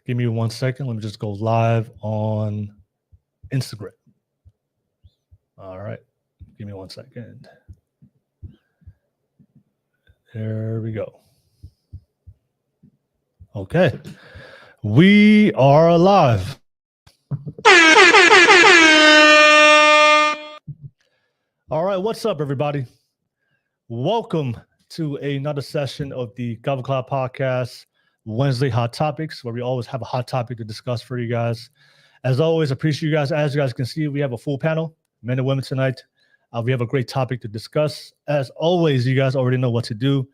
Give me 1 second. Let me just go live on Instagram. All right. Give me 1 second. There we go. Okay. We are live. All right. What's up, everybody? Welcome to another session of the Cover Cloud Podcast, Wednesday Hot Topics, where we always have a hot topic to discuss for you guys. As always, appreciate you guys. As you guys can see, we have a full panel, men and women tonight. We have a great topic to discuss. As always, you guys already know what to do.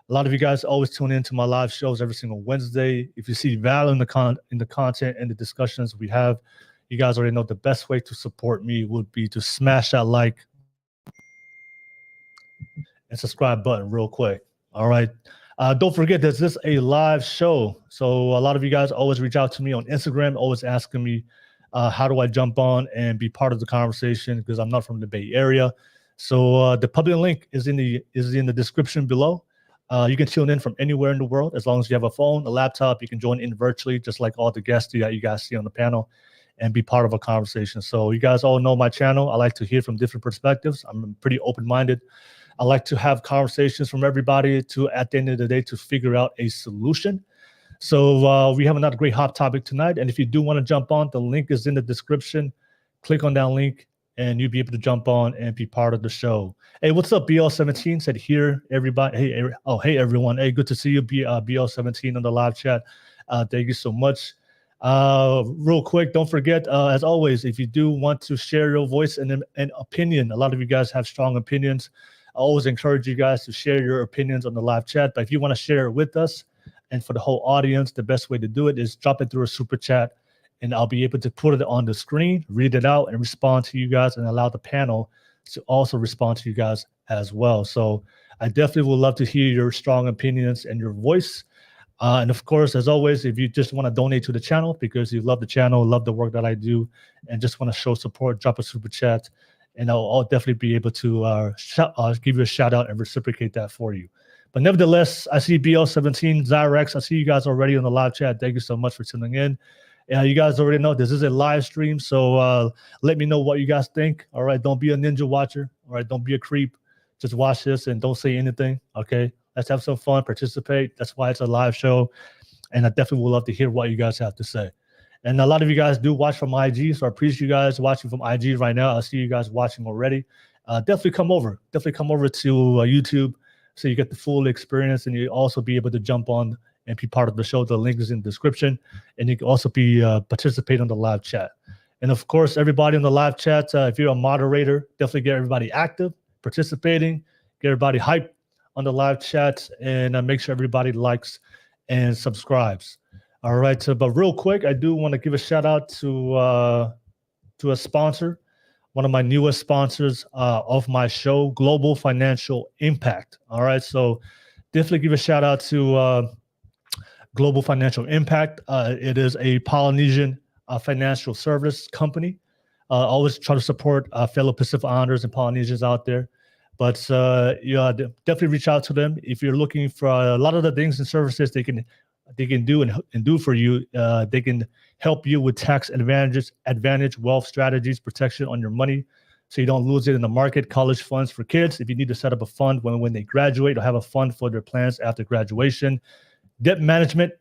A lot of you guys always tune into my live shows every single Wednesday. If you see value in the content and the discussions we have, you guys already know the best way to support me would be to smash that like and subscribe button real quick. All right. Don't forget, this is a live show. So a lot of you guys always reach out to me on Instagram, always asking me, how do I jump on and be part of the conversation, because I'm not from the Bay Area. So the public link is in the description below. You can tune in from anywhere in the world. As long as you have a phone, a laptop, you can join in virtually, just like all the guests that you guys see on the panel, and be part of a conversation. So you guys all know my channel. I like to hear from different perspectives. I'm pretty open-minded. I like to have conversations from everybody to, at the end of the day, to figure out a solution. So we have another great hot topic tonight. And if you do want to jump on, the link is in the description. Click on that link and you'll be able to jump on and be part of the show. Hey, what's up, BL17? Said here, everybody. Hey, everyone. Hey, good to see you, BL17 on the live chat. Thank you so much. Real quick, don't forget, as always, if you do want to share your voice and opinion, a lot of you guys have strong opinions. I always encourage you guys to share your opinions on the live chat. But if you want to share it with us and for the whole audience, the best way to do it is drop it through a super chat, and I'll be able to put it on the screen, read it out, and respond to you guys, and allow the panel to also respond to you guys as well. So I definitely would love to hear your strong opinions and your voice. And of course, as always, if you just want to donate to the channel because you love the channel, love the work that I do, and just want to show support, drop a super chat, and I'll definitely be able to give you a shout out and reciprocate that for you. But nevertheless, I see BL17, Zyrex. I see you guys already on the live chat. Thank you so much for tuning in. You guys already know this is a live stream, so let me know what you guys think. All right, don't be a ninja watcher. All right, don't be a creep. Just watch this and don't say anything. Okay, let's have some fun, participate. That's why it's a live show, and I definitely would love to hear what you guys have to say. And a lot of you guys do watch from IG, so I appreciate you guys watching from IG right now. I see you guys watching already. Definitely come over. Definitely come over to YouTube so you get the full experience, and you also be able to jump on and be part of the show. The link is in the description, and you can also be participate on the live chat. And of course, everybody on the live chat, if you're a moderator, definitely get everybody active, participating, get everybody hyped on the live chat, and make sure everybody likes and subscribes. All right, but real quick, I do want to give a shout out to a sponsor, one of my newest sponsors of my show, Global Financial Impact. All right, so definitely give a shout out to Global Financial Impact. It is a Polynesian financial service company. Always try to support fellow Pacific Islanders and Polynesians out there. But definitely reach out to them if you're looking for a lot of the things and services they can do and do for you. They can help you with tax advantage, wealth strategies, protection on your money, so you don't lose it in the market. College funds for kids, if you need to set up a fund when they graduate, or have a fund for their plans after graduation. Debt management.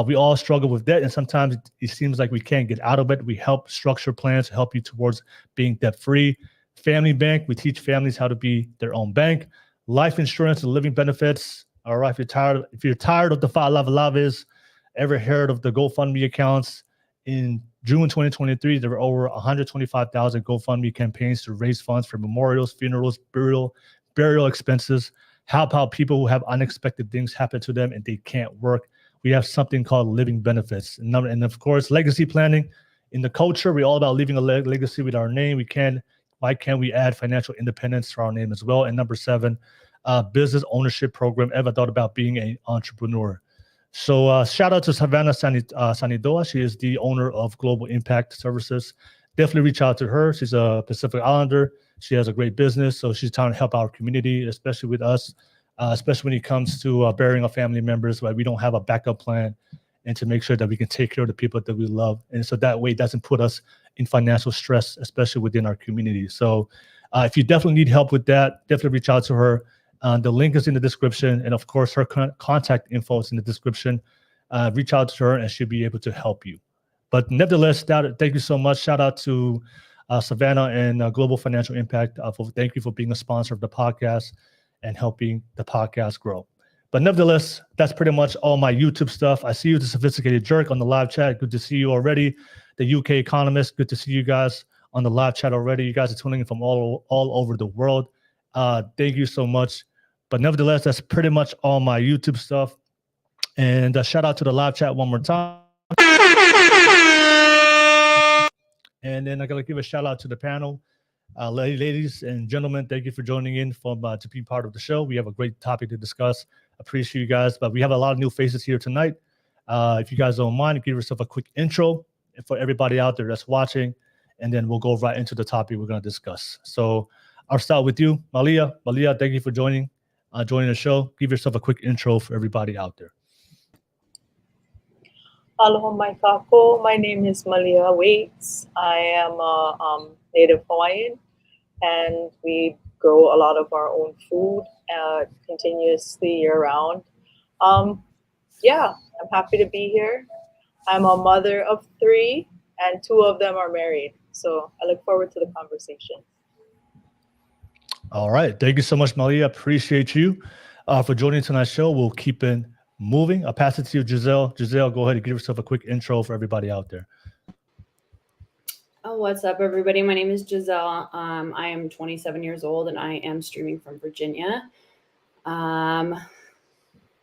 We all struggle with debt, and sometimes it seems like we can't get out of it. We help structure plans to help you towards being debt-free. Family bank. We teach families how to be their own bank. Life insurance and living benefits. All right, if you're tired of the Fa'alawas, ever heard of the GoFundMe accounts? In June 2023, there were over 125,000 GoFundMe campaigns to raise funds for memorials, funerals, burial expenses. Help out people who have unexpected things happen to them and they can't work. We have something called living benefits. And of course, legacy planning. In the culture, we're all about leaving a legacy with our name. Why can't we add financial independence to our name as well? And number 7, business ownership program. Ever thought about being an entrepreneur? So shout out to Savannah Sanitoa. She is the owner of Global Impact Services. Definitely reach out to her. She's a Pacific Islander. She has a great business, so she's trying to help our community, especially with us, especially when it comes to burying our family members, where we don't have a backup plan. and to make sure that we can take care of the people that we love. And so that way it doesn't put us in financial stress, especially within our community. So if you definitely need help with that, definitely reach out to her. The link is in the description. And of course, her contact info is in the description. Reach out to her and she'll be able to help you. But nevertheless, thank you so much. Shout out to Savannah and Global Financial Impact. Thank you for being a sponsor of the podcast and helping the podcast grow. But nevertheless, that's pretty much all my YouTube stuff. I see you, the Sophisticated Jerk, on the live chat. Good to see you already. The UK Economist, good to see you guys on the live chat already. You guys are tuning in from all over the world. Thank you so much. But nevertheless, that's pretty much all my YouTube stuff. And shout out to the live chat one more time. And then I got to give a shout out to the panel. Ladies and gentlemen, thank you for joining in to be part of the show. We have a great topic to discuss. Appreciate you guys, but we have a lot of new faces here tonight. If you guys don't mind, give yourself a quick intro for everybody out there that's watching, and then we'll go right into the topic we're going to discuss. So I'll start with you, Malia. Malia, thank you for joining the show. Give yourself a quick intro for everybody out there. Aloha mai kako. My name is Malia Waits. I am a native Hawaiian, and we grow a lot of our own food continuously year-round. Yeah, I'm happy to be here. I'm a mother of 3, and 2 of them are married. So I look forward to the conversation. All right. Thank you so much, Malia. Appreciate you for joining tonight's show. We'll keep it moving. I'll pass it to you, Giselle. Giselle, go ahead and give yourself a quick intro for everybody out there. Oh, what's up, everybody? My name is Giselle. I am 27 years old, and I am streaming from Virginia. I'm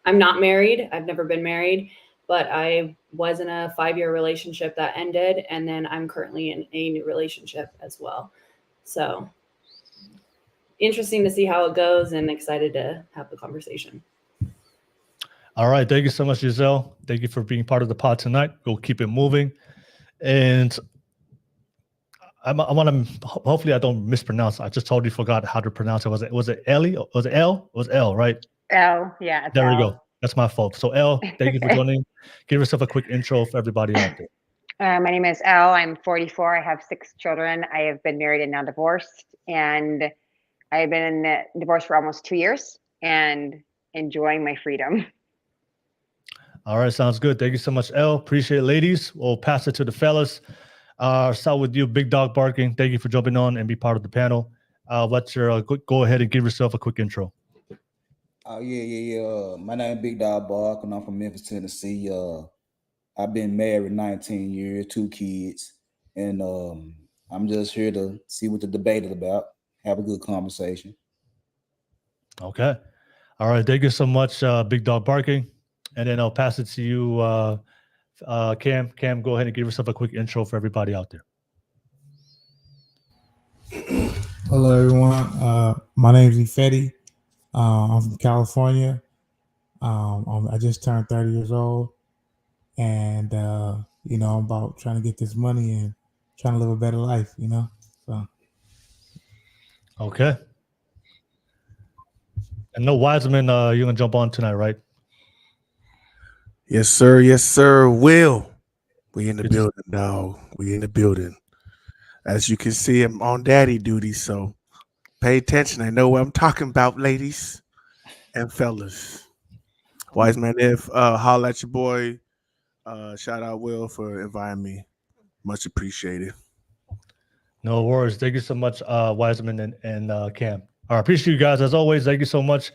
not married. I've never been married, but I was in a 5-year relationship that ended, and then I'm currently in a new relationship as well. So interesting to see how it goes, and excited to have the conversation. All right. Thank you so much, Giselle. Thank you for being part of the pod tonight. We'll keep it moving. And I want to, hopefully I don't mispronounce. I just totally forgot how to pronounce it. Was it Ellie? Was it L? It was L, right? L, yeah. There we go. That's my fault. So L, thank you for joining. Give yourself a quick intro for everybody out there. My name is L. I'm 44. I have 6 children. I have been married and now divorced. And I've been divorced for almost 2 years and enjoying my freedom. All right. Sounds good. Thank you so much, L. Appreciate it, ladies. We'll pass it to the fellas. Start with you, Big Dog Barking. Thank you for jumping on and be part of the panel. Go ahead and give yourself a quick intro. My name is Big Dog Barking. I'm from Memphis, Tennessee. I've been married 19 years, 2 kids, and I'm just here to see what the debate is about. Have a good conversation. Okay. All right. Thank you so much, Big Dog Barking. And then I'll pass it to you, Cam. Cam, go ahead and give yourself a quick intro for everybody out there. Hello, everyone. My name is Ifedi. I'm from California. I just turned 30 years old. And, I'm about trying to get this money and trying to live a better life, So. Okay. And no Wiseman, you're going to jump on tonight, right? Yes, sir. Yes, sir. Will. We in the building, dog. We in the building. As you can see, I'm on daddy duty, so pay attention. I know what I'm talking about, ladies and fellas. Wise man, holla at your boy. Shout out Will for inviting me. Much appreciated. No worries. Thank you so much, Wiseman and Cam. I appreciate you guys as always. Thank you so much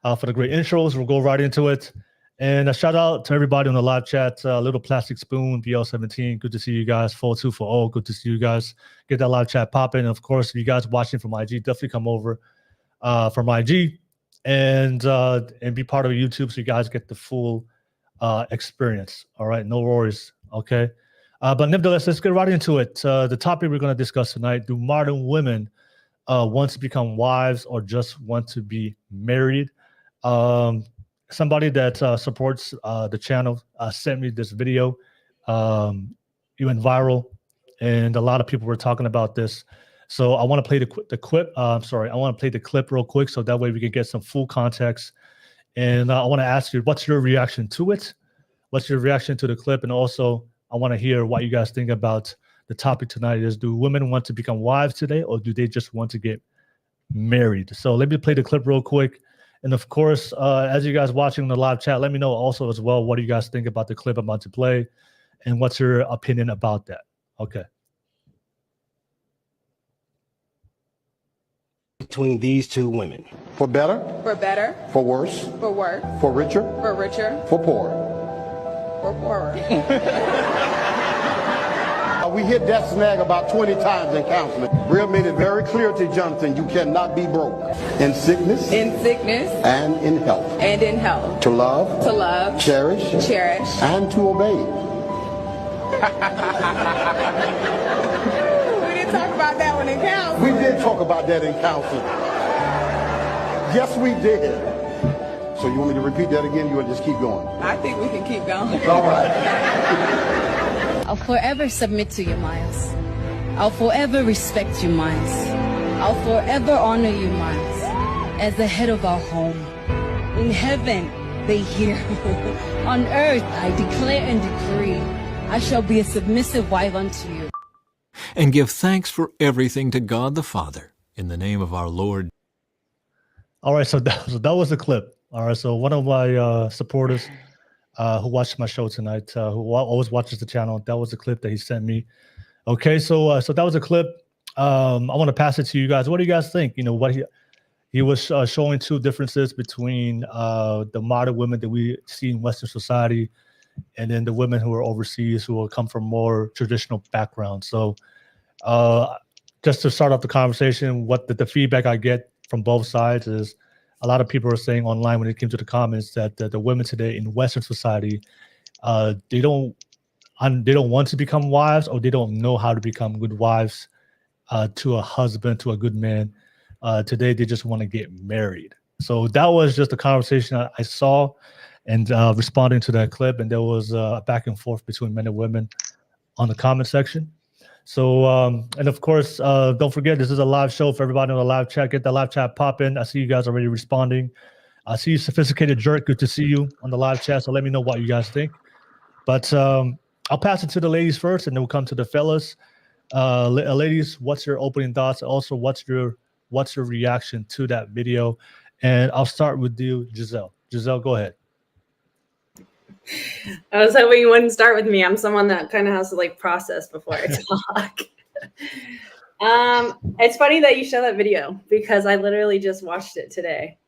for the great intros. We'll go right into it. And a shout out to everybody on the live chat. Little Plastic Spoon, BL17. Good to see you guys. 4240. Good to see you guys. Get that live chat popping. And of course, if you guys watching from IG, definitely come over from IG and be part of YouTube so you guys get the full experience. All right, no worries. Okay. But nevertheless, let's get right into it. The topic we're going to discuss tonight: do modern women want to become wives or just want to be married? Somebody that supports the channel sent me this video. It went viral, and a lot of people were talking about this. So I want to play the clip. I want to play the clip real quick, so that way we can get some full context. And I want to ask you, what's your reaction to it? what's your reaction to the clip? And also, I want to hear what you guys think about the topic tonight is, do women want to become wives today, or do they just want to get married? So let me play the clip real quick. And of course, as you guys watching the live chat, let me know also as well, what do you guys think about the clip I'm about to play? And what's your opinion about that? Okay. Between these two women. For better, For worse, worse, for richer, for richer, for poorer. for poorer. We hit that snag about 20 times in counseling. Real made it very clear to Jonathan, you cannot be broke in sickness In sickness and in health. and in health. To love, cherish, and to obey. We didn't talk about that one in counseling. We did talk about that in counseling. Yes, we did. So you want me to repeat that again? You want to just keep going? I think we can keep going. All right. I'll forever submit to you, Miles. I'll forever respect you, Miles. I'll forever honor you, Miles, as the head of our home. In heaven, they hear. On earth, I declare and decree, I shall be a submissive wife unto you. And give thanks for everything to God the Father, in the name of our Lord. All right, so that was the clip. All right, so one of my supporters who watched my show tonight, who always watches the channel, that was the clip that he sent me. Okay, so that was a clip. I want to pass it to you guys. What do you guys think? You know, what he was showing two differences between the modern women that we see in Western society, and then the women who are overseas, who will come from more traditional backgrounds. So just to start off the conversation, what the feedback I get from both sides is, a lot of people are saying online when it came to the comments that the women today in Western society, they don't want to become wives, or they don't know how to become good wives to a husband, to a good man. Today, they just want to get married. So that was just a conversation I saw, and responding to that clip. And there was a back and forth between men and women on the comment section. So, and of course, don't forget, this is a live show for everybody on the live chat. Get the live chat popping. I see you guys already responding. I see you, Sophisticated Jerk. Good to see you on the live chat. So let me know what you guys think. But I'll pass it to the ladies first, and then we'll come to the fellas. Ladies, what's your opening thoughts? Also, what's your reaction to that video? And I'll start with you, Giselle. Giselle, go ahead. I was hoping you wouldn't start with me. I'm someone that kind of has to like process before I talk. It's funny that you show that video, because I literally just watched it today.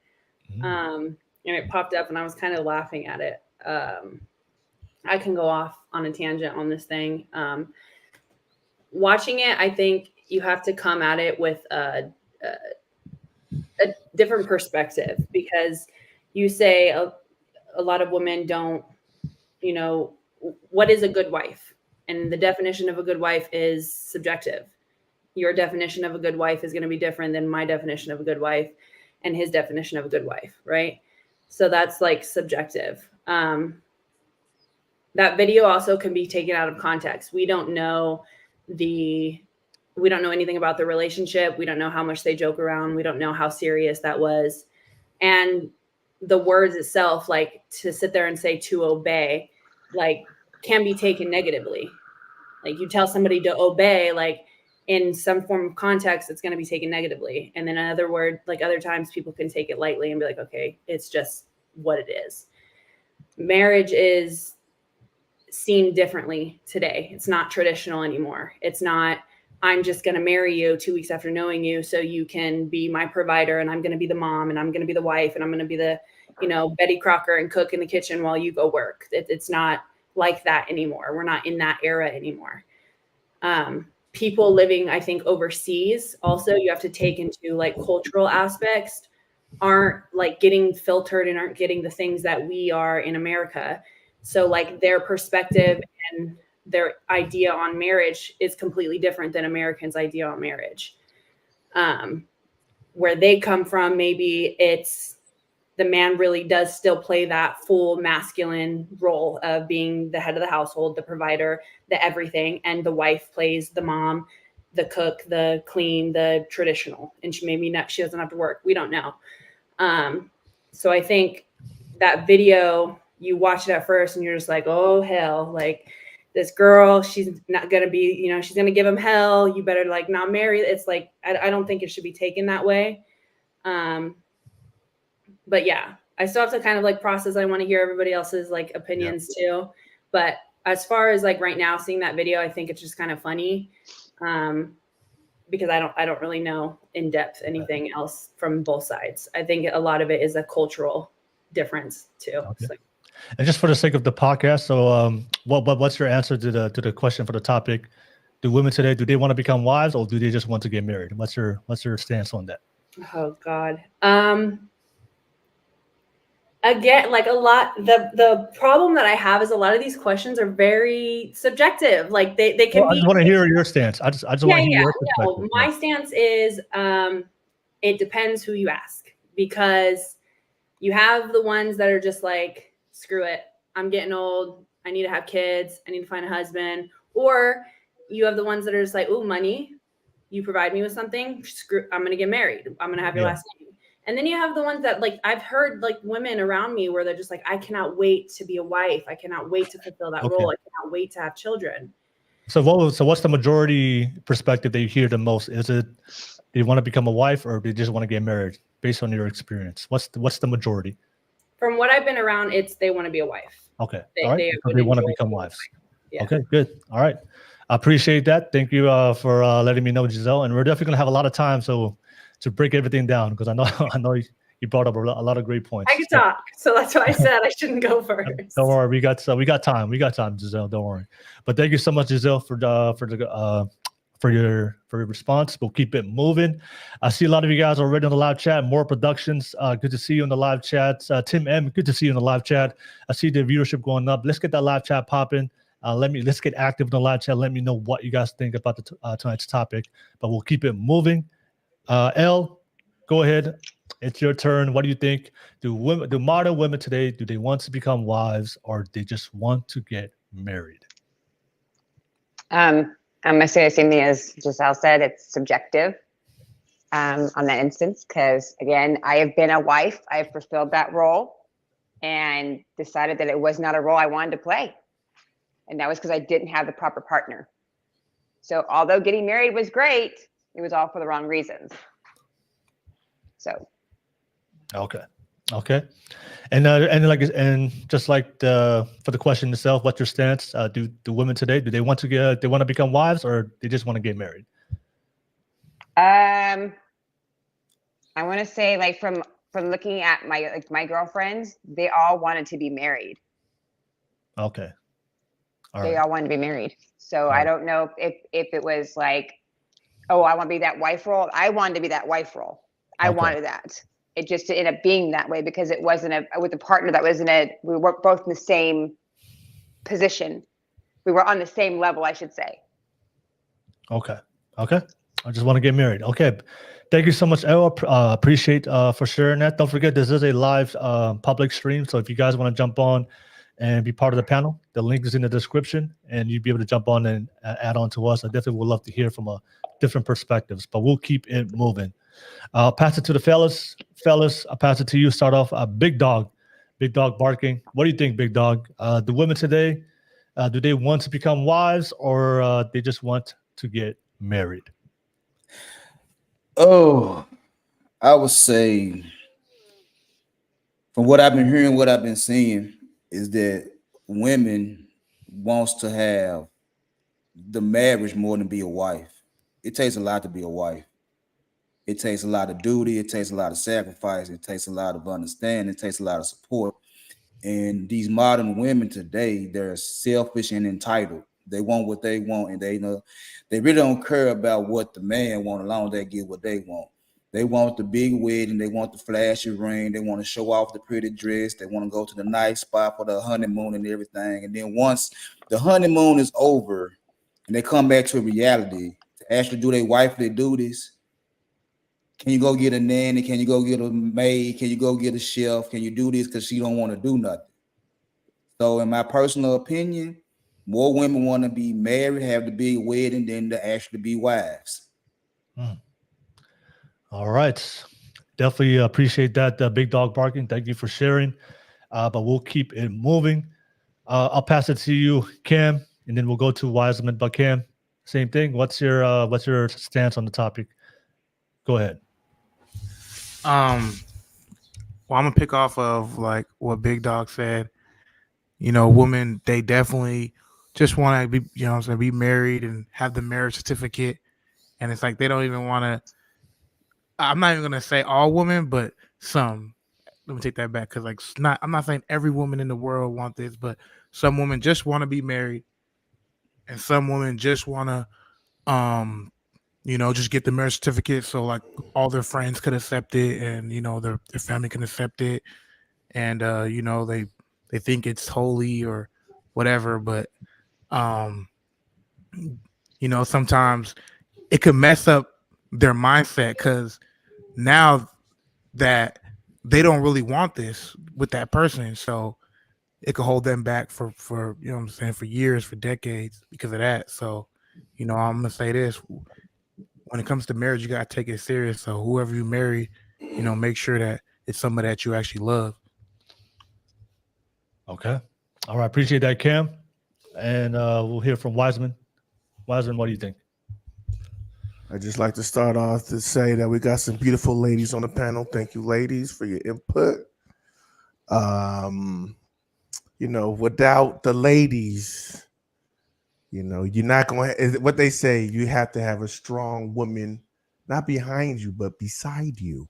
And it popped up and I was kind of laughing at it. I can go off on a tangent on this thing. Watching it, I think you have to come at it with a different perspective, because you say a lot of women don't, you know, what is a good wife? And the definition of a good wife is subjective. Your definition of a good wife is going to be different than my definition of a good wife and his definition of a good wife, right? So that's like subjective. That video also can be taken out of context. We don't know anything about the relationship. We don't know how much they joke around. We don't know how serious that was. And the words itself, like to sit there and say to obey, like can be taken negatively. Like you tell somebody to obey, like in some form of context, it's going to be taken negatively. And then other times people can take it lightly and be like, okay, it's just what it is. Marriage is seen differently today. It's not traditional anymore. It's not, I'm just going to marry you 2 weeks after knowing you so you can be my provider, and I'm going to be the mom, and I'm going to be the wife, and I'm going to be the, Betty Crocker and cook in the kitchen while you go work. It's not like that anymore. We're not in that era anymore. People living, I think, overseas also, you have to take into like cultural aspects, aren't like getting filtered and aren't getting the things that we are in America. So like their perspective and their idea on marriage is completely different than Americans' idea on marriage. Where they come from, maybe it's the man really does still play that full masculine role of being the head of the household, the provider, the everything. And the wife plays the mom, the cook, the clean, the traditional. And she doesn't have to work. We don't know. So I think that video you watch it at first and you're just like, oh hell, like this girl, she's not gonna be, you know, she's gonna give him hell. You better like not marry. It's like I don't think it should be taken that way. But yeah, I still have to kind of like process. I want to hear everybody else's like opinions too. But as far as like right now, seeing that video, I think it's just kind of funny. Because I don't really know in depth anything else from both sides. I think a lot of it is a cultural difference too. Okay. So. And just for the sake of the podcast, so what's your answer to the question for the topic? Do women today, do they want to become wives or do they just want to get married? What's your stance on that? Oh God. Again, like a lot, the problem that I have is a lot of these questions are very subjective. Like they can I be. just want to hear your stance. I just want to hear your perspective. My stance is it depends who you ask, because you have the ones that are just like, screw it, I'm getting old, I need to have kids, I need to find a husband. Or you have the ones that are just like, oh, money, you provide me with something, screw, I'm gonna get married, I'm gonna have your last name. And then you have the ones that like I've heard like women around me where they're just like, I cannot wait to be a wife. I cannot wait to fulfill that role. I cannot wait to have children. So what's the majority perspective that you hear the most? Is it they want to become a wife or they just want to get married based on your experience? What's the majority? From what I've been around, it's they want to be a wife. Okay. They, all right. They want to become wives. Yeah. Okay, good. All right. I appreciate that. Thank you for letting me know, Giselle. And we're definitely going to have a lot of time to break everything down, because I know you brought up a lot of great points. I can talk, so that's why I said I shouldn't go first. Don't worry, we got time. We got time, Giselle. Don't worry. But thank you so much, Giselle, for your response. We'll keep it moving. I see a lot of you guys already on the live chat. More Productions, good to see you in the live chat. Tim M, good to see you in the live chat. I see the viewership going up. Let's get that live chat popping. Let's get active in the live chat. Let me know what you guys think about tonight's topic. But we'll keep it moving. Elle, go ahead. It's your turn. What do you think? Do modern women today, do they want to become wives or they just want to get married? I'm gonna say the same thing as Giselle said. It's subjective on that instance, because again, I have been a wife. I've fulfilled that role and decided that it was not a role I wanted to play, and that was because I didn't have the proper partner. So although getting married was great, it was all for the wrong reasons. So. Okay. And just like for the question itself, what's your stance? Do women today, do they want to become wives or they just want to get married? I want to say, like, from looking at my girlfriends, they all wanted to be married. Okay. They all wanted to be married. So I don't know if it was like, oh, I want to be that wife role. I wanted to be that wife role. I wanted that. It just ended up being that way because it wasn't with a partner that was we were both in the same position. We were on the same level, I should say. Okay. I just want to get married. Okay. Thank you so much, Elle. Appreciate for sharing that. Don't forget, this is a live public stream. So if you guys want to jump on and be part of the panel, the link is in the description and you'll be able to jump on and add on to us. I definitely would love to hear from different perspectives, but we'll keep it moving. I'll pass it to the fellas. Fellas, I'll pass it to you. Start off. Big dog barking. What do you think, Big Dog? The women today, do they want to become wives or they just want to get married? Oh, I would say from what I've been hearing, what I've been seeing is that women wants to have the marriage more than be a wife. It takes a lot to be a wife. It takes a lot of duty. It takes a lot of sacrifice. It takes a lot of understanding. It takes a lot of support. And these modern women today, they're selfish and entitled. They want what they want, and they really don't care about what the man wants, as long as they get what they want. They want the big wedding. They want the flashy ring. They want to show off the pretty dress. They want to go to the nice spot for the honeymoon and everything. And then once the honeymoon is over and they come back to reality to actually do their wifely duties, can you go get a nanny? Can you go get a maid? Can you go get a chef? Can you do this? Because she don't want to do nothing. So in my personal opinion, more women want to be married, have the big wedding than to actually be wives. All right. Definitely appreciate that, Big Dog barking. Thank you for sharing. but we'll keep it moving. I'll pass it to you, Cam, and then we'll go to Wiseman. But Cam, same thing. What's your stance on the topic? Go ahead. Well, I'm gonna pick off of like what Big Dog said. Women, they definitely just want to be, be married and have the marriage certificate. And it's like they don't even want to. I'm not even gonna say all women, but some. Let me take that back because I'm not saying every woman in the world want this, but some women just want to be married, and some women just want to, just get the marriage certificate so like all their friends could accept it, and their family can accept it, and they think it's holy or whatever, but sometimes it could mess up their mindset because now that they don't really want this with that person, so it could hold them back for what I'm saying, for years, for decades because of that. So I'm gonna say this: when it comes to marriage, you gotta take it serious. So whoever you marry, make sure that it's somebody that you actually love. Okay. All right. Appreciate that, Cam. And we'll hear from Wiseman. Wiseman, what do you think? I'd just like to start off to say that we got some beautiful ladies on the panel. Thank you, ladies, for your input. Without the ladies, you're not going to, what they say, you have to have a strong woman, not behind you, but beside you.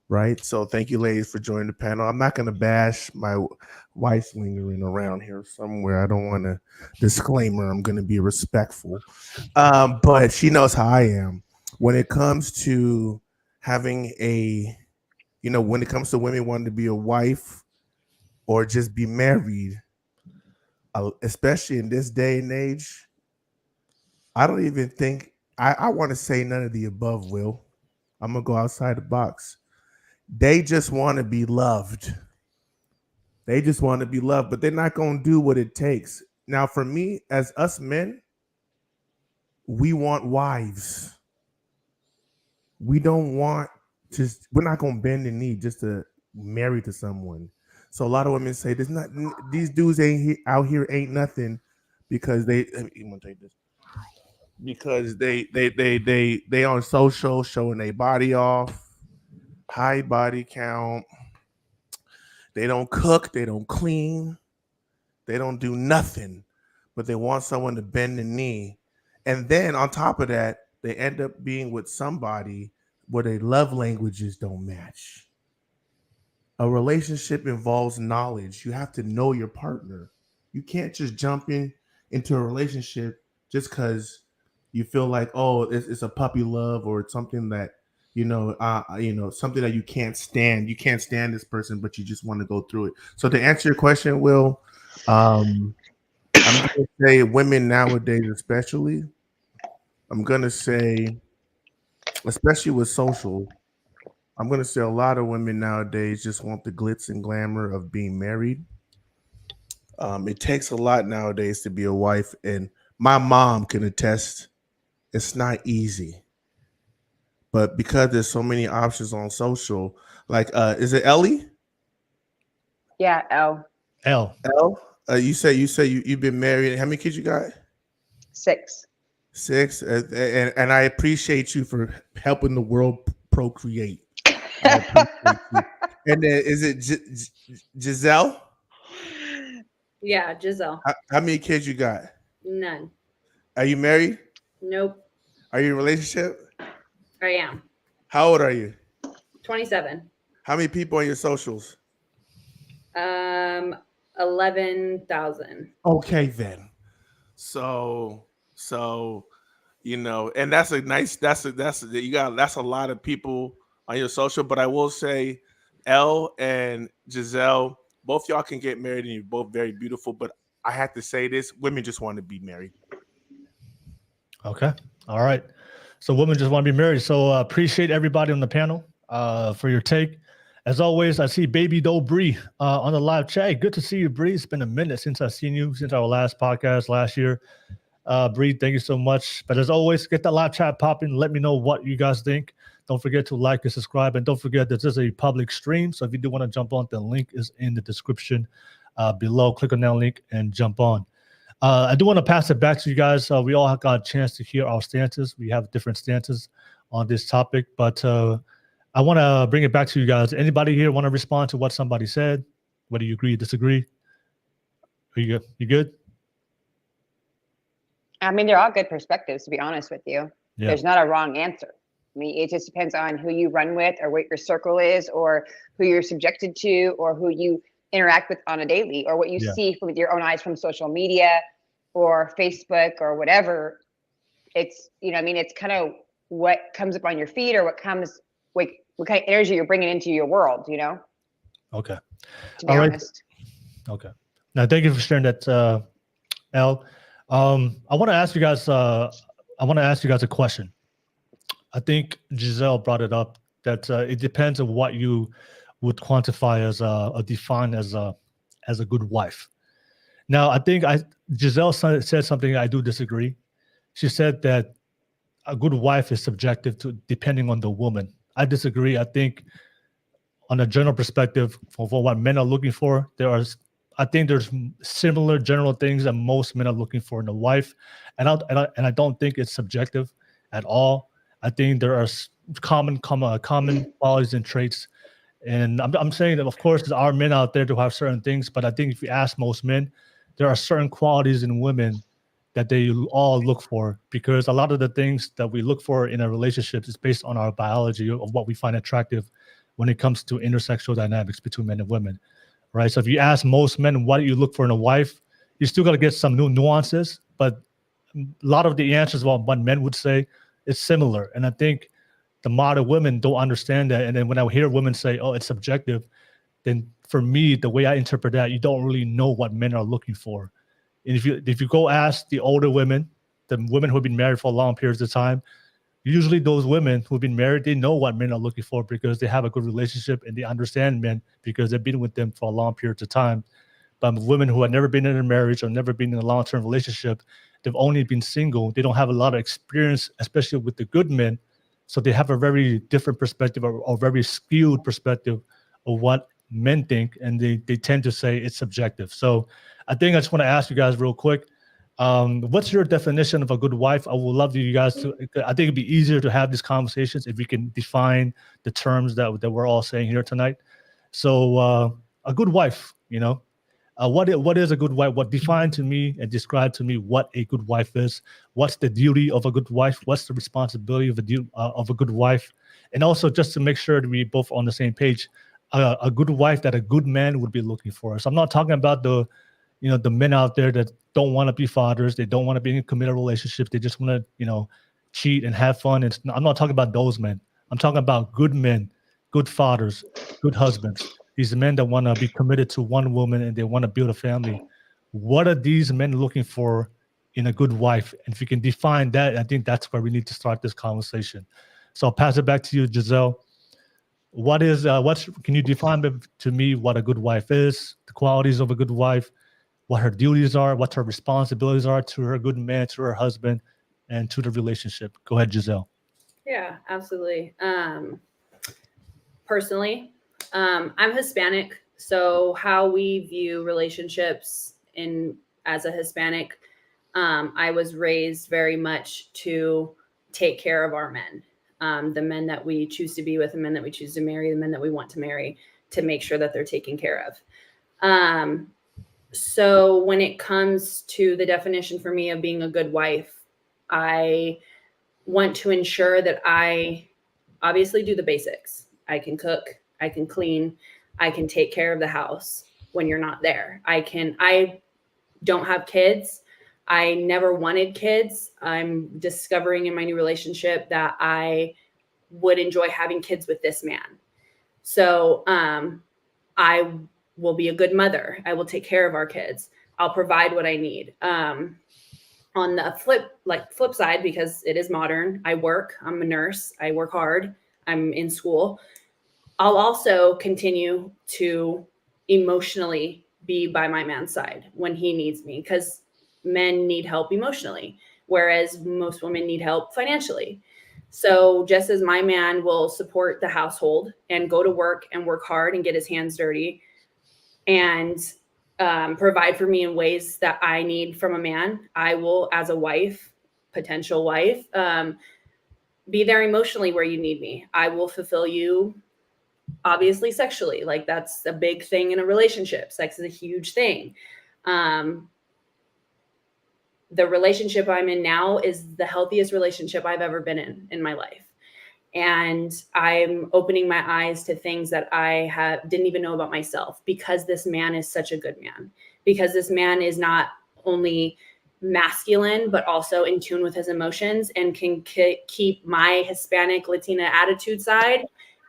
Right. So thank you, ladies, for joining the panel. I'm not going to bash my wife lingering around here somewhere. I don't want to disclaimer. I'm going to be respectful. But she knows how I am when it comes to having when it comes to women wanting to be a wife or just be married, especially in this day and age. I don't even think I want to say none of the above, Will. I'm going to go outside the box. They just want to be loved. They just want to be loved, but they're not going to do what it takes. Now, for me, as us men, we want wives. We don't want we're not going to bend the knee just to marry to someone. So a lot of women say these dudes out here ain't nothing because you want to take this? Because they on social showing their body off. High body count. They don't cook. They don't clean. They don't do nothing, but they want someone to bend the knee. And then on top of that, they end up being with somebody where their love languages don't match. A relationship involves knowledge. You have to know your partner. You can't just jump into a relationship just because you feel like, oh, it's a puppy love or it's something that something that you can't stand. You can't stand this person, but you just want to go through it. So to answer your question, Will, I'm going to say women nowadays, especially, I'm going to say, especially with social, I'm going to say a lot of women nowadays just want the glitz and glamour of being married. It takes a lot nowadays to be a wife, and my mom can attest it's not easy. But because there's so many options on social, like, is it Ellie? Yeah, L. You say you've been married. How many kids you got? 6. 6, and I appreciate you for helping the world procreate. I appreciate you. And then is it Giselle? Yeah, Giselle. How many kids you got? None. Are you married? Nope. Are you in a relationship? I am. How old are you? 27. How many people on your socials? 11,000. Okay, then. So and that's a lot of people on your social. But I will say, Elle and Giselle, both y'all can get married, and you're both very beautiful. But I have to say this: women just want to be married. Okay. All right. So women just want to be married. So appreciate everybody on the panel for your take. As always, I see Baby Doe Bree on the live chat. Good to see you, Bree. It's been a minute since I've seen you, since our last podcast last year. Bree, thank you so much. But as always, get that live chat popping. Let me know what you guys think. Don't forget to like and subscribe. And don't forget that this is a public stream. So if you do want to jump on, the link is in the description below. Click on that link and jump on. I do want to pass it back to you guys. We all got a chance to hear our stances. We have different stances on this topic, but I want to bring it back to you guys. Anybody here want to respond to what somebody said? Whether you agree or disagree? Are you good? You good? I mean, they're all good perspectives, to be honest with you. Yeah. There's not a wrong answer. I mean, it just depends on who you run with or what your circle is or who you're subjected to or who you interact with on a daily or what you see with your own eyes from social media or Facebook or whatever. It's, you know, I mean, it's kind of what comes up on your feed or what comes, what kind of energy you're bringing into your world, you know? Okay. To be honest. Okay. Now, thank you for sharing that, Elle. I want to ask you guys. A question. I think Giselle brought it up that it depends on what you would quantify as or define as a good wife. Now, I think Giselle said something I do disagree. She said that a good wife is subjective to depending on the woman. I disagree. I think on a general perspective, for what men are looking for, I think there's similar general things that most men are looking for in a wife, and I don't think it's subjective at all. I think there are common qualities and traits, and I'm saying that of course there are men out there who have certain things, but I think if you ask most men, there are certain qualities in women that they all look for, because a lot of the things that we look for in a relationship is based on our biology of what we find attractive when it comes to intersexual dynamics between men and women, right? So if you ask most men what do you look for in a wife, you still got to get some new nuances, but a lot of the answers about what men would say is similar. And I think the modern women don't understand that. And then when I hear women say, oh, it's subjective, then for me, the way I interpret that, you don't really know what men are looking for. And if you go ask the older women, the women who have been married for long periods of time, usually those women who've been married, they know what men are looking for because they have a good relationship and they understand men because they've been with them for a long period of time. But women who have never been in a marriage or never been in a long-term relationship, they've only been single. They don't have a lot of experience, especially with the good men. So they have a very different perspective or very skewed perspective of what men think, and they tend to say it's subjective. So I think I just want to ask you guys real quick, what's your definition of a good wife? I would love you guys to, I think it'd be easier to have these conversations if we can define the terms that we're all saying here tonight. So a good wife, you know, what is a good wife? What define to me and describe to me what a good wife is? What's the duty of a good wife? What's the responsibility of a good wife? And also just to make sure that we both on the same page, a good wife that a good man would be looking for. So I'm not talking about the men out there that don't want to be fathers. They don't want to be in a committed relationship. They just want to, cheat and have fun. And I'm not talking about those men. I'm talking about good men, good fathers, good husbands. These men that want to be committed to one woman and they want to build a family. What are these men looking for in a good wife? And if you can define that, I think that's where we need to start this conversation. So I'll pass it back to you, Giselle. Can you define to me what a good wife is, the qualities of a good wife, what her duties are, what her responsibilities are to her good man, to her husband, and to the relationship? Go ahead, Giselle. Yeah, absolutely. Personally, I'm Hispanic, so how we view relationships as a Hispanic, I was raised very much to take care of our men. The men that we choose to be with, the men that we choose to marry, the men that we want to marry, to make sure that they're taken care of. So when it comes to the definition for me of being a good wife, I want to ensure that I obviously do the basics. I can cook, I can clean, I can take care of the house when you're not there. I don't have kids. I never wanted kids. I'm discovering in my new relationship that I would enjoy having kids with this man. So I will be a good mother. I will take care of our kids. I'll provide what I need. On the flip side, because it is modern, I work. I'm a nurse. I work hard. I'm in school. I'll also continue to emotionally be by my man's side when he needs me, because men need help emotionally, whereas most women need help financially. So just as my man will support the household and go to work and work hard and get his hands dirty and provide for me in ways that I need from a man, I will, as a wife, potential wife, be there emotionally where you need me. I will fulfill you, obviously, sexually. Like, that's a big thing in a relationship. Sex is a huge thing. The relationship I'm in now is the healthiest relationship I've ever been in my life. And I'm opening my eyes to things that I didn't even know about myself, because this man is such a good man, because this man is not only masculine, but also in tune with his emotions and can keep my Hispanic Latina attitude side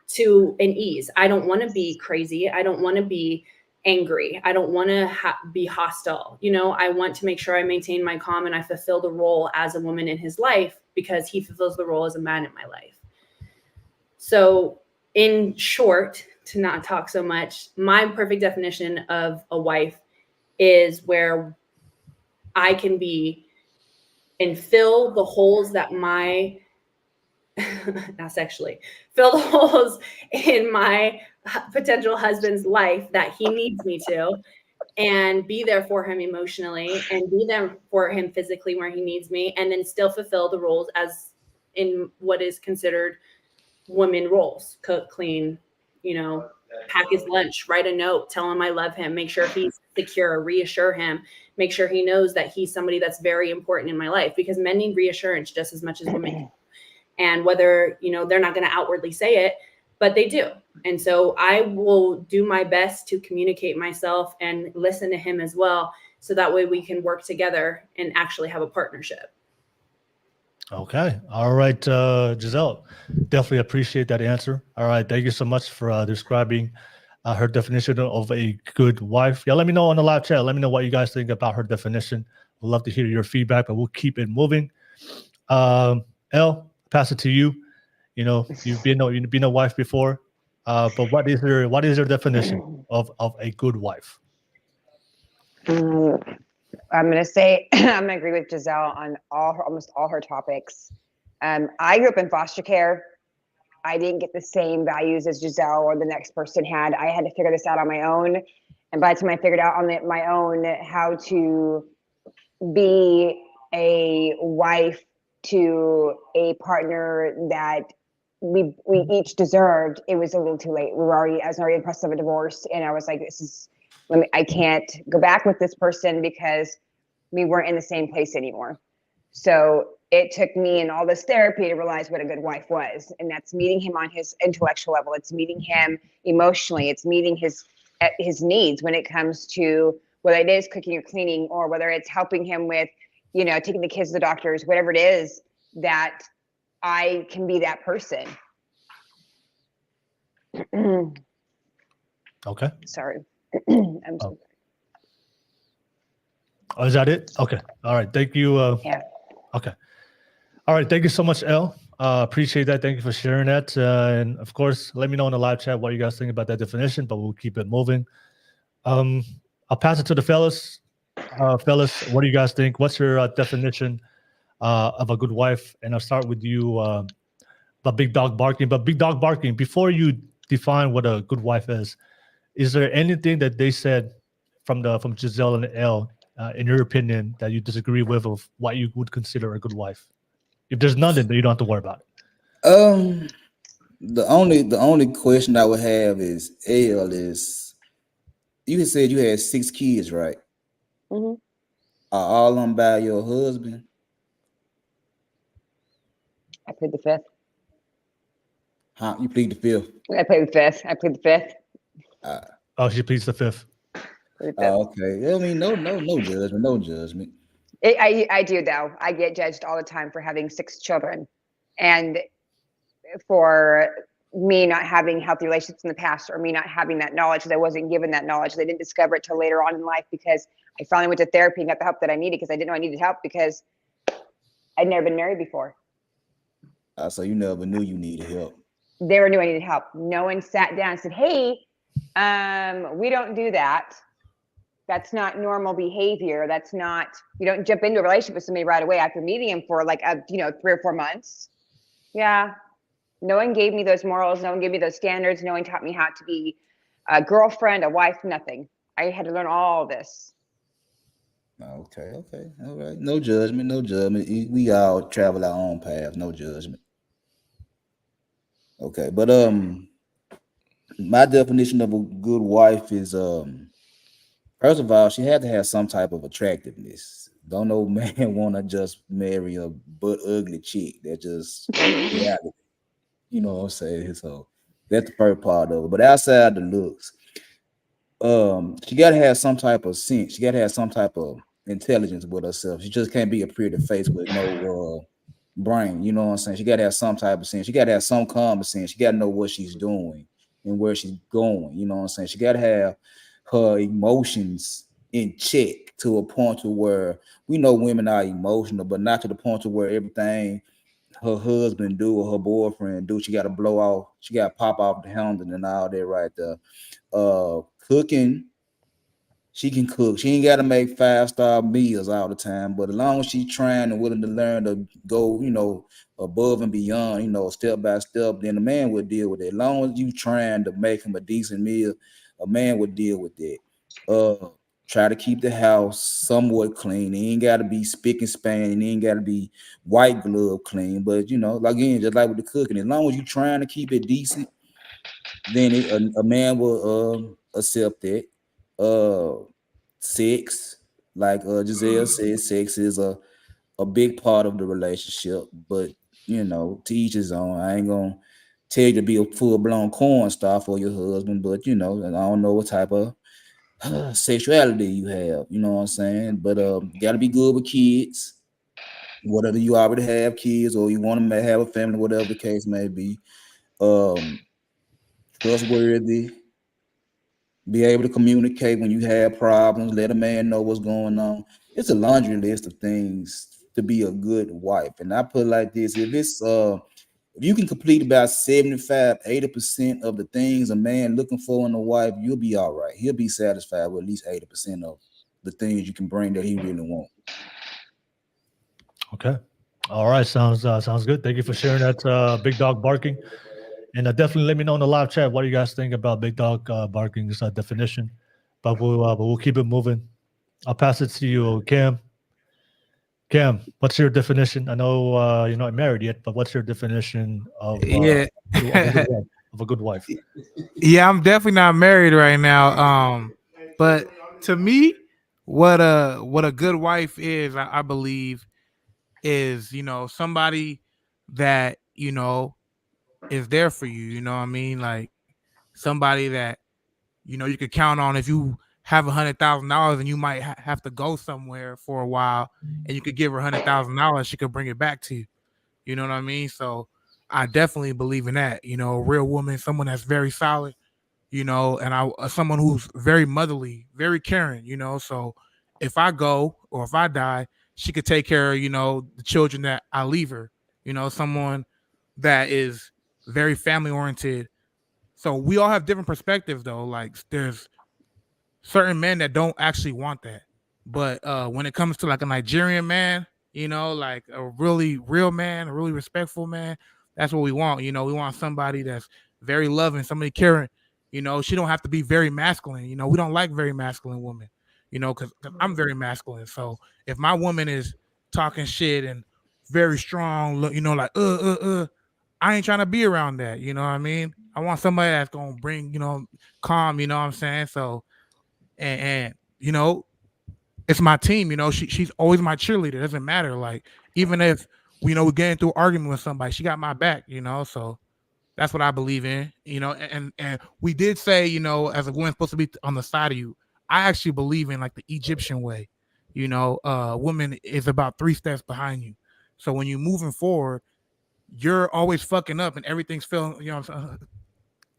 to an ease. I don't want to be crazy. I don't want to be angry. I don't want to be hostile. You know, I want to make sure I maintain my calm and I fulfill the role as a woman in his life, because he fulfills the role as a man in my life. So in short, to not talk so much, my perfect definition of a wife is where I can be and fill the holes that my, not sexually, fill the holes in my potential husband's life that he needs me to, and be there for him emotionally and be there for him physically where he needs me, and then still fulfill the roles as in what is considered women roles: cook, clean, you know, pack his lunch, write a note, tell him I love him, make sure he's secure, reassure him, make sure he knows that he's somebody that's very important in my life, because men need reassurance just as much as women do. And whether, you know, they're not going to outwardly say it, but they do. And so I will do my best to communicate myself and listen to him as well, so that way we can work together and actually have a partnership. Okay. All right, Giselle, definitely appreciate that answer. All right. Thank you so much for describing her definition of a good wife. Yeah, let me know on the live chat. Let me know what you guys think about her definition. We'd love to hear your feedback, but we'll keep it moving. Elle, pass it to you. You know, you've been a wife before, but what is your definition of a good wife? I'm going to say, I'm going to agree with Giselle on almost all her topics. I grew up in foster care. I didn't get the same values as Giselle or the next person had. I had to figure this out on my own. And by the time I figured out on my own how to be a wife to a partner that we each deserved, it was a little too late. I was already in the process of a divorce, and I was like, I can't go back with this person because we weren't in the same place anymore. So it took me and all this therapy to realize what a good wife was. And that's meeting him on his intellectual level. It's meeting him emotionally. It's meeting his needs when it comes to whether it is cooking or cleaning, or whether it's helping him with, you know, taking the kids to the doctors, whatever it is, that I can be that person. Okay. Sorry. I'm sorry. Oh, is that it? Okay. All right. Thank you. Yeah. Okay. All right. Thank you so much, Elle. Appreciate that. Thank you for sharing that. And of course, let me know in the live chat what you guys think about that definition, but we'll keep it moving. I'll pass it to the fellas. Fellas, what do you guys think? What's your definition of a good wife? And I'll start with you, but Big Dog Barking. But Big Dog Barking, before you define what a good wife is there anything that they said from Giselle and Elle, in your opinion, that you disagree with of what you would consider a good wife? If there's none, then you don't have to worry about it. The only question I would have is, Elle, is you said you had 6 kids, right? Mm-hmm. Are all of them by your husband? I plead the fifth. Huh? You plead the fifth? I plead the fifth. I plead the fifth. She pleads the fifth. Okay. I mean, no judgment. No judgment. I do, though. I get judged all the time for having 6 children, and for me not having healthy relationships in the past, or me not having that knowledge, because I wasn't given that knowledge. I didn't discover it till later on in life, because I finally went to therapy and got the help that I needed, because I didn't know I needed help because I'd never been married before. So you never knew you needed help. Never knew I needed help. No one sat down and said, hey, we don't do that. That's not normal behavior. That's not, you don't jump into a relationship with somebody right away after meeting him for like 3 or 4 months. Yeah. No one gave me those morals. No one gave me those standards. No one taught me how to be a girlfriend, a wife, nothing. I had to learn all this. Okay, all right. No judgment, no judgment. We all travel our own paths, no judgment. Okay, but my definition of a good wife is first of all, she had to have some type of attractiveness. Don't no man want to just marry a butt ugly chick that just reality. You know what I'm saying? So that's the first part of it. But outside the looks, she gotta have some type of sense. She gotta have some type of intelligence with herself. She just can't be a pretty face with no brain. You know what I'm saying? She gotta have some type of sense. She gotta have some common sense. She gotta know what she's doing and where she's going. You know what I'm saying? She gotta have her emotions in check to a point to where we know women are emotional, but not to the point to where everything her husband do or her boyfriend do, she got to blow off, she got to pop off the handle and all that right there. Cooking, she can cook. She ain't got to make 5-star meals all the time, but as long as she's trying and willing to learn to go, above and beyond, step by step, then the man will deal with it. As long as you trying to make him a decent meal, a man would deal with that. Try to keep the house somewhat clean. It ain't got to be spick and span. It ain't got to be white glove clean. But, again, just like with the cooking, as long as you trying to keep it decent, then a man will accept it. Sex, like Giselle said, sex is a big part of the relationship. But, to each his own. I ain't going to tell you to be a full-blown corn star for your husband, but, I don't know what type of sexuality you have, you know what I'm saying? But gotta be good with kids, whatever you already have kids or you want to have a family, whatever the case may be. Trustworthy, be able to communicate when you have problems, let a man know what's going on. It's a laundry list of things to be a good wife. And I put it like this: if you can complete about 75-80% of the things a man looking for in a wife, you'll be all right. He'll be satisfied with at least 80% of the things you can bring that he really wants. Okay. All right. Sounds good. Thank you for sharing that, Big Dog Barking. And definitely let me know in the live chat what do you guys think about Big Dog Barking's definition. But we'll keep it moving. I'll pass it to you, Cam. Cam, what's your definition? I know you're not married yet, but what's your definition of of a good wife? Yeah, I'm definitely not married right now. But to me, what a good wife is, I believe, is somebody that is there for you. You know what I mean? Like somebody that you could count on if you have $100,000 and you might have to go somewhere for a while, and you could give her $100,000, she could bring it back to you. You know what I mean? So I definitely believe in that. A real woman, someone that's very solid. And someone who's very motherly, very caring. So if I go or if I die, she could take care of the children that I leave her. Someone that is very family oriented. So we all have different perspectives, though. Like there's certain men that don't actually want that. But when it comes to like a Nigerian man, like a really real man, a really respectful man, that's what we want. We want somebody that's very loving, somebody caring. She don't have to be very masculine. We don't like very masculine women, because I'm very masculine. So if my woman is talking shit and very strong, like I ain't trying to be around that. You know what I mean? I want somebody that's gonna bring, calm. You know what I'm saying? So, and it's my team. She's always my cheerleader. It doesn't matter. Like even if we we get into an argument with somebody, she got my back. So that's what I believe in. And we did say, as a woman supposed to be on the side of you. I actually believe in like the Egyptian way. Woman is about 3 steps behind you. So when you're moving forward, you're always fucking up and everything's feeling,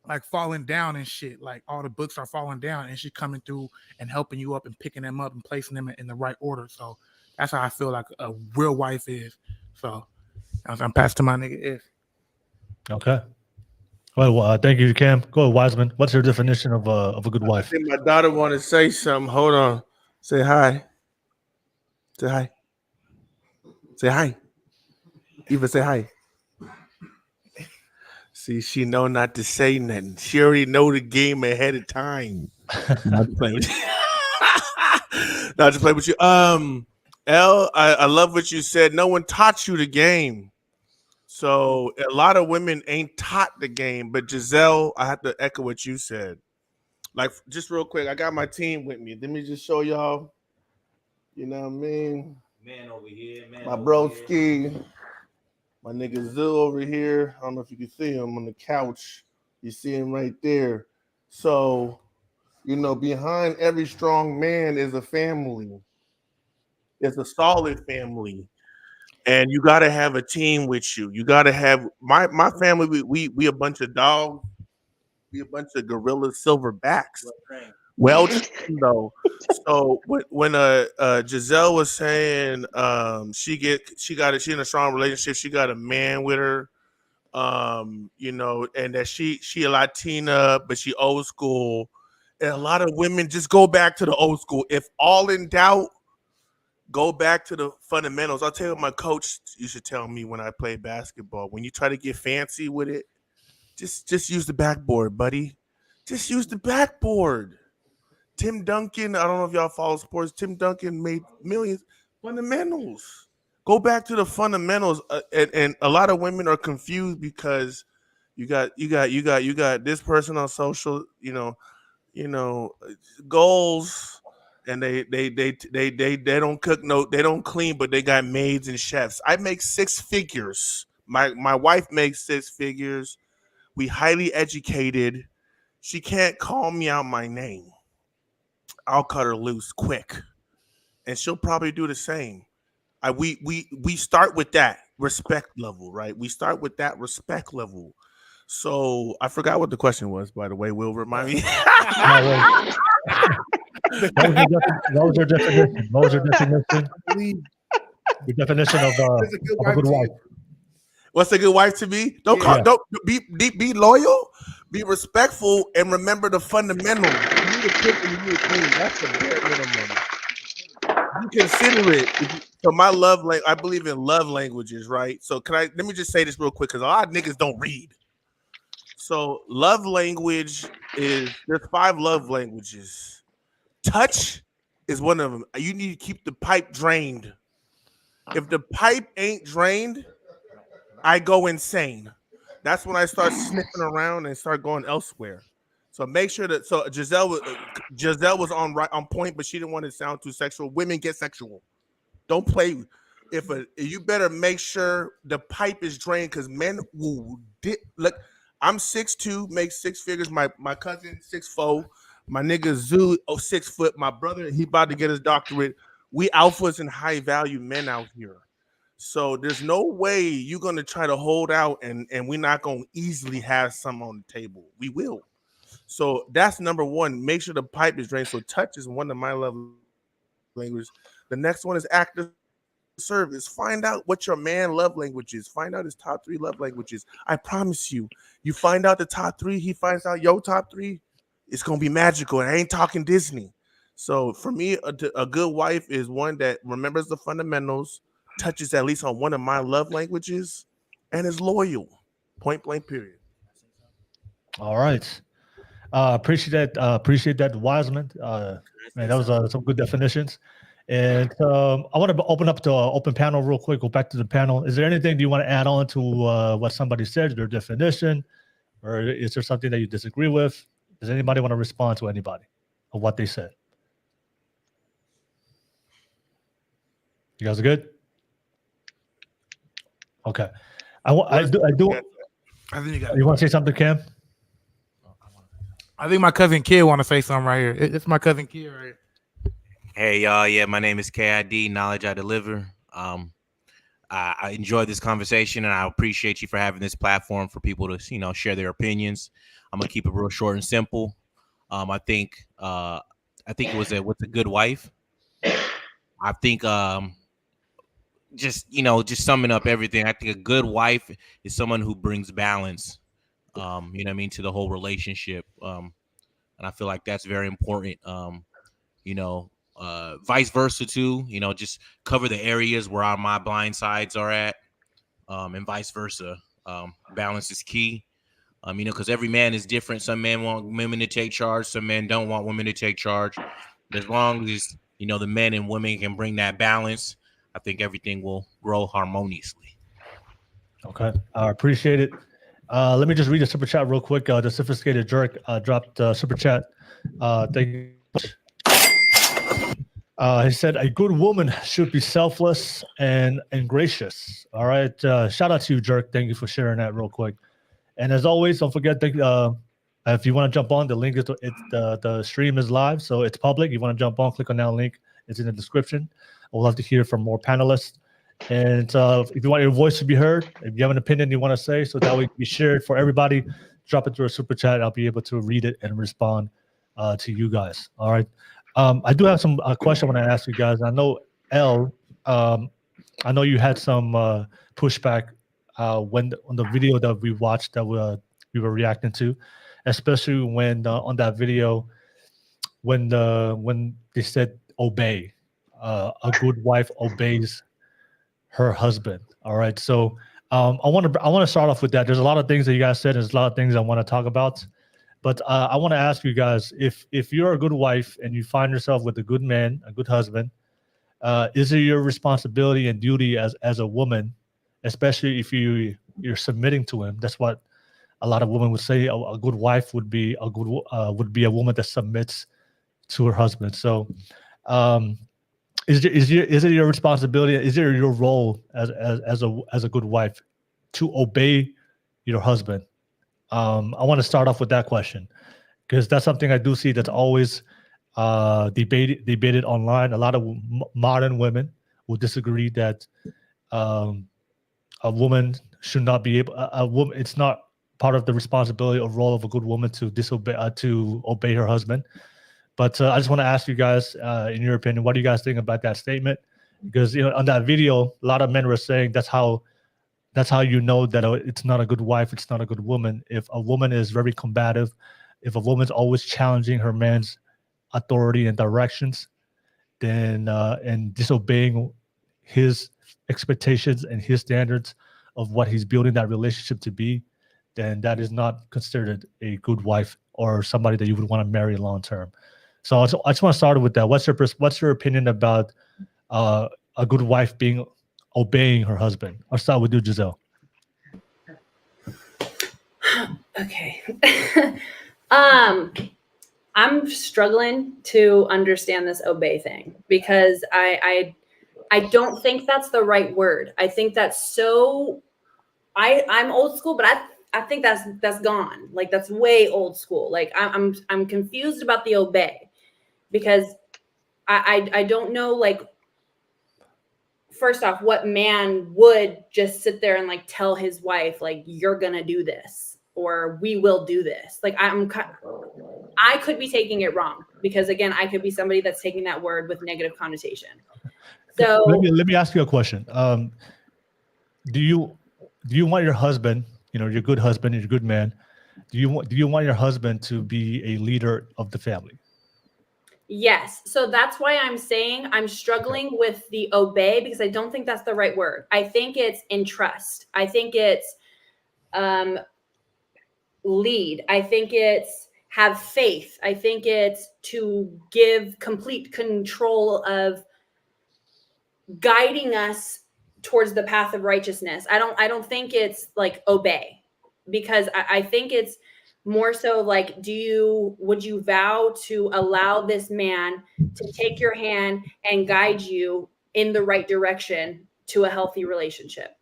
like falling down and shit. Like all the books are falling down and she's coming through and helping you up and picking them up and placing them in the right order. So that's how I feel like a real wife is. So I'm passing to my nigga If. Okay. Well, thank you, Cam. Go ahead, Wiseman. What's your definition of a good wife? I think my daughter want to say something. Hold on. Say hi. Say hi. Say hi. Eva, say hi. See, she know not to say nothing. She already know the game ahead of time. Not to play with you. Not to play with you. L, I love what you said. No one taught you the game. So a lot of women ain't taught the game. But Giselle, I have to echo what you said. Like, just real quick, I got my team with me. Let me just show y'all. You know what I mean? Man over here, man. My broski, my nigga Zoo over here. I don't know if you can see him on the couch. You see him right there. So, you know, behind every strong man is a family. It's a solid family. And you gotta have a team with you. You gotta have my family, we a bunch of dogs, we a bunch of gorilla silverbacks. Well trained though. So when Giselle was saying she in a strong relationship, she got a man with her, you know, and that she a Latina, but she old school. And a lot of women just go back to the old school. If all in doubt, go back to the fundamentals. I'll tell you what my coach used to tell me when I played basketball. When you try to get fancy with it, just use the backboard, buddy. Just use the backboard. Tim Duncan, I don't know if y'all follow sports. Tim Duncan made millions. Fundamentals. Go back to the fundamentals. And a lot of women are confused because you got this person on social, you know, goals, and they don't cook, they don't clean, but they got maids and chefs. I make six figures. My wife makes six figures. We highly educated. She can't call me out my name. I'll cut her loose quick, and she'll probably do the same. We start with that respect level, right? We start with that respect level. So I forgot what the question was, by the way. Will remind me. What was your definition? What was your definition? The definition of a good wife. What's a good wife to me? Don't be loyal, be respectful, and remember the fundamentals. You need to cook and you need to clean. That's the bare minimum. You consider it. So my love language, I believe in love languages, right? So let me just say this real quick because a lot of niggas don't read. So love language there's 5 love languages. Touch is one of them. You need to keep the pipe drained. If the pipe ain't drained, I go insane. That's when I start sniffing around and start going elsewhere. So make sure that Giselle was on point, but she didn't want to sound too sexual. Women get sexual. Don't play. You better make sure the pipe is drained because men will look. I'm 6'2", make 6 figures. My cousin 6'4", my nigga Zoo 6 foot. My brother, he about to get his doctorate. We alphas and high value men out here. So there's no way you're gonna try to hold out and we're not gonna easily have some on the table. We will. So that's number one. Make sure the pipe is drained. So touch is one of my love languages. The next one is active service. Find out what your man love language is. Find out his top 3 love languages. I promise you, you find out the top 3, he finds out your top 3, it's gonna be magical. And I ain't talking Disney. So for me, a good wife is one that remembers the fundamentals, touches at least on one of my love languages, and is loyal. Point blank, period. All right. Appreciate that, Wiseman. Man, that was some good definitions. And I want to open up to open panel real quick. Go back to the panel. Is there anything do you want to add on to what somebody said, their definition, or is there something that you disagree with? Does anybody want to respond to anybody of what they said? You guys are good? Okay. I do. I think you want to say something, Cam? I think my cousin Kid want to say something right here. It's my cousin Kid right here. Hey y'all, yeah, my name is KID, Knowledge I Deliver. I enjoyed this conversation, and I appreciate you for having this platform for people to, share their opinions. I'm gonna keep it real short and simple. I think it was what's a good wife. I think just summing up everything. I think a good wife is someone who brings balance. To the whole relationship. And I feel like that's very important. Vice versa too, just cover the areas where my blind sides are at, and vice versa. Balance is key. Because every man is different. Some men want women to take charge. Some men don't want women to take charge. But as long as, the men and women can bring that balance, I think everything will grow harmoniously. Okay, I appreciate it. Let me just read the super chat real quick. The sophisticated jerk dropped super chat. Thank you. He said, "A good woman should be selfless and gracious." All right. Shout out to you, jerk. Thank you for sharing that real quick. And as always, don't forget that if you want to jump on, the link is the stream is live, so it's public. You want to jump on, click on that link. It's in the description. I would love to hear from more panelists. And if you want your voice to be heard, if you have an opinion you want to say, so that we can be shared for everybody, drop it through a super chat. I'll be able to read it and respond to you guys. All right. I do have some question I want to ask you guys. I know Elle, I know you had some pushback when on the video that we watched that we were reacting to, especially when on that video when they said obey, a good wife obeys her husband. All right, so I want to start off with that. There's a lot of things that you guys said. There's a lot of things I want to talk about, but I want to ask you guys if you're a good wife and you find yourself with a good man, a good husband, is it your responsibility and duty as a woman, especially if you're submitting to him? That's what a lot of women would say. A good wife would be a woman that submits to her husband. So, is it your responsibility? Is it your role as a good wife to obey your husband? I want to start off with that question because that's something I do see that's always debated online. A lot of modern women will disagree that a woman should not be able. A woman, it's not part of the responsibility or role of a good woman to obey her husband. But I just want to ask you guys, in your opinion, what do you guys think about that statement? Because on that video, a lot of men were saying that's how you know that it's not a good wife, it's not a good woman. If a woman is very combative, if a woman's always challenging her man's authority and directions, then and disobeying his expectations and his standards of what he's building that relationship to be, then that is not considered a good wife or somebody that you would want to marry long term. So I just want to start with that. What's your opinion about a good wife obeying her husband? I'll start with you, Giselle. Okay. I'm struggling to understand this obey thing because I don't think that's the right word. I think that's so I'm old school, but I think that's gone. Like that's way old school. Like I'm confused about the obey because I don't know, like, first off, what man would just sit there and like tell his wife, like, you're gonna do this or we will do this. Like I could be taking it wrong because again, I could be somebody that's taking that word with negative connotation. So let me ask you a question. Do you want your husband, your good husband, your good man, do you want your husband to be a leader of the family? Yes. So that's why I'm saying I'm struggling with the obey because I don't think that's the right word. I think it's entrust. I think it's lead. I think it's have faith. I think it's to give complete control of guiding us towards the path of righteousness. I don't think it's like obey because I think it's more so like, would you vow to allow this man to take your hand and guide you in the right direction to a healthy relationship?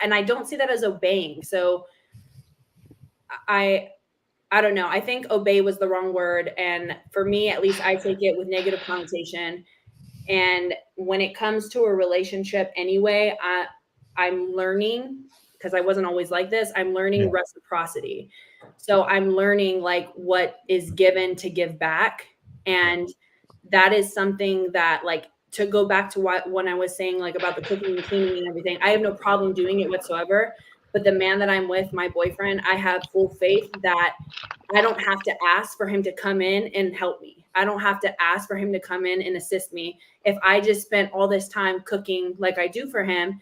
And I don't see that as obeying. So I don't know. I think obey was the wrong word. And for me, at least, I take it with negative connotation. And when it comes to a relationship anyway, I'm learning, because I wasn't always like this, I'm learning reciprocity. So I'm learning like what is given to give back. And that is something that, like, to go back to when I was saying like about the cooking and cleaning and everything, I have no problem doing it whatsoever. But the man that I'm with, my boyfriend, I have full faith that I don't have to ask for him to come in and help me. I don't have to ask for him to come in and assist me. If I just spent all this time cooking like I do for him,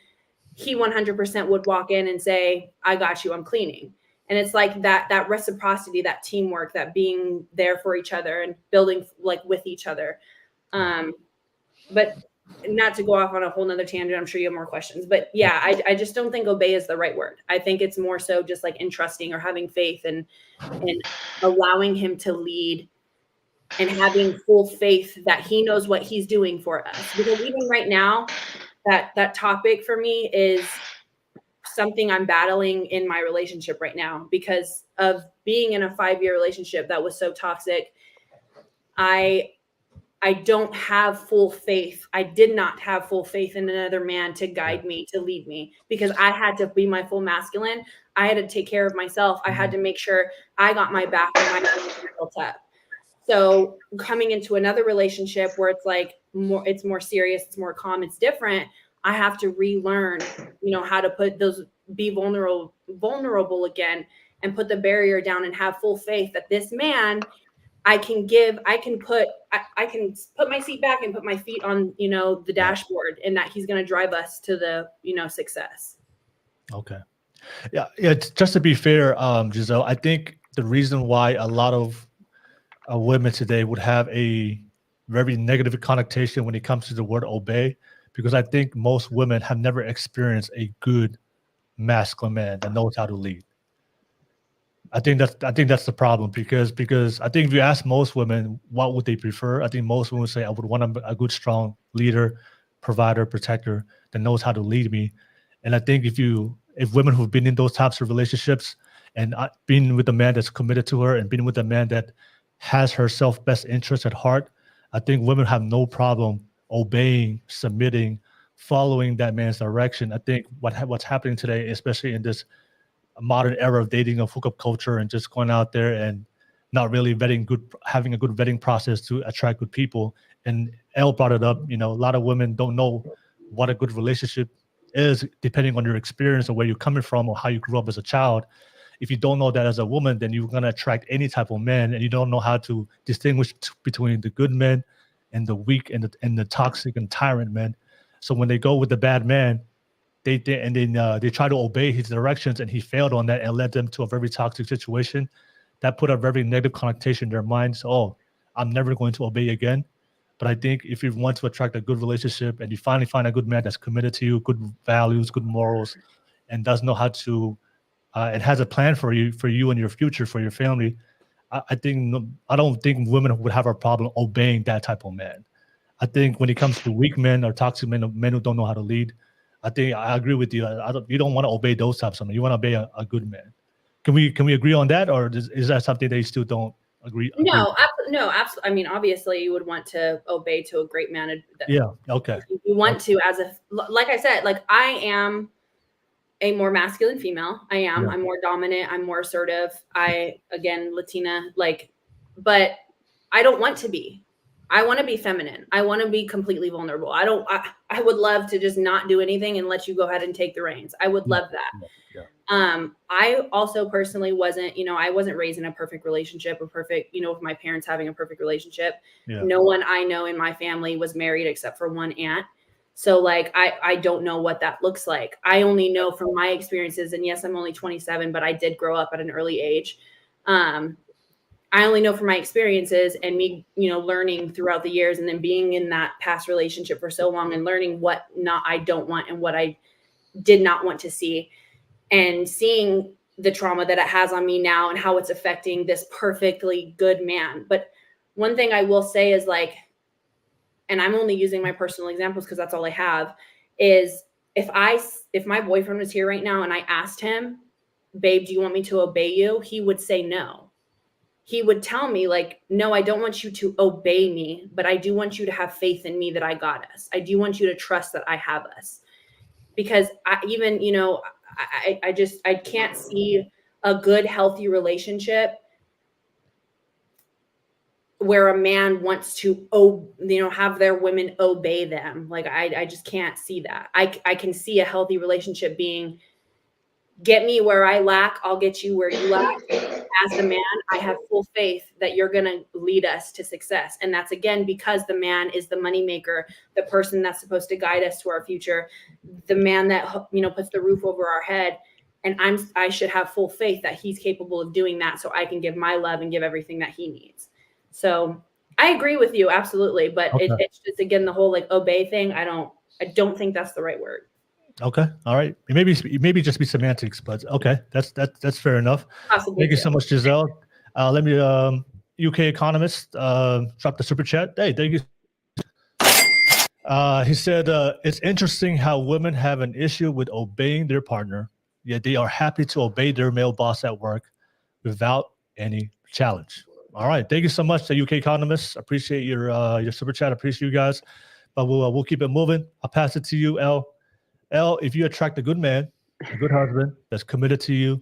he 100% would walk in and say, I got you, I'm cleaning. And it's like that reciprocity, that teamwork, that being there for each other and building like with each other. But not to go off on a whole nother tangent, I'm sure you have more questions, but yeah, I just don't think obey is the right word. I think it's more so just like entrusting or having faith and allowing him to lead and having full faith that he knows what he's doing for us. Because even right now, that topic for me is something I'm battling in my relationship right now because of being in a 5-year relationship that was so toxic. I don't have full faith. I did not have full faith in another man to guide me, to lead me, because I had to be my full masculine. I had to take care of myself. I had to make sure I got my back and my things built up. So coming into another relationship where it's like it's more serious, it's more calm, it's different. I have to relearn, how to be vulnerable again and put the barrier down and have full faith that this man I can put my seat back and put my feet on, the dashboard, and that he's going to drive us to the, success. Okay. Yeah. Just to be fair, Giselle, I think the reason why a lot of women today would have a very negative connotation when it comes to the word obey, because I think most women have never experienced a good masculine man that knows how to lead. I think that's the problem, because I think if you ask most women what would they prefer, I think most women would say I would want a good, strong leader, provider, protector that knows how to lead me. And I think if women who've been in those types of relationships and been with a man that's committed to her and been with a man that has her self-best interest at heart, I think women have no problem obeying, submitting, following that man's direction. I think what's happening today, especially in this modern era of dating, of hookup culture, and just going out there and not really having a good vetting process to attract good people. And Elle brought it up, a lot of women don't know what a good relationship is, depending on your experience or where you're coming from or how you grew up as a child. If you don't know that as a woman, then you're going to attract any type of man, and you don't know how to distinguish between the good men and the weak and the toxic and tyrant men. So when they go with the bad man, they try to obey his directions, and he failed on that and led them to a very toxic situation that put a very negative connotation in their minds. Oh, I'm never going to obey again. But I think if you want to attract a good relationship and you finally find a good man that's committed to you, good values, good morals, and does know how to, and has a plan for you and your future, for your family, I don't think women would have a problem obeying that type of man. I think when it comes to weak men or toxic men who don't know how to lead, I think I agree with you. You don't want to obey those types of men. You want to obey a good man. Can we agree on that, or is that something that you still don't agree? No, absolutely. I mean, obviously, you would want to obey to a great man. Yeah. Okay. You want to, like I said, like I am a more masculine female. I'm more dominant. I'm more assertive. Again, Latina, but I don't want to be. I want to be feminine. I want to be completely vulnerable. I would love to just not do anything and let you go ahead and take the reins. I would love that. Yeah. I also personally wasn't, I wasn't raised in a perfect relationship, with my parents having a perfect relationship. Yeah. No one I know in my family was married except for one aunt. So I don't know what that looks like. I only know from my experiences, and yes, I'm only 27, but I did grow up at an early age. I only know from my experiences and me, learning throughout the years, and then being in that past relationship for so long and learning what I don't want and what I did not want to see, and seeing the trauma that it has on me now and how it's affecting this perfectly good man. But one thing I will say is and I'm only using my personal examples because that's all I have, is if my boyfriend was here right now and I asked him, babe, do you want me to obey you? He would say no. He would tell me no, I don't want you to obey me, but I do want you to have faith in me that I got us. I do want you to trust that I have us. Because I can't see a good, healthy relationship where a man wants to, have their women obey them. I just can't see that. I can see a healthy relationship being, get me where I lack, I'll get you where you lack. As the man, I have full faith that you're going to lead us to success. And that's, again, because the man is the moneymaker, the person that's supposed to guide us to our future, the man that, puts the roof over our head. and I should have full faith that he's capable of doing that, so I can give my love and give everything that he needs. So I agree with you absolutely, but it's just, again, the whole like obey thing. I don't think that's the right word. Okay, all right. It maybe just be semantics, but okay, that's fair enough. Possibly Thank you so much, Giselle. Let me UK economist drop the super chat. Hey, thank you. He said it's interesting how women have an issue with obeying their partner, yet they are happy to obey their male boss at work without any challenge. All right, thank you so much, the UK economist. Appreciate your super chat. Appreciate you guys, but we'll keep it moving. I'll pass it to you, Elle. Elle, if you attract a good man, a good husband that's committed to you,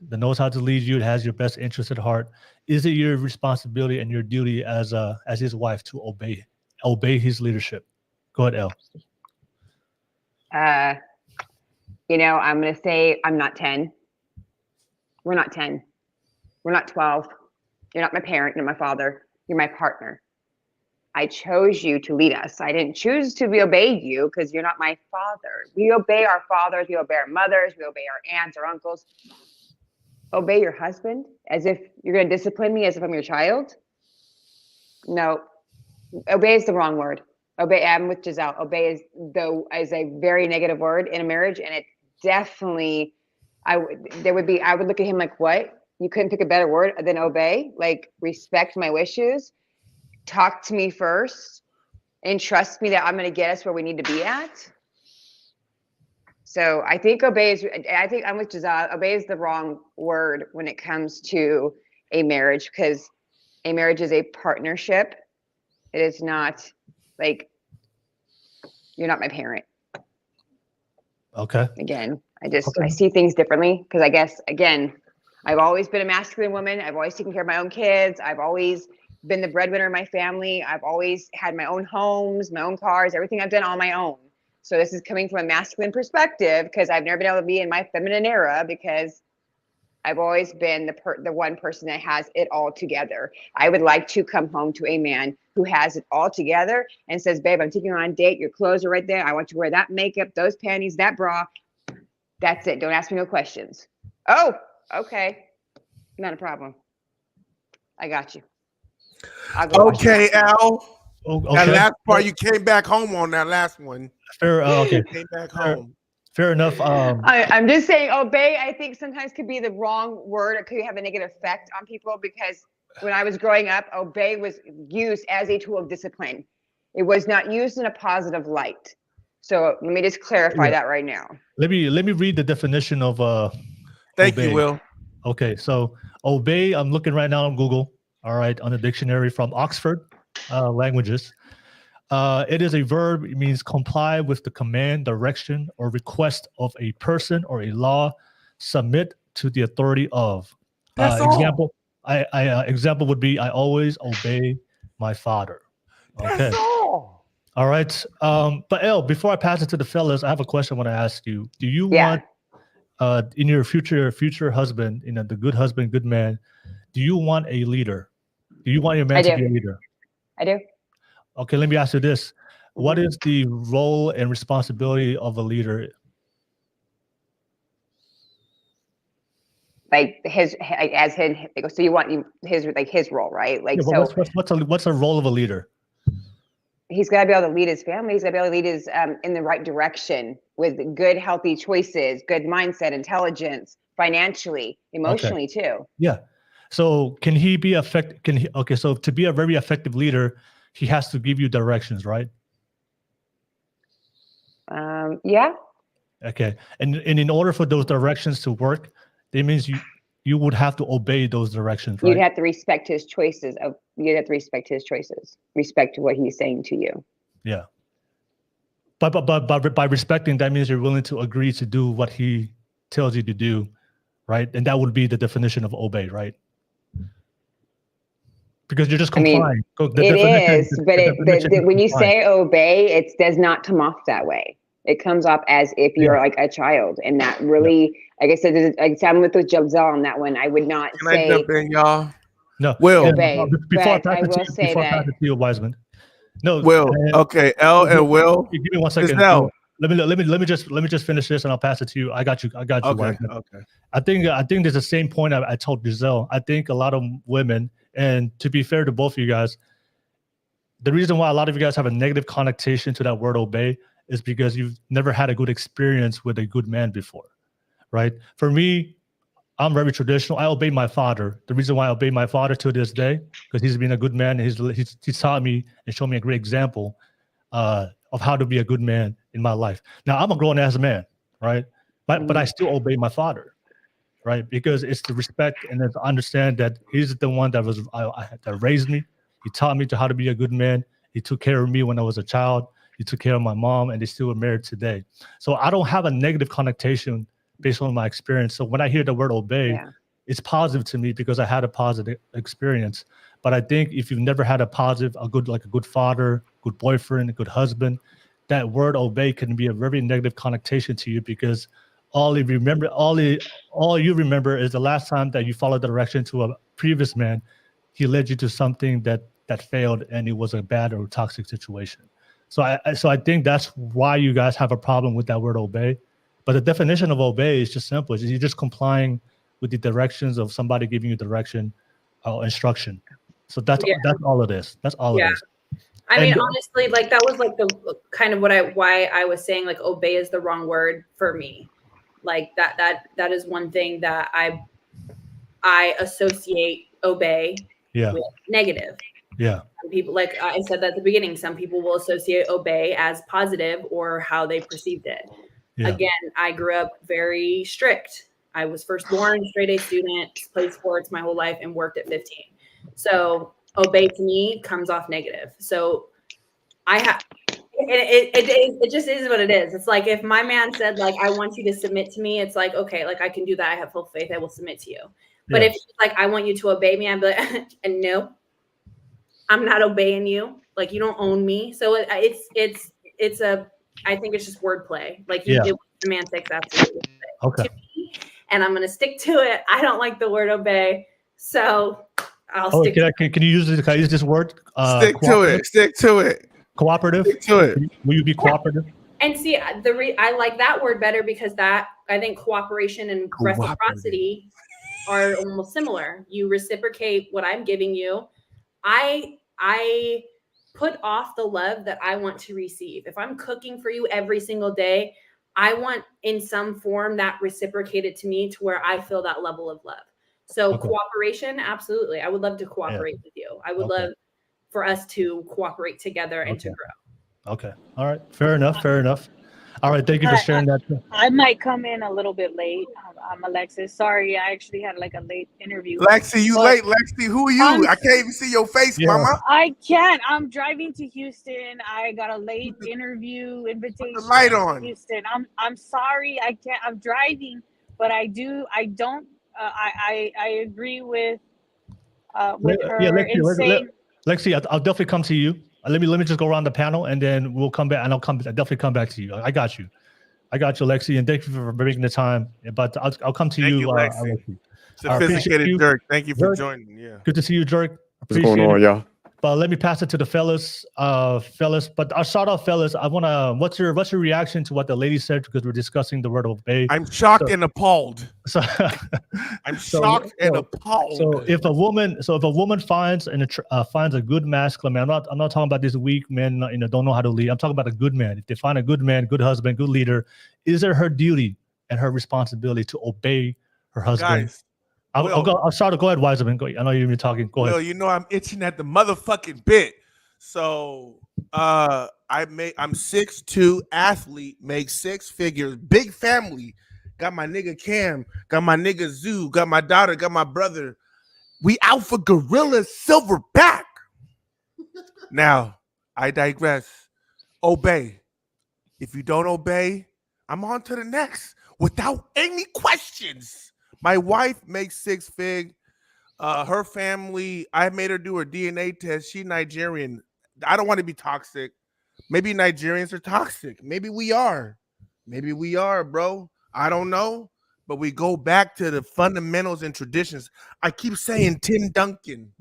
that knows how to lead you, that has your best interest at heart, is it your responsibility and your duty as his wife to obey his leadership? Go ahead, Elle. I'm going to say I'm not 10. We're not 10. We're not 12. You're not my parent, you're my father. You're my partner. I chose you to lead us. I didn't choose to obey you because you're not my father. We obey our fathers, we obey our mothers, we obey our aunts, our uncles. Obey your husband as if you're going to discipline me as if I'm your child? No. Obey is the wrong word. Obey, I'm with Giselle. Obey is a very negative word in a marriage, and it definitely, I would look at him like, what? You couldn't pick a better word than obey? Like, respect my wishes, talk to me first, and trust me that I'm going to get us where we need to be at. So I think obey is, I think I'm with Giselle. Obey is the wrong word when it comes to a marriage, because a marriage is a partnership. It is not like, you're not my parent. Okay. Again, I see things differently because I guess, again, I've always been a masculine woman. I've always taken care of my own kids. I've always been the breadwinner in my family. I've always had my own homes, my own cars, everything I've done on my own. So this is coming from a masculine perspective because I've never been able to be in my feminine era because I've always been the one person that has it all together. I would like to come home to a man who has it all together and says, babe, I'm taking you on a date. Your clothes are right there. I want you to wear that makeup, those panties, that bra. That's it. Don't ask me no questions. Oh, okay. Not a problem. I got you. I'll go Okay, Al. Okay. That last part, you came back home on that last one. Fair, okay. Came back home. Fair enough. I'm just saying obey, I think sometimes could be the wrong word. It could have a negative effect on people because when I was growing up, obey was used as a tool of discipline. It was not used in a positive light. So let me just clarify that right now. Let me read the definition of Thank obey. you, Will. Okay, so obey, I'm looking right now on Google, all right, on the dictionary from Oxford Languages. It is a verb. It means comply with the command, direction, or request of a person or a law, submit to the authority of. Example, example would be, I always obey my father. Okay. That's all. All right. But Elle, before I pass it to the fellas, I have a question I want to ask you. Do you want in your future husband, the good husband, good man, do you want a leader? Do you want your man to be a leader? I do. Okay, let me ask you this. What is the role and responsibility of a leader? Like so you want his role, right? Like, Yeah, so what's a role of a leader? He's got to be able to lead his family. He's got to be able to lead his in the right direction with good, healthy choices, good mindset, intelligence, financially, emotionally too. Yeah. So can he be effective? Okay. So to be a very effective leader, he has to give you directions, right? Yeah. Okay. And in order for those directions to work, that means you would have to obey those directions, right? You'd have to respect his choices. Respect what he's saying to you. Yeah. But by respecting, that means you're willing to agree to do what he tells you to do, right? And that would be the definition of obey, right? Because you're just complying. When you say obey, it does not come off that way. It comes off as if you're like a child, and that really, like I said, I'm with Giselle on that one. I would not say. Can I jump in, y'all? No, Will. Obey, before I but I will say that. Will Wiseman. No, Will. Okay, L and Will. Give me 1 second. Giselle. let me just finish this and I'll pass it to you. I got you. Okay. Wyatt. Okay. I think there's the same point I told Giselle. I think a lot of women, and to be fair to both of you guys, the reason why a lot of you guys have a negative connotation to that word obey is because you've never had a good experience with a good man before, right? For me, I'm very traditional. I obey my father. The reason why I obey my father to this day, because he's been a good man. He's taught me and shown me a great example of how to be a good man in my life. Now I'm a grown ass man, right? But I still obey my father, right? Because it's the respect and to understand that he's the one that that raised me. He taught me how to be a good man. He took care of me when I was a child. He took care of my mom, and they still are married today. So I don't have a negative connotation based on my experience. So when I hear the word obey, it's positive to me because I had a positive experience. But I think if you've never had a good father, good boyfriend, a good husband, that word obey can be a very negative connotation to you because all you remember is the last time that you followed the direction to a previous man, he led you to something that failed and it was a bad or toxic situation. So I think that's why you guys have a problem with that word obey. But the definition of obey is just simple. You're just complying with the directions of somebody giving you direction or instruction. So that's all it is. That's all it is. I mean, honestly, like that was like the kind of why I was saying like obey is the wrong word for me. Like that is one thing that I associate obey with negative. Yeah. Some people, like I said that at the beginning, some people will associate obey as positive or how they perceived it. Yeah. Again, I grew up very strict. I was first born, straight A student, played sports my whole life and worked at 15. So obey to me comes off negative. So it just is what it is. It's like if my man said like, I want you to submit to me, it's like, okay, like I can do that. I have full faith. I will submit to you. But if like, I want you to obey me, I'd be like, and no, I'm not obeying you. Like you don't own me. So I think it's just wordplay. Like it was semantics, absolutely. Okay. And I'm gonna stick to it. I don't like the word obey, so I'll stick. Can you use this? Can I use this word? Stick to it. Stick to it. Cooperative. Stick to it. Will you be cooperative? And see, I like that word better because I think cooperation and reciprocity are almost similar. You reciprocate what I'm giving you. I put off the love that I want to receive. If I'm cooking for you every single day, I want in some form that reciprocated to me to where I feel that level of love. So cooperation, absolutely. I would love to cooperate with you. I would love for us to cooperate together and to grow. Okay. All right. Fair enough. All right. Thank you for sharing that. I might come in a little bit late. I'm Alexis. Sorry, I actually had like a late interview. Lexi, you late. Lexi, who are you? I can't even see your face, mama. I can't. I'm driving to Houston. I got a late interview invitation. Put the light on. Houston. I'm sorry. I can't. I'm driving, but I agree with her Lexi, I'll definitely come to you. Let me just go around the panel and then we'll come back and I'll definitely come back to you. I got you, Lexi, and thank you for making the time. But I'll come to you. Lexi. Sophisticated Dirk. Thank you for joining. Yeah. Good to see you, Dirk. What's going on, y'all? But let me pass it to the fellas. But I'll start off, fellas. I wanna. What's your reaction to what the lady said because we're discussing the word obey? I'm shocked and appalled. I'm shocked and appalled. So if a woman finds a good masculine man, I'm not talking about this weak men, don't know how to lead. I'm talking about a good man. If they find a good man, good husband, good leader, is it her duty and her responsibility to obey her husband? Guys, I'll start to go ahead, Wiseman. I know you've been talking. Go ahead. You know I'm itching at the motherfucking bit. So I'm 6'2", athlete, make 6 figures, big family. Got my nigga Cam, got my nigga Zoo, got my daughter, got my brother. We alpha gorilla silverback. Now, I digress. Obey. If you don't obey, I'm on to the next without any questions. My wife makes 6 fig. Her family, I made her do her DNA test. She's Nigerian. I don't want to be toxic. Maybe Nigerians are toxic. Maybe we are. Maybe we are, bro. I don't know. But we go back to the fundamentals and traditions. I keep saying Tim Duncan.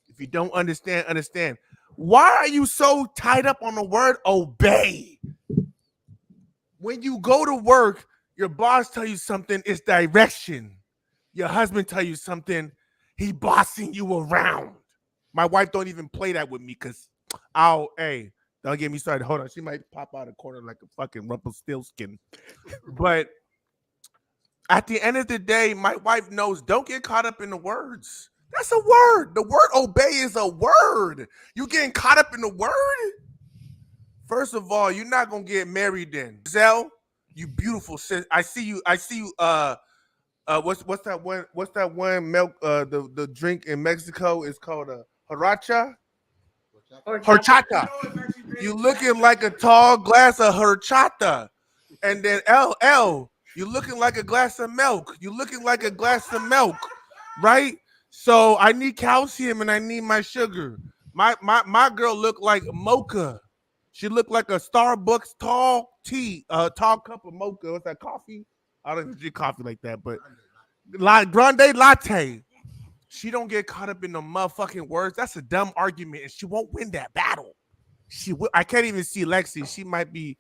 If you don't understand, understand. Why are you so tied up on the word obey? when you go to work, your boss tell you something, it's direction. Your husband tell you something, he bossing you around. My wife don't even play that with me because don't get me started. Hold on, she might pop out a corner like a fucking Rumpelstiltskin. But at the end of the day, my wife knows, don't get caught up in the words. That's a word. The word obey is a word. You getting caught up in the word? First of all, you're not gonna get married then. Giselle, you beautiful sis. I see you. What's that one milk? The drink in Mexico is called a horchata. Horchata. You looking like a tall glass of horchata, and then LL, you looking like a glass of milk. You looking like a glass of milk, right? So I need calcium and I need my sugar. My girl look like mocha. She looked like a Starbucks tall cup of mocha. What's that, coffee? I don't even drink coffee like that, but grande latte. She don't get caught up in the motherfucking words. That's a dumb argument, and she won't win that battle. I can't even see Lexi. She might be.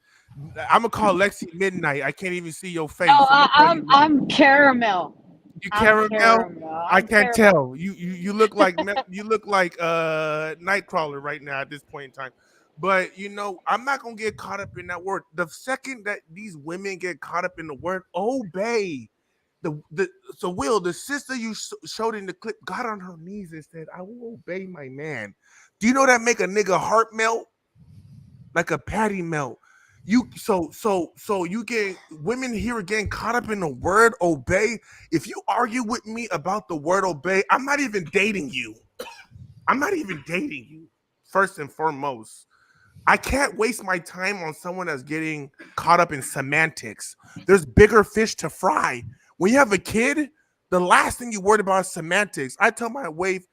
I'm gonna call Lexi Midnight. I can't even see your face. No, I'm caramel. You caramel? I can't tell. You look like Nightcrawler right now at this point in time. But I'm not gonna get caught up in that word. The second that these women get caught up in the word obey, so Will, the sister you showed in the clip, got on her knees and said, "I will obey my man." Do you know that make a nigga heart melt? Like a patty melt. So you get women here getting caught up in the word obey. If you argue with me about the word obey, I'm not even dating you. First and foremost, I can't waste my time on someone that's getting caught up in semantics. There's bigger fish to fry. When you have a kid, the last thing you worry about is semantics. I tell my wife,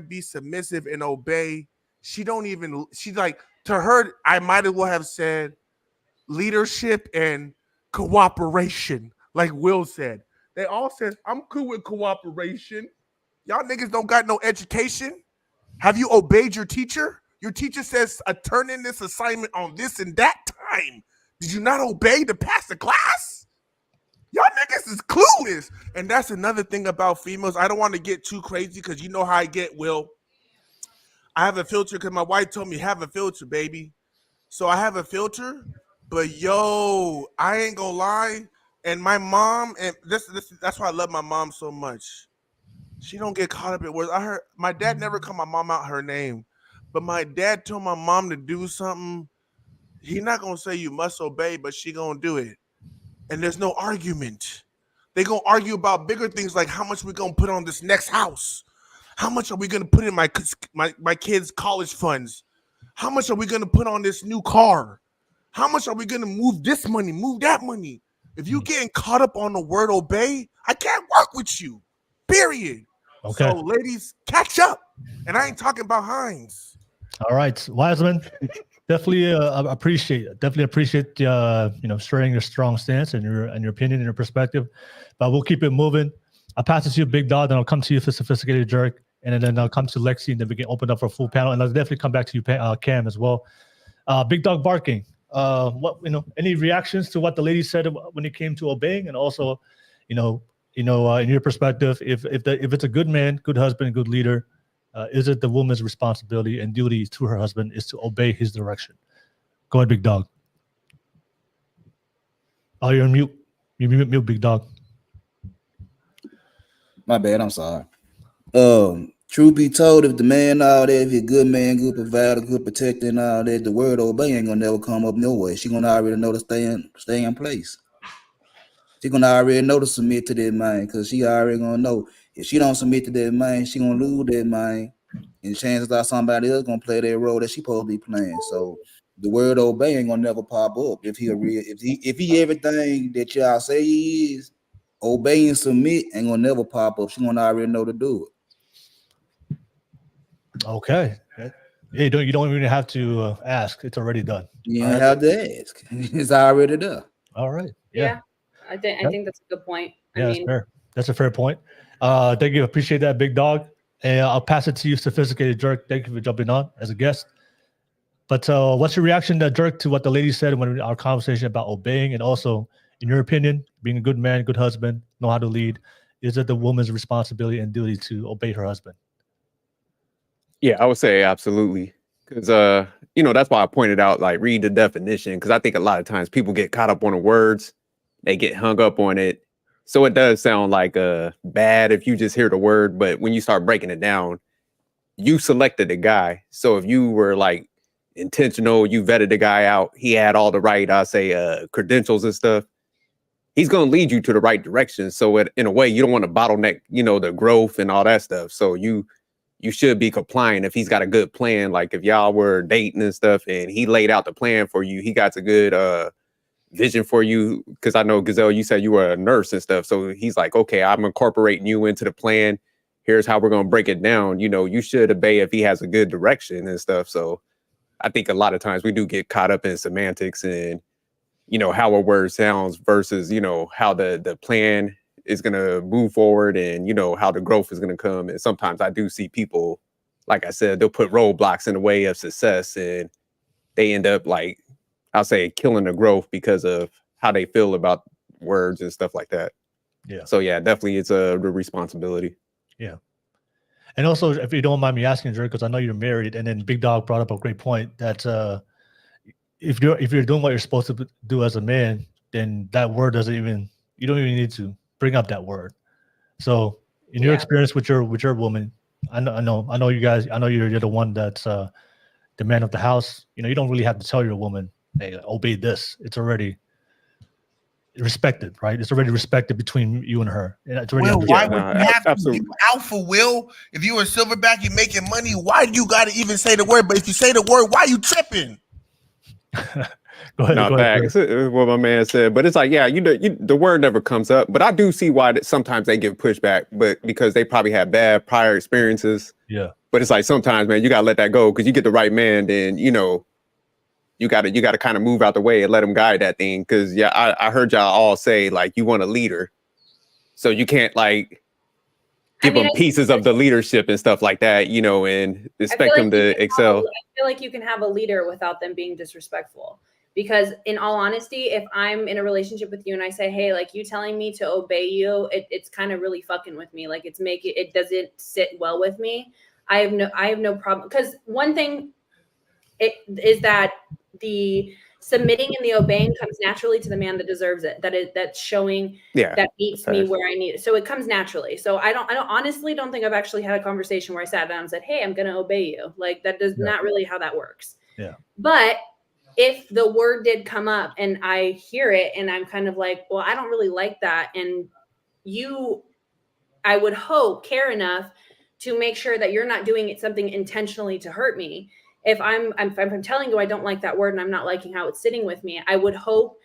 be submissive and obey. She's like, to her, I might as well have said leadership and cooperation, like Will said. They all said, I'm cool with cooperation. Y'all niggas don't got no education. Have you obeyed your teacher? Your teacher says, turn in this assignment on this and that time. Did you not obey to pass the class? Y'all niggas is clueless. And that's another thing about females. I don't want to get too crazy because you know how I get, Will. I have a filter because my wife told me have a filter, baby. So I have a filter, but I ain't gonna lie. And my mom, and that's why I love my mom so much. She don't get caught up in words. I heard my dad never called my mom out her name, but my dad told my mom to do something. He not gonna say you must obey, but she gonna do it. And there's no argument. They gonna argue about bigger things like how much we gonna put on this next house. How much are we gonna put in my kids' college funds? How much are we gonna put on this new car? How much are we gonna move this money, move that money? If you getting caught up on the word obey, I can't work with you. Period. Okay. So ladies, catch up. And I ain't talking about Heinz. All right, Wiseman. Definitely appreciate sharing your strong stance and your opinion and your perspective. But we'll keep it moving. I'll pass it to you, Big Dog, then I'll come to you for Sophisticated Jerk, and then I'll come to Lexi, and then we can open up for a full panel. And I'll definitely come back to you, Cam, as well. Big Dog barking. Any reactions to what the lady said when it came to obeying, and also, in your perspective, if it's a good man, good husband, good leader, is it the woman's responsibility and duty to her husband is to obey his direction? Go ahead, Big Dog. Oh, you're on mute. You're mute, Big Dog. My bad. I'm sorry. Truth be told, if the man out there, if he's a good man, good provider, good protector, and all that, the word obey ain't gonna never come up no way. She gonna already know to stay in place. She gonna already know to submit to that man, because she already gonna know if she don't submit to that man, she gonna lose that man, and chances are somebody else gonna play that role that she supposed to be playing. So the word obey ain't gonna never pop up if he everything that y'all say he is. Obey and submit ain't gonna never pop up. She gonna already know to do it. Okay. You don't even have to ask. It's already done. You don't have to ask. It's already done. All right. Yeah. I think that's a good point. That's fair. That's a fair point. Thank you. Appreciate that, Big Dog. And I'll pass it to you, Sophisticated Jerk. Thank you for jumping on as a guest. But what's your reaction, Dirk, to what the lady said when our conversation about obeying, and also, in your opinion, being a good man, good husband, know how to lead, is it the woman's responsibility and duty to obey her husband? Yeah, I would say absolutely. Because that's why I pointed out, like, read the definition, because I think a lot of times people get caught up on the words, they get hung up on it. So it does sound like bad if you just hear the word, but when you start breaking it down, you selected the guy. So if you were like intentional, you vetted the guy out, he had all the right, credentials and stuff, he's going to lead you to the right direction. So in a way, you don't want to bottleneck, the growth and all that stuff. So you should be compliant if he's got a good plan. Like if y'all were dating and stuff and he laid out the plan for you, he got a good vision for you. Because I know, Gazelle, you said you were a nurse and stuff. So he's like, okay, I'm incorporating you into the plan. Here's how we're going to break it down. You should obey if he has a good direction and stuff. So I think a lot of times we do get caught up in semantics and, how a word sounds versus, how the plan is going to move forward and, how the growth is going to come. And sometimes I do see people, like I said, they'll put roadblocks in the way of success and they end up, like, I'll say, killing the growth because of how they feel about words and stuff like that. Yeah. So yeah, definitely it's the responsibility. Yeah. And also, if you don't mind me asking, Jerry, because I know you're married, and then Big Dog brought up a great point that if you're doing what you're supposed to do as a man, then that word you don't even need to bring up that word. So in your experience with your woman, I know you guys, I know you're the one that's the man of the house. You don't really have to tell your woman, hey, obey this. It's already respected, right? It's already respected between you and her. And it's already Why would you have to? absolutely. You alpha Will? If you were silverback, you're making money. Why do you got to even say the word? But if you say the word, why you tripping? Go ahead. Facts. What my man said, but it's like, yeah, the word never comes up. But I do see why sometimes they give pushback, but because they probably have bad prior experiences. Yeah. But it's like sometimes, man, you gotta let that go because you get the right man, then you gotta kind of move out the way and let him guide that thing. Because yeah, I heard y'all all say like you want a leader, so you can't like give them pieces of the leadership and stuff like that, and expect them to excel. I feel like you can have a leader without them being disrespectful. Because in all honesty, if I'm in a relationship with you and I say, hey, like you telling me to obey you, it's kind of really fucking with me. Like it doesn't sit well with me. I have no problem. Because one thing is that the submitting and the obeying comes naturally to the man that deserves it. That's showing that meets me where I need it. So it comes naturally. So I honestly don't think I've actually had a conversation where I sat down and said, hey, I'm going to obey you. Like that does not really how that works. Yeah. But if the word did come up and I hear it and I'm kind of like, well, I don't really like that. And I would hope, care enough to make sure that you're not doing something intentionally to hurt me. If I'm telling you I don't like that word and I'm not liking how it's sitting with me, I would hope,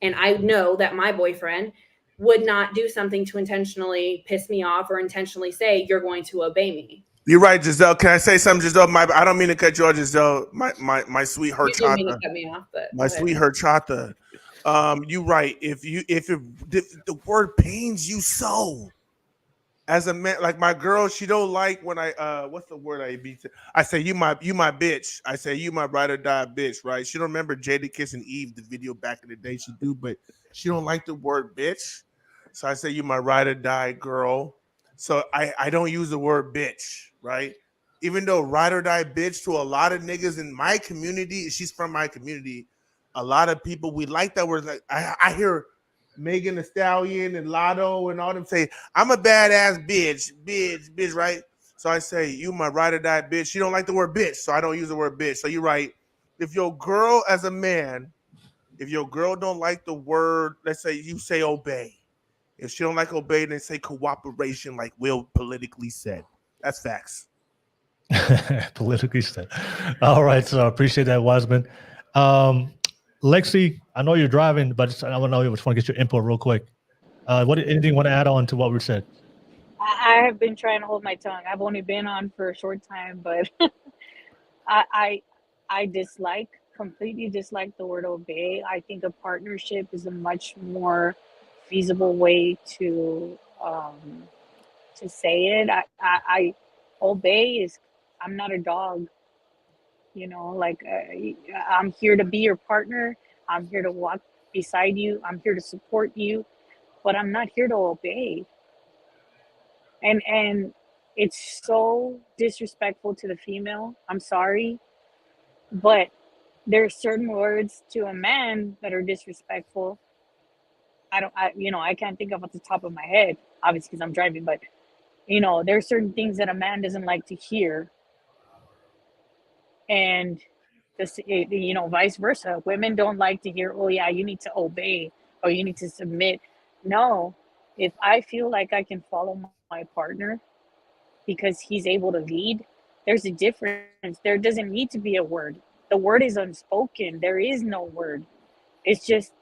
and I know that my boyfriend would not do something to intentionally piss me off or intentionally say, you're going to obey me. You're right, Giselle. Can I say something, Giselle? I don't mean to cut you off, Giselle. My sweet horchata. You didn't mean to cut me off, but my sweet horchata. You're right. If the word pains you so, as a man, like my girl, she don't like when I what's the word I beat? I say you my bitch. I say you my ride or die bitch, right? She don't remember Jadakiss and Eve, the video back in the day. She do, but she don't like the word bitch. So I say you my ride or die girl. So I don't use the word bitch, right? Even though ride or die bitch to a lot of niggas in my community, she's from my community. A lot of people, we like that word. Like I hear Megan Thee Stallion and Lotto and all them say, I'm a badass bitch, right? So I say, you my ride or die bitch. She don't like the word bitch, so I don't use the word bitch. So you're right. If your girl as a man, if your girl don't like the word, let's say you say obey. If she don't like obey, then say cooperation, like Will politically said. That's facts. Politically said. All right, so I appreciate that, Wiseman. Lexi, I know you're driving, but I want to get your input real quick. Anything you want to add on to what we said? I have been trying to hold my tongue. I've only been on for a short time, but I completely dislike the word obey. I think a partnership is a much more feasible way to say it. I obey is, I'm not a dog. You know, like I'm here to be your partner. I'm here to walk beside you. I'm here to support you, but I'm not here to obey. And it's so disrespectful to the female. I'm sorry, but there are certain words to a man that are disrespectful. I can't think of off the top of my head, obviously, because I'm driving, but there are certain things that a man doesn't like to hear, and vice versa. Women don't like to hear, "Oh yeah, you need to obey or you need to submit." No, if I feel like I can follow my partner because he's able to lead, there's a difference. There doesn't need to be a word. The word is unspoken. There is no word. It's just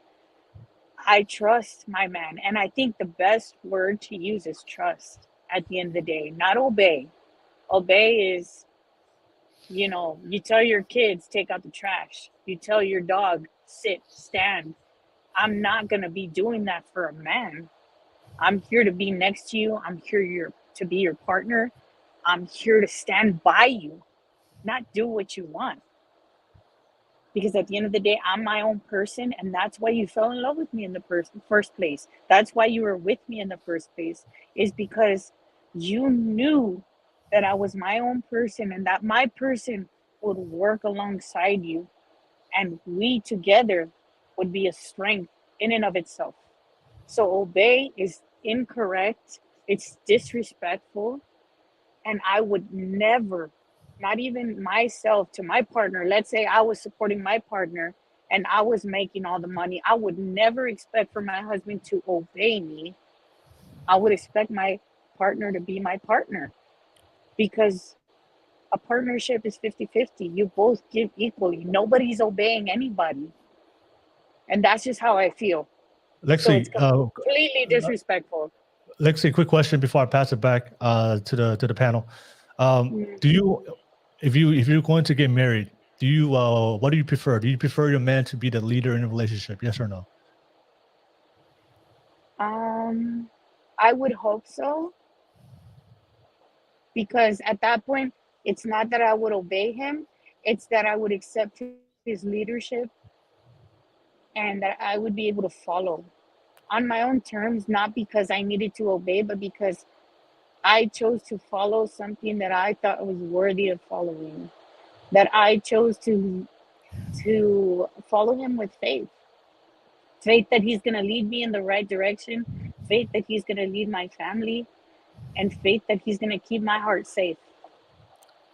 I trust my man, and I think the best word to use is trust. At the end of the day, not obey. Obey is, you tell your kids take out the trash. You tell your dog sit, stand. I'm not gonna be doing that for a man. I'm here to be next to you. I'm here to be your partner. I'm here to stand by you, not do what you want. Because at the end of the day, I'm my own person, and that's why you fell in love with me in the first place. That's why you were with me in the first place, is because you knew that I was my own person and that my person would work alongside you, and we together would be a strength in and of itself. So obey is incorrect. It's disrespectful. And I would never, not even myself, to my partner, let's say I was supporting my partner and I was making all the money, I would never expect for my husband to obey me. I would expect my partner to be my partner, because a partnership is 50-50. You both give equally. Nobody's obeying anybody. And that's just how I feel. So Lexi, it's completely disrespectful. Lexi, quick question before I pass it back to the panel. Do you, if you're going to get married, do you what do you prefer? Do you prefer your man to be the leader in a relationship? Yes or no? I would hope so, because at that point, it's not that I would obey him, it's that I would accept his leadership and that I would be able to follow on my own terms, not because I needed to obey, but because I chose to follow something that I thought was worthy of following, that I chose to follow him with faith. Faith that he's going to lead me in the right direction, faith that he's going to lead my family, and faith that he's going to keep my heart safe.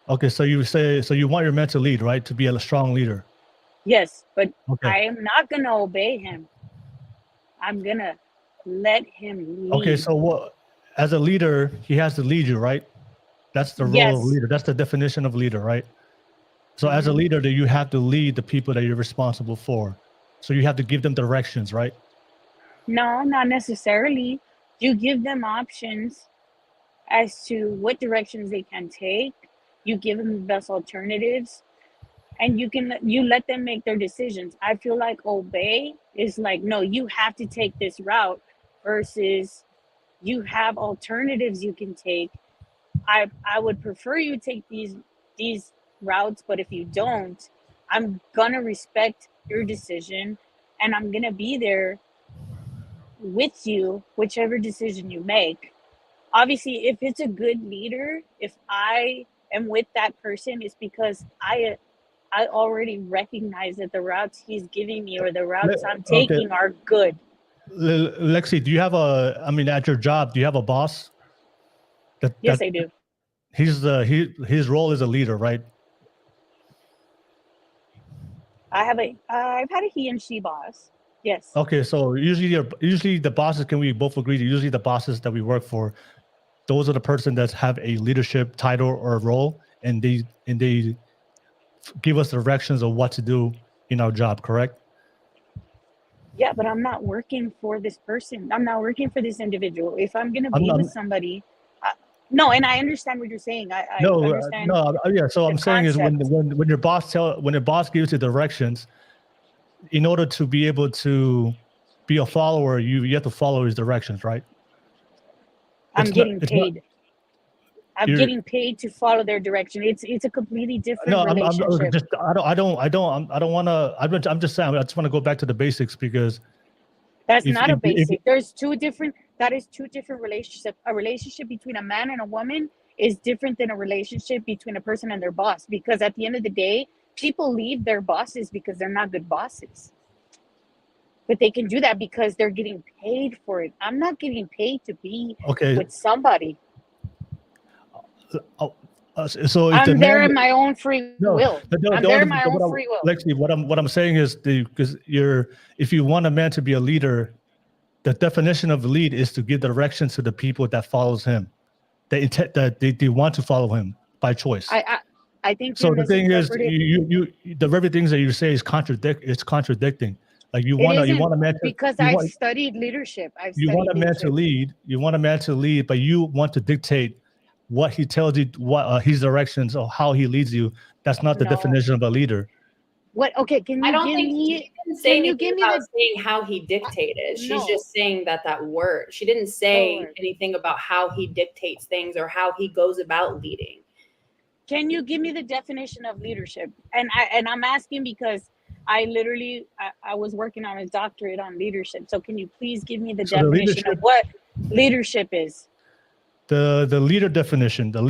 Okay, so you want your man to lead, right? To be a strong leader. Yes, but Okay. I am not going to obey him. I'm going to let him lead. Okay, so what, as a leader, he has to lead you, right? That's the role of leader. That's the definition of leader, right? So as a leader, you have to lead the people that you're responsible for. So you have to give them directions, right? No, not necessarily. You give them options as to what directions they can take. You give them the best alternatives, and you let them make their decisions. I feel like obey is like, no, you have to take this route, versus you have alternatives you can take. I would prefer you take these routes, but if you don't, I'm gonna respect your decision, and I'm gonna be there with you, whichever decision you make. Obviously, if it's a good leader, if I am with that person, it's because I already recognize that the routes he's giving me or the routes I'm taking are good. Lexi, do you have at your job, do you have a boss? Yes, I do. His role is a leader, right? I've had a he and she boss. Yes. Okay, so usually the bosses, can we both agree? Usually the bosses that we work for, those are the person that have a leadership title or role, and they give us directions of what to do in our job, correct? Yeah, but I'm not working for this person. I'm not working for this individual. If I'm gonna be with somebody, no, and I understand what you're saying. I understand. Yeah. So I'm saying is when concept. your boss gives you directions, in order to be able to be a follower, you have to follow his directions, right? I'm getting paid. I'm getting paid to follow their direction. It's a completely different No, relationship. I don't want to. I'm just saying. I just want to go back to the basics because That's not a basic. There's two different. That is two different relationships. A relationship between a man and a woman is different than a relationship between a person and their boss. Because at the end of the day, people leave their bosses because they're not good bosses. But they can do that because they're getting paid for it. I'm not getting paid to be with somebody. So I'm there in my own free will. I'm there in my own free will. Lexi, what I'm saying is because if you want a man to be a leader, the definition of a lead is to give direction to the people that follows him. They want to follow him by choice. I think so. The thing is, the very things that you say is contradicting. Like you want a man to, because I studied leadership. You want a man to lead. You want a man to lead, but you want to dictate what he tells you, what his directions or how he leads you. That's not the definition of a leader. What? Okay, can you? I don't think she didn't say anything about saying how he dictated. She's just saying that word. She didn't say anything about how he dictates things or how he goes about leading. Can you give me the definition of leadership? And I'm asking because I literally I was working on a doctorate on leadership. So can you please give me the definition of what leadership is? The leader definition. This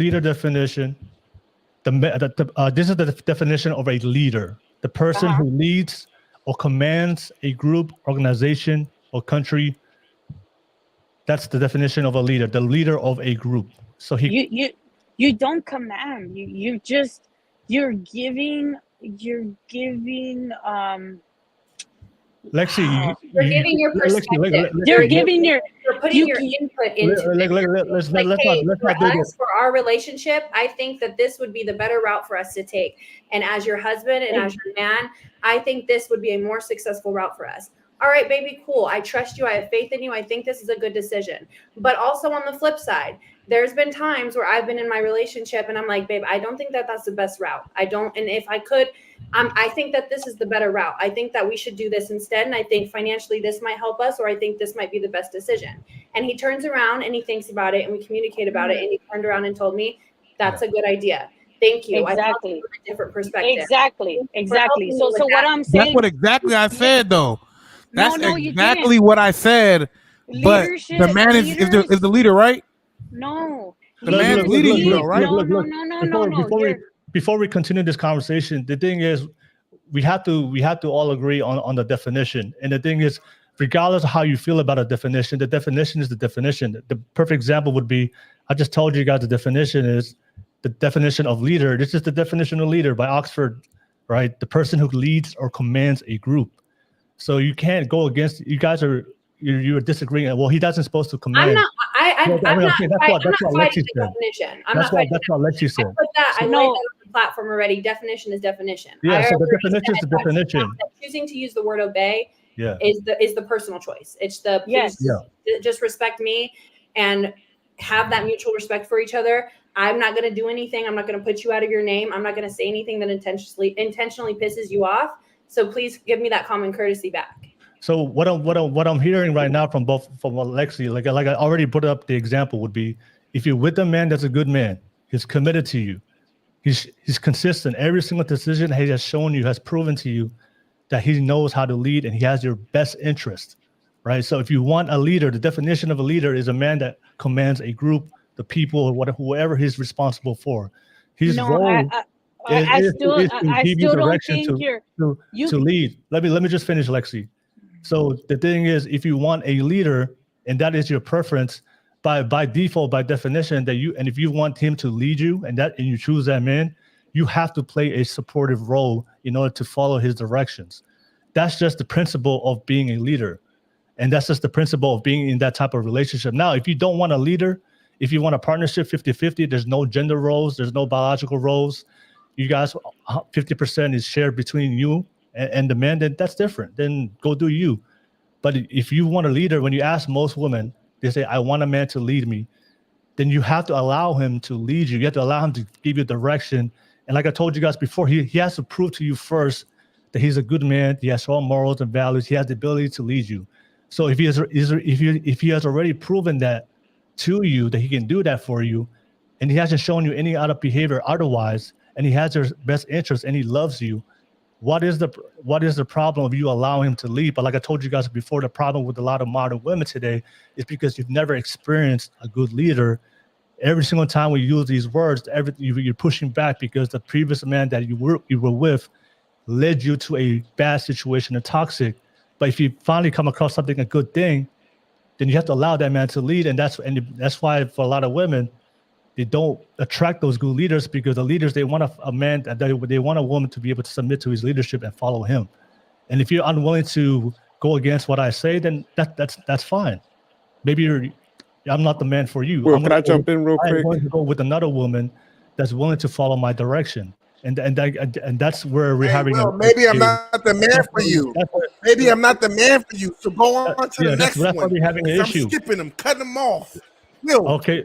is the definition of a leader. The person who leads or commands a group, organization, or country. That's the definition of a leader. The leader of a group. So you don't command. You're giving. Lexi, you're giving your perspective. You're putting your input into let's not do this. For our relationship, I think that this would be the better route for us to take. And as your husband and as your man, I think this would be a more successful route for us. All right, baby, cool. I trust you. I have faith in you. I think this is a good decision. But also on the flip side, there's been times where I've been in my relationship and I'm like, babe, I don't think that that's the best route. I don't. And if I could, I think that this is the better route. I think that we should do this instead. And I think financially this might help us, or I think this might be the best decision. And he turns around and he thinks about it and we communicate about it. And he turned around and told me that's a good idea. Thank you. Exactly. I thought from a different perspective. Exactly. So what I'm saying. That's what exactly I said, though. That's No, exactly what I said. But the man is the leader, right? No. The man is leading you, though, right? No. Before we continue this conversation, the thing is, we have to all agree on the definition. And the thing is, regardless of how you feel about a definition, the definition is the definition. The perfect example would be, I just told you guys the definition is the definition of leader. This is the definition of leader by Oxford, right? The person who leads or commands a group. So you can't go against. You guys are you're disagreeing. Well, he doesn't supposed to command. I'm not. I'm not fighting the definition. That's what Lexi said. I put that. I laid that on the platform already. Definition is definition. Yeah. So the definition is the definition. Choosing to use the word obey. Yeah. Is the personal choice. It's the just respect me and have that mutual respect for each other. I'm not going to do anything. I'm not going to put you out of your name. I'm not going to say anything that intentionally pisses you off. So please give me that common courtesy back. So what I'm hearing right now from Lexi, like I already put up the example, would be if you're with a man that's a good man, he's committed to you, he's consistent. Every single decision he has shown you has proven to you that he knows how to lead and he has your best interest, right? So if you want a leader, the definition of a leader is a man that commands a group, the people, or whoever he's responsible for. His role. I still don't think to lead. Let me just finish, Lexi. So the thing is, if you want a leader and that is your preference, by default, by definition, if you want him to lead you and you choose that man, you have to play a supportive role in order to follow his directions. That's just the principle of being a leader, and that's just the principle of being in that type of relationship. Now, if you don't want a leader, if you want a partnership 50-50, there's no gender roles, there's no biological roles. You guys, 50% is shared between you and the man, then that's different. Then go do you. But if you want a leader, when you ask most women, they say, I want a man to lead me. Then you have to allow him to lead you. You have to allow him to give you direction. And like I told you guys before, he has to prove to you first that he's a good man. He has strong morals and values. He has the ability to lead you. So if he has already proven that to you, that he can do that for you, and he hasn't shown you any other behavior otherwise, and he has your best interest and he loves you, what is the problem of you allowing him to lead? But like I told you guys before, the problem with a lot of modern women today is because you've never experienced a good leader. Every single time we use these words, you're pushing back because the previous man that you were with led you to a bad situation, a toxic. But if you finally come across something, a good thing, then you have to allow that man to lead. And that's why for a lot of women, they don't attract those good leaders, because the leaders, they want a man, they want a woman to be able to submit to his leadership and follow him. And if you're unwilling to go against what I say, then that's fine. Maybe I'm not the man for you. Well, can I jump in real quick? I'm going to go with another woman that's willing to follow my direction. And that's where we're having. Well, maybe I'm not the man for you. Maybe I'm not the man for you. So go on to the next one. That's why we're having an issue. I'm skipping them, cutting them off. Will. Okay.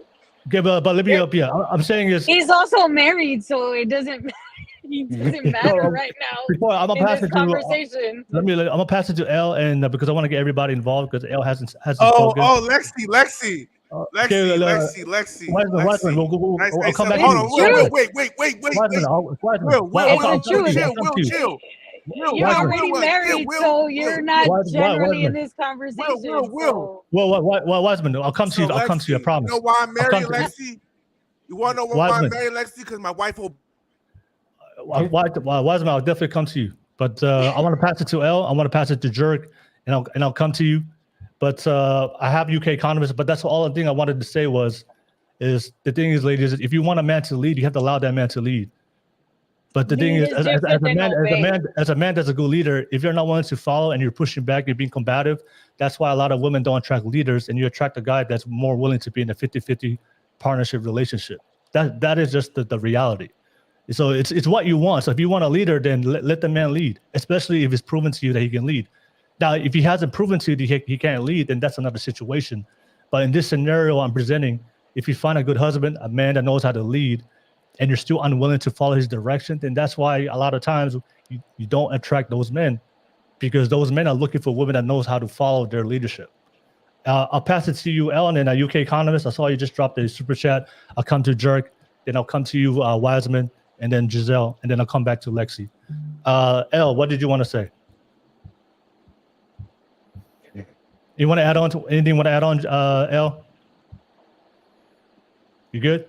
But let me up. Yeah, I'm saying is he's also married, so it doesn't matter right now. Before I'm gonna pass it to conversation. I'm gonna pass it to L, and because I want to get everybody involved, because L hasn't spoken. Lexi. Lexi. I'll come back. Hold on, wait. Chill. You're already married, so you're not generally in this conversation. Well, Wiseman, I'll come to you. I'll come to you. I promise. You know why I'm married, Lexi? You want to know why I'm married, Lexi? Because my wife will. Wiseman, I'll definitely come to you. But I want to pass it to L. I want to pass it to Jerk, and I'll come to you. But I have UK economists. But that's all the thing I wanted to say is the thing is, ladies, if you want a man to lead, you have to allow that man to lead. But the thing is, as a man that's a good leader, if you're not willing to follow and you're pushing back, you're being combative, that's why a lot of women don't attract leaders, and you attract a guy that's more willing to be in a 50-50 partnership relationship. That is just the reality. So it's what you want. So if you want a leader, then let the man lead, especially if it's proven to you that he can lead. Now, if he hasn't proven to you that he can't lead, then that's another situation. But in this scenario I'm presenting, if you find a good husband, a man that knows how to lead, and you're still unwilling to follow his direction, then that's why a lot of times you don't attract those men, because those men are looking for women that knows how to follow their leadership. I'll pass it to you, Ellen, and a UK economist. I saw you just dropped a super chat. I'll come to Jerk, then I'll come to you, Wiseman, and then Giselle, and then I'll come back to Lexi. Elle, what did you want to say? You want to add on to anything? You want to add on, Elle? You good?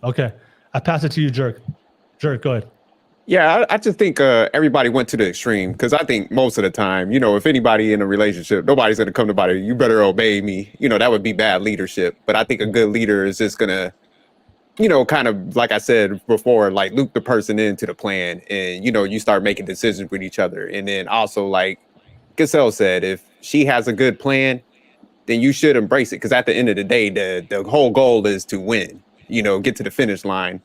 Okay. I pass it to you, Jerk. Jerk, go ahead. Yeah, I just think everybody went to the extreme, because I think most of the time, if anybody in a relationship, nobody's going to come to anybody, you better obey me. That would be bad leadership. But I think a good leader is just going to, kind of, like I said before, like loop the person into the plan, and, you start making decisions with each other. And then also, like Giselle said, if she has a good plan, then you should embrace it. Because at the end of the day, the whole goal is to win, get to the finish line.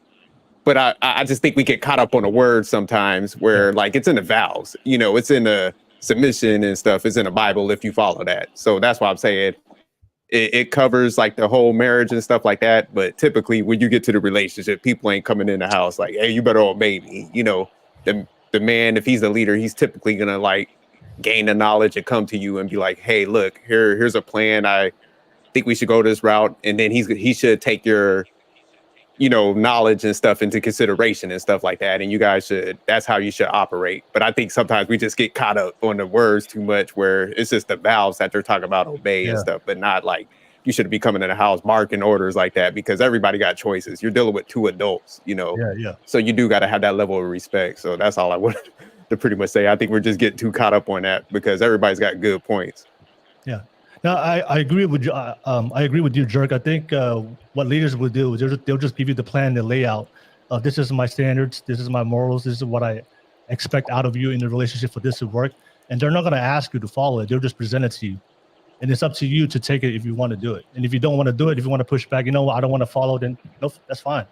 But I just think we get caught up on a word sometimes where, like, it's in the vows, it's in the submission and stuff. It's in the Bible if you follow that. So that's why I'm saying it covers like the whole marriage and stuff like that. But typically when you get to the relationship, people ain't coming in the house like, hey, you better obey me. The man, if he's the leader, he's typically going to like gain the knowledge and come to you and be like, hey, look, here's a plan. I think we should go this route. And then he should take your knowledge and stuff into consideration and stuff like that. And you guys that's how you should operate. But I think sometimes we just get caught up on the words too much, where it's just the vows that they're talking about obey and stuff, but not like you should be coming in the house marking orders like that, because everybody got choices. You're dealing with two adults, So you do got to have that level of respect. So that's all I wanted to pretty much say. I think we're just getting too caught up on that because everybody's got good points. Yeah. No, I agree with you. I agree with you, Jerk. I think what leaders will do is they'll just give you the plan, the layout. This is my standards. This is my morals. This is what I expect out of you in the relationship for this to work. And they're not going to ask you to follow it. They'll just present it to you. And it's up to you to take it if you want to do it. And if you don't want to do it, if you want to push back, I don't want to follow, then no, that's fine.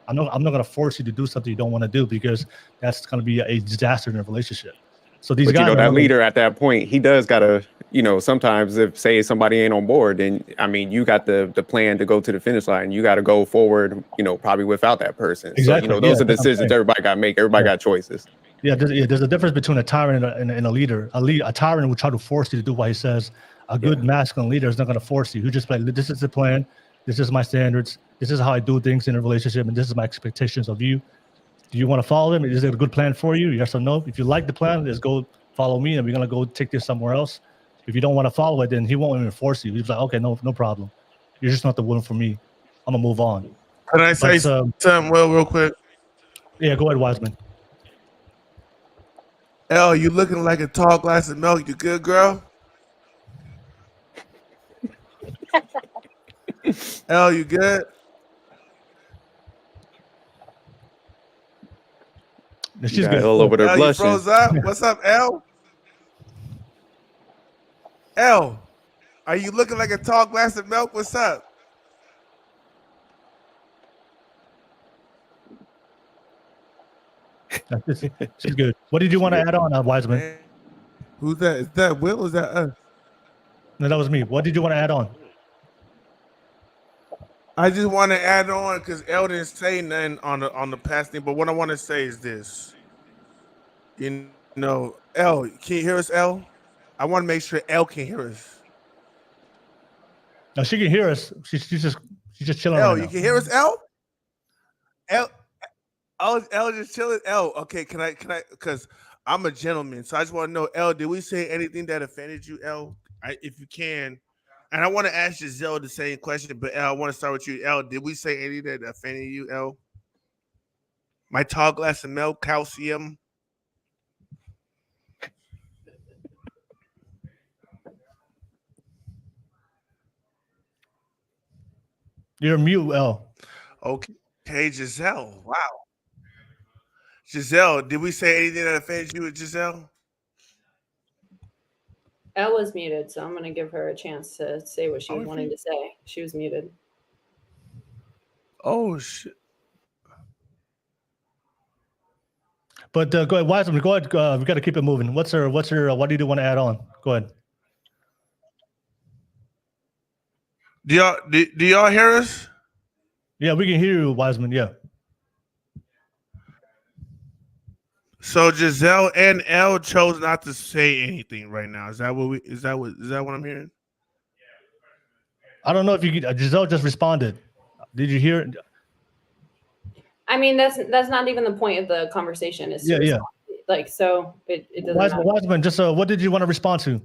I'm not going to force you to do something you don't want to do, because that's going to be a disaster in a relationship. So these guys, that leader at that point, he does got to, sometimes if say somebody ain't on board, then you got the plan to go to the finish line. You got to go forward, probably without that person. Exactly. So, those are decisions everybody got to make. Everybody got choices. Yeah, there's a difference between a tyrant and a leader. A tyrant will try to force you to do what he says. A good masculine leader is not going to force you. He just like, this is the plan. This is my standards. This is how I do things in a relationship, and this is my expectations of you. Do you want to follow them? Is it a good plan for you? Yes or no? If you like the plan, let's go follow me, and we're gonna go take this somewhere else. If you don't want to follow it, then he won't even force you. He's like, okay, no problem. You're just not the one for me. I'm gonna move on. Can I say something real quick? Yeah, go ahead, Wiseman. L, you looking like a tall glass of milk. You good, girl? L, you good? She's good. All over there L, blushing. you froze up? What's up, L? L, are you looking like a tall glass of milk? What's up? She's good. What did you want to add on, Wiseman? Man. Who's that? Is that Will? Or is that us? No, that was me. What did you want to add on? I just want to add on because L didn't say nothing on the past thing, but what I want to say is this. You know, L, can you hear us, L? I want to make sure L can hear us. No, she can hear us. She's just chilling L, right you now. can hear us, L? L just chilling. L, okay, can I? Because I'm a gentleman, so I just want to know, L, did we say anything that offended you, L? If you can. And I want to ask Giselle the same question, but L, I want to start with you. L, did we say anything that offended you, L? My tall glass of milk, calcium. You're mute, L. Okay, Giselle. Wow. Giselle, did we say anything that offended you with Giselle? Elle was muted, so I'm going to give her a chance to say what she was wanting to say. She was muted. Oh, shit. But go ahead, Wiseman. Go ahead. We got to keep it moving. What do you want to add on? Go ahead. Do y'all hear us? Yeah, we can hear you, Wiseman. Yeah. So Giselle and Elle chose not to say anything right now. Is that what I'm hearing? I don't know if you could, Giselle just responded. Did you hear it? I mean, that's not even the point of the conversation. Is to respond. Like, so it doesn't matter. Wiseman, just what did you want to respond to?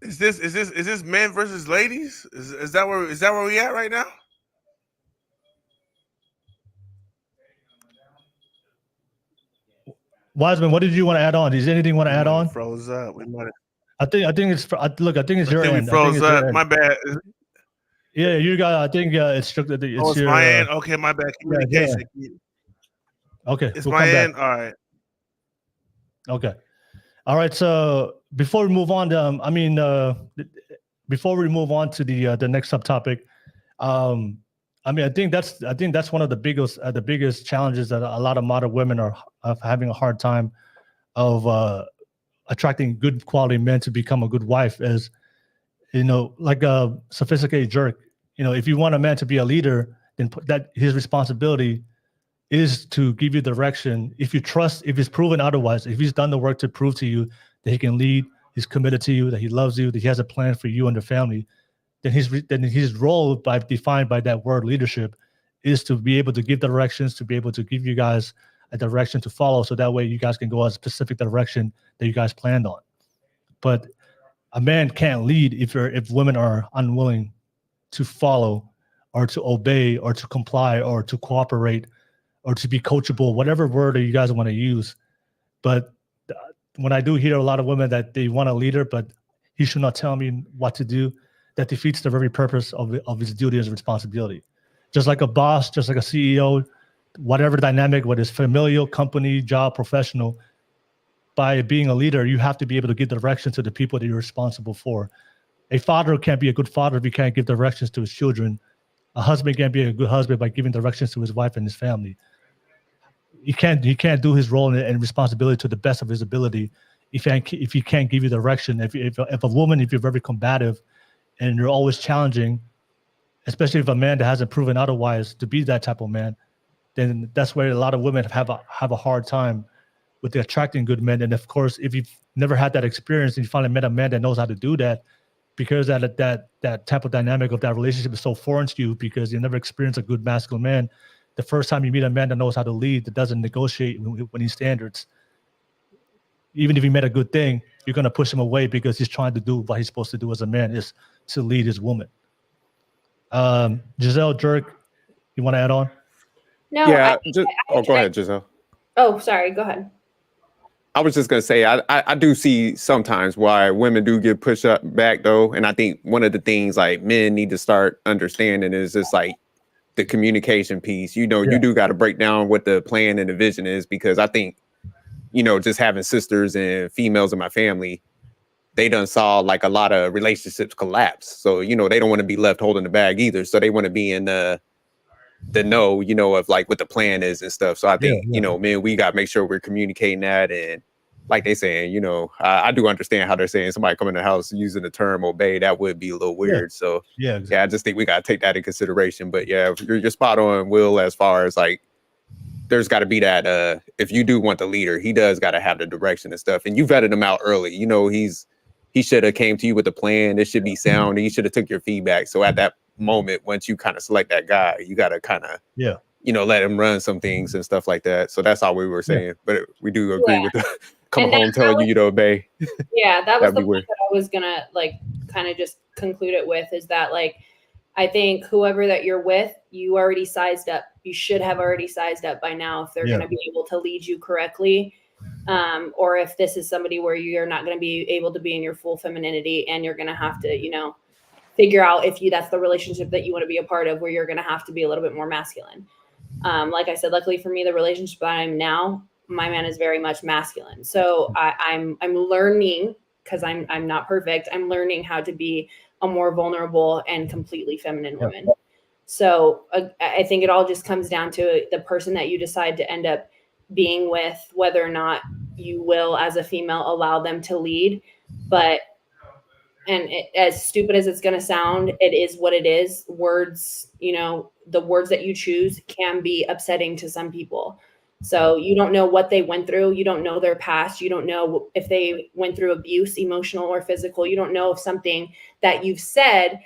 Is this men versus ladies? Is that where we at right now? Wiseman, what did you want to add on? Is there anything you want to add on? Froze up. I think it's your end. We froze up. My bad. Yeah, you got. I think it's it's my end. Okay, my bad. Communication. Yeah. Okay, it's my end. All right. Okay. All right. So before we move on, before we move on to the next subtopic, I think that's one of the biggest challenges that a lot of modern women are having a hard time of attracting good quality men to become a good wife. Is, like a sophisticated jerk. If you want a man to be a leader, then that his responsibility is to give you direction. If it's proven otherwise, if he's done the work to prove to you that he can lead, he's committed to you, that he loves you, that he has a plan for you and your family, then his role, defined by that word leadership, is to be able to give directions, to be able to give you guys a direction to follow, so that way you guys can go a specific direction that you guys planned on. But a man can't lead if women are unwilling to follow or to obey or to comply or to cooperate or to be coachable, whatever word that you guys want to use. But when I do hear a lot of women that they want a leader, but he should not tell me what to do, that defeats the very purpose of his duty and responsibility. Just like a boss, just like a CEO, whatever dynamic, whether it's familial, company, job, professional, by being a leader, you have to be able to give direction to the people that you're responsible for. A father can't be a good father if he can't give directions to his children. A husband can't be a good husband by giving directions to his wife and his family. He can't do his role and responsibility to the best of his ability if he can't give you direction. If a woman, if you're very combative and you're always challenging, especially if a man that hasn't proven otherwise to be that type of man, then that's where a lot of women have a hard time with attracting good men. And of course, if you've never had that experience and you finally met a man that knows how to do that, because that type of dynamic of that relationship is so foreign to you because you never experienced a good masculine man. The first time you meet a man that knows how to lead, that doesn't negotiate when he standards, even if he made a good thing, you're going to push him away because he's trying to do what he's supposed to do as a man, is to lead his woman. Giselle, Jerk, you want to add on? No. Yeah. Go ahead, Giselle. Oh, sorry. Go ahead. I was just gonna say I do see sometimes why women do get pushed up back though, and I think one of the things like men need to start understanding is just like the communication piece. You know, you do got to break down what the plan and the vision is, because I think, you know, just having sisters and females in my family, they done saw like a lot of relationships collapse. So, you know, they don't want to be left holding the bag either. So they want to be in the know, you know, of like what the plan is and stuff. So I think, you know, man, we got to make sure we're communicating that. And like they saying, you know, I do understand how they're saying somebody come in the house using the term obey. That would be a little weird. So yeah, I just think we got to take that in consideration. But yeah, you're spot on, Will, as far as like, there's got to be that if you do want the leader, he does got to have the direction and stuff. And you vetted him out early. You know, he should have came to you with a plan. It should be sound. He should have took your feedback. So at that moment, once you kind of select that guy, you got to kind of, you know, let him run some things and stuff like that. So that's all we were saying. But we do agree with the come home telling you to obey. Yeah, that was the point weird. that I was gonna like kind of just conclude it with, is that like I think whoever that you're with, you already sized up. You should have already sized up by now if they're going to be able to lead you correctly. Or if this is somebody where you're not going to be able to be in your full femininity and you're going to have to, you know, figure out if that's the relationship that you want to be a part of, where you're going to have to be a little bit more masculine. Like I said, luckily for me, the relationship that I'm now, my man is very much masculine. So I'm learning, because I'm not perfect. I'm learning how to be a more vulnerable and completely feminine woman. So I think it all just comes down to the person that you decide to end up being with, whether or not you will, as a female, allow them to lead. But, and as stupid as it's going to sound, it is what it is. Words, you know, the words that you choose can be upsetting to some people. So you don't know what they went through. You don't know their past. You don't know if they went through abuse, emotional or physical. You don't know if something that you've said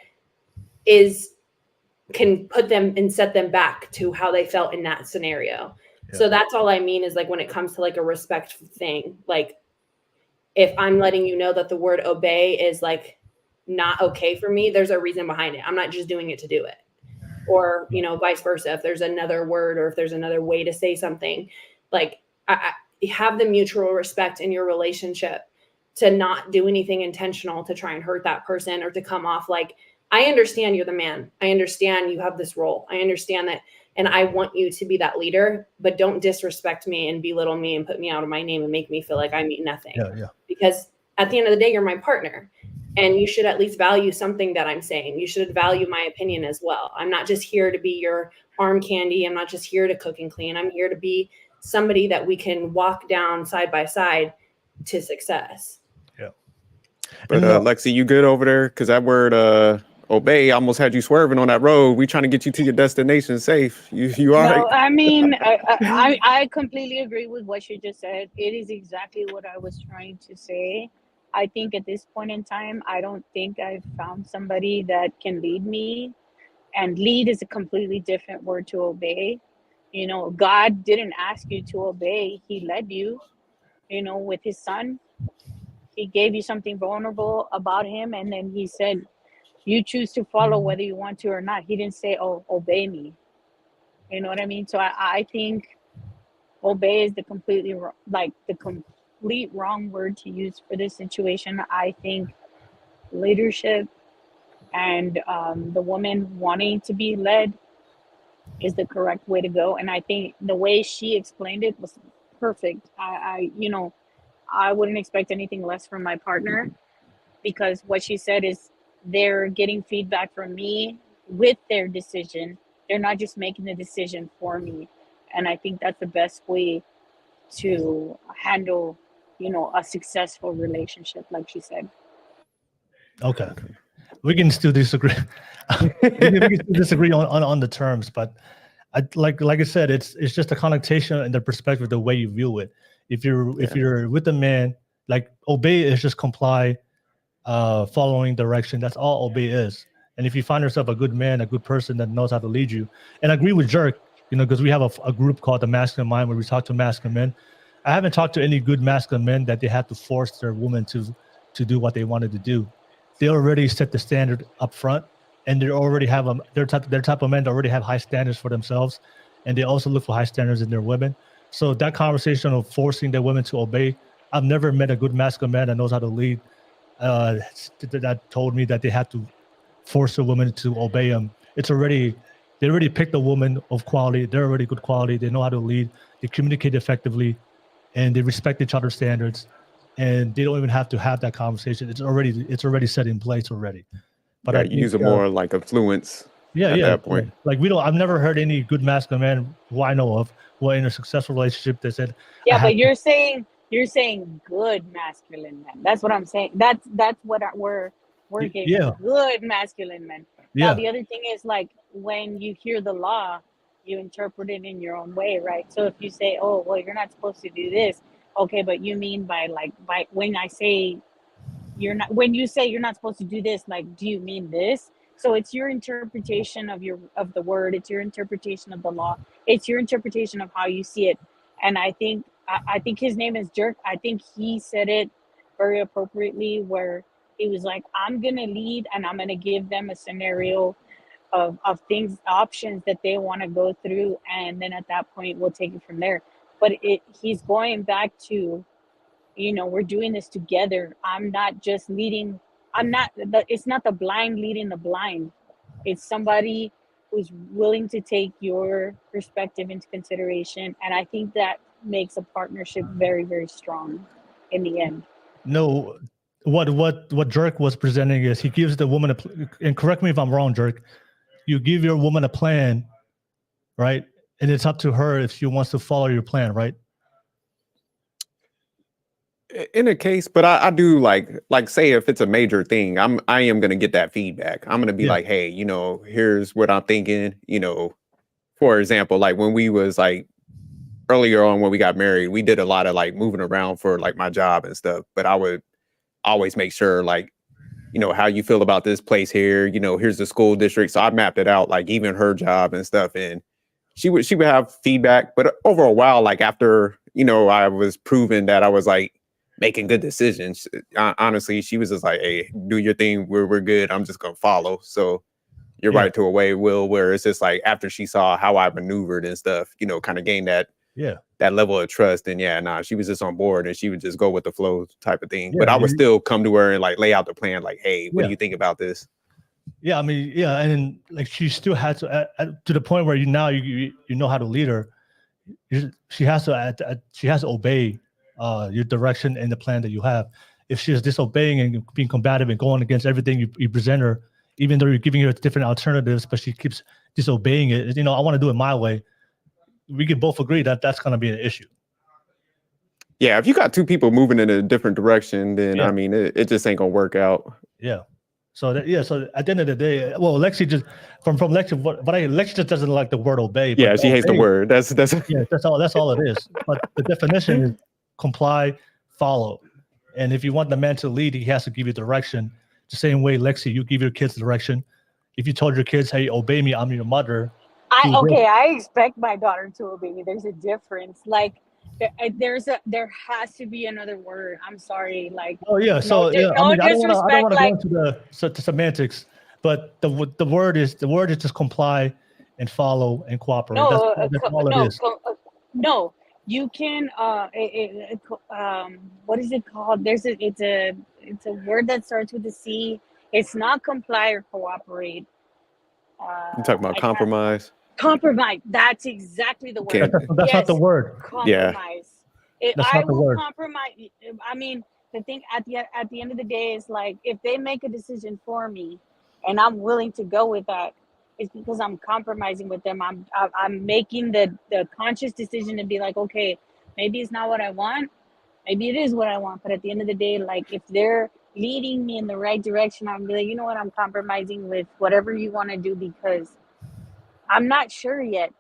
can put them and set them back to how they felt in that scenario. So that's all I mean is like when it comes to like a respect thing, like if I'm letting you know that the word obey is like not okay for me, there's a reason behind it. I'm not just doing it to do it. Or, you know, vice versa. If there's another word or if there's another way to say something, like I have the mutual respect in your relationship to not do anything intentional to try and hurt that person or to come off like, I understand you're the man. I understand you have this role. I understand that. And I want you to be that leader, but don't disrespect me and belittle me and put me out of my name and make me feel like I mean nothing. Because at the end of the day, you're my partner and you should at least value something that I'm saying. You should value my opinion as well. I'm not just here to be your arm candy. I'm not just here to cook and clean. I'm here to be somebody that we can walk down side by side to success. But Lexi, you good over there? Because that word obey almost had you swerving on that road. We trying to get you to your destination safe. You all No, right? I mean, I completely agree with what you just said. It is exactly what I was trying to say. I think at this point in time, I don't think I've found somebody that can lead me. And lead is a completely different word to obey. You know, God didn't ask you to obey. He led you, you know, with his son. He gave you something vulnerable about him. And then he said, you choose to follow whether you want to or not. He didn't say, oh, obey me. You know what I mean? So I think obey is the complete wrong word to use for this situation. I think leadership and the woman wanting to be led is the correct way to go. And I think the way she explained it was perfect. I wouldn't expect anything less from my partner, because what she said is they're getting feedback from me with their decision. They're not just making the decision for me. And I think that's the best way to handle, you know, a successful relationship, like she said. Okay. We can still disagree. we can still disagree on the terms, but like I said, it's just a connotation and the perspective, the way you view it. If you're with a man, like obey is just comply following direction. That's all obey is. And if you find yourself a good man, a good person that knows how to lead you, and I agree with Jerk, because we have a group called the Masculine Mind where we talk to masculine men. I haven't talked to any good masculine men that they had to force their woman to do what they wanted to do. They already set the standard up front, and they already have their type of men that already have high standards for themselves, and they also look for high standards in their women. So that conversation of forcing their women to obey, I've never met a good masculine man that knows how to lead that told me that they had to force a woman to obey them. They already picked a woman of quality. They're already good quality. They know how to lead. They communicate effectively, and they respect each other's standards. And they don't even have to have that conversation. It's already set in place already. But I think, use it more like influence. Yeah, at that point. Like I've never heard any good masculine man who I know of who are in a successful relationship that said, Yeah, but you're saying good masculine men. That's what I'm saying. That's what we're working. Yeah. Good masculine men. Now Yeah. the other thing is, like, when you hear the law, you interpret it in your own way, right? So if you say, "Oh, well, you're not supposed to do this," okay, but you mean by when I say when you say you're not supposed to do this, like, do you mean this? So it's your interpretation of the word. It's your interpretation of the law. It's your interpretation of how you see it. And I think his name is Jerk. I think he said it very appropriately, where he was like, I'm gonna lead and I'm gonna give them a scenario of things, options that they want to go through, and then at that point we'll take it from there. But he's going back to, we're doing this together. I'm not just leading. It's not the blind leading the blind. It's somebody who's willing to take your perspective into consideration. And I think that makes a partnership very, very strong in the end. No, what Jerk was presenting is he gives the woman and correct me if I'm wrong, Jerk. You give your woman a plan, right? And it's up to her if she wants to follow your plan, right? In a case, but I do like say if it's a major thing, I am gonna get that feedback. I'm gonna be like, hey, here's what I'm thinking. For example, like when we was like earlier on when we got married, we did a lot of like moving around for like my job and stuff. But I would always make sure like, how you feel about this place here. Here's the school district. So I mapped it out, like even her job and stuff, and she would have feedback. But over a while, like after I was proven that I was like making good decisions, honestly, she was just like, hey, do your thing, we're good, I'm just gonna follow. So you're right to a way, Will, where it's just like after she saw how I maneuvered and stuff, kind of gained that level of trust, and she was just on board and she would just go with the flow type of thing. But I would still come to her and like lay out the plan, like, hey, what do you think about this? Yeah, I mean, and like she still had to the point where you know how to lead her. She has to obey your direction and the plan that you have. If she's disobeying and being combative and going against everything you present her, even though you're giving her different alternatives, but she keeps disobeying it, I want to do it my way. We can both agree that that's going to be an issue. Yeah, if you got two people moving in a different direction, then I mean, it just ain't gonna work out. Yeah. So so at the end of the day, well, Lexi just from Lexi, Lexi just doesn't like the word obey. Yeah, she hates the word. That's yeah, that's all it is. But the definition is comply, follow. And if you want the man to lead, he has to give you direction. The same way, Lexi, you give your kids direction. If you told your kids, hey, obey me, I'm your mother. I expect my daughter to obey me. There's a difference. Like there has to be another word. I'm sorry. Like, oh yeah. So I don't want to go into the semantics, but the word is just comply and follow and cooperate. No, that's all it is. No, you can. What is it called? It's a word that starts with a C. It's not comply or cooperate. You talking about compromise? Compromise. That's exactly the word. That's not the word. Compromise. Yeah. I will compromise. I mean, the thing at the end of the day is like, if they make a decision for me, and I'm willing to go with that, it's because I'm compromising with them. I'm making the conscious decision to be like, okay, maybe it's not what I want, maybe it is what I want. But at the end of the day, like, if they're leading me in the right direction, I'm like, you know what, I'm compromising with whatever you want to do, because I'm not sure yet.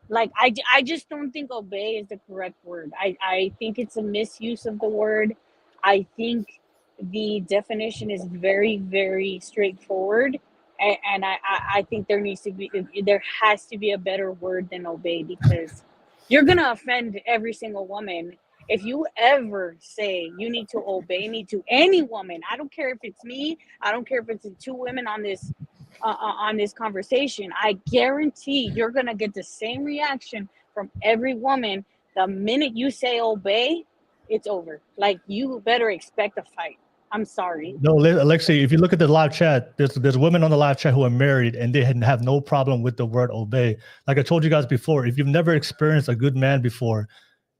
Like, I just don't think obey is the correct word. I think it's a misuse of the word. I think the definition is very, very straightforward. And I think there has to be a better word than obey, because you're going to offend every single woman. If you ever say you need to obey me to any woman, I don't care if it's me, I don't care if it's the two women on this conversation, I guarantee you're going to get the same reaction from every woman. The minute you say obey, it's over. Like, you better expect a fight. I'm sorry. No, Alexei, if you look at the live chat, there's women on the live chat who are married and they have no problem with the word obey. Like I told you guys before, if you've never experienced a good man before,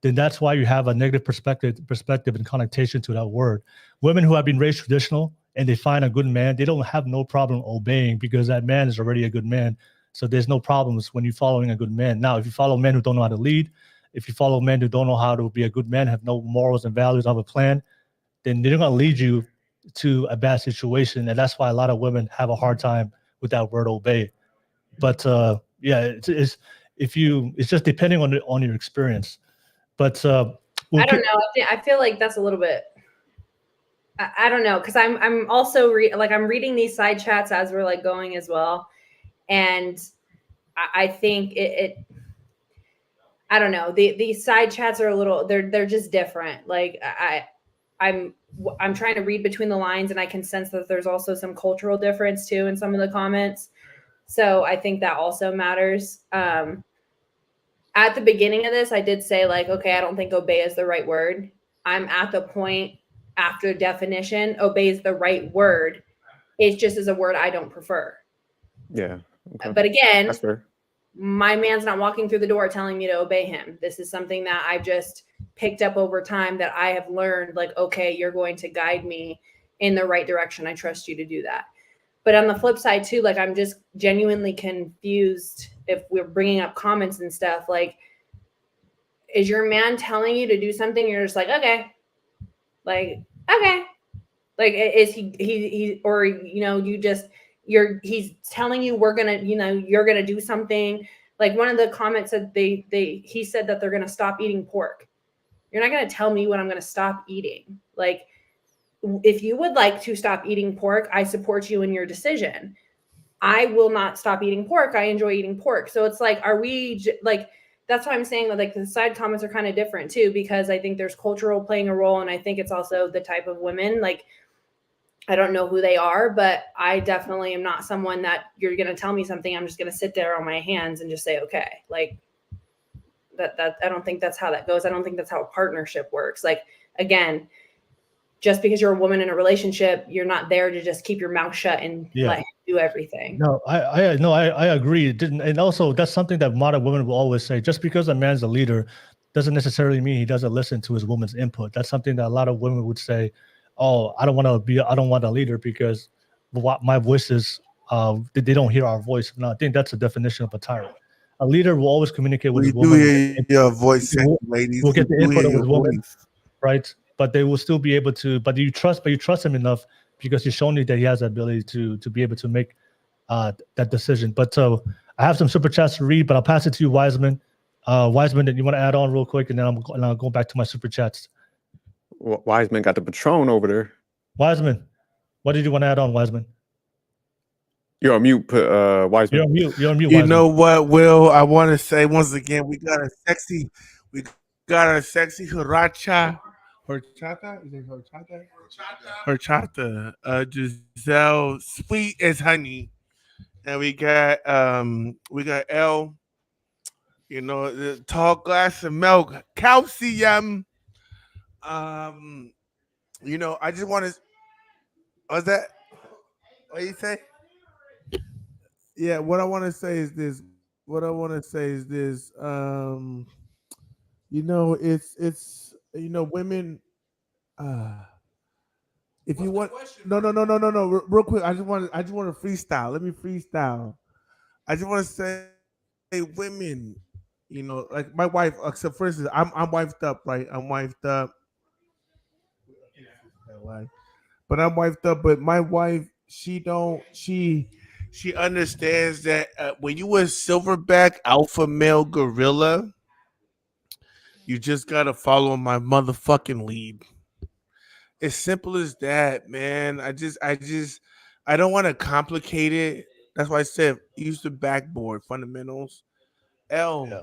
then that's why you have a negative perspective and connotation to that word. Women who have been raised traditional and they find a good man, they don't have no problem obeying because that man is already a good man. So there's no problems when you're following a good man. Now, if you follow men who don't know how to lead, if you follow men who don't know how to be a good man, have no morals and values, have a plan, then they're going to lead you to a bad situation. And that's why a lot of women have a hard time with that word obey. But yeah, it's just depending on your experience. But I don't know. I feel like that's a little bit. I don't know, because I'm also I'm reading these side chats as we're like going as well, and I think it I don't know. These side chats are a little. They're just different. Like I'm trying to read between the lines, and I can sense that there's also some cultural difference too in some of the comments. So I think that also matters. At the beginning of this, I did say like, okay, I don't think obey is the right word. I'm at the point after definition, obey is the right word. It just is a word I don't prefer. Yeah. Okay. But again, that's fair. My man's not walking through the door telling me to obey him. This is something that I've just picked up over time, that I have learned, like, okay, you're going to guide me in the right direction. I trust you to do that. But on the flip side too, like, I'm just genuinely confused if we're bringing up comments and stuff. Like, is your man telling you to do something? You're just like, okay, like, okay. Like, is he, or, you know, he's telling you we're going to, you know, you're going to do something. Like, one of the comments said he said that they're going to stop eating pork. You're not going to tell me what I'm going to stop eating. Like, if you would like to stop eating pork, I support you in your decision. I will not stop eating pork. I enjoy eating pork. So it's like, are we like, that's why I'm saying that, like, the side comments are kind of different too, because I think there's cultural playing a role. And I think it's also the type of women, like, I don't know who they are, but I definitely am not someone that you're going to tell me something, I'm just going to sit there on my hands and just say, okay, like that. I don't think that's how that goes. I don't think that's how a partnership works. Like, again, just because you're a woman in a relationship, you're not there to just keep your mouth shut and let him do everything. No, I agree. And also, that's something that modern women will always say. Just because a man's a leader doesn't necessarily mean he doesn't listen to his woman's input. That's something that a lot of women would say, oh, I don't want a leader because my voice is, they don't hear our voice. No, I think that's a definition of a tyrant. A leader will always communicate with his woman. Hear your voice, ladies. We'll get the input of his woman, voice. right? But they will still be able to. But you trust him enough because he's shown you that he has the ability to be able to make that decision. But I have some super chats to read, but I'll pass it to you, Wiseman. Wiseman, did you want to add on real quick, and then I'll go back to my super chats. Wiseman got the Patron over there. Wiseman, what did you want to add on, Wiseman? You're on mute, Wiseman. You're on mute. You're on mute. You Wiseman. know what, Will? I want to say once again, we got a sexy Horchata. Is it Horchata? Horchata. Giselle, sweet as honey. And we got Elle, you know, the tall glass of milk, calcium. You know, I just want to. Was that what you say? Yeah, what I want to say is this. You know, it's you know, women. If you want, no. Real quick, I just want to freestyle. Let me freestyle. I just want to say, hey, women, you know, like my wife. So for instance, I'm wifed up, right? I'm wifed up. But I'm wifed up. But my wife, she understands that when you a silverback alpha male gorilla, you just gotta follow my motherfucking lead. As simple as that, man. I don't want to complicate it. That's why I said use the backboard fundamentals. L, Yeah.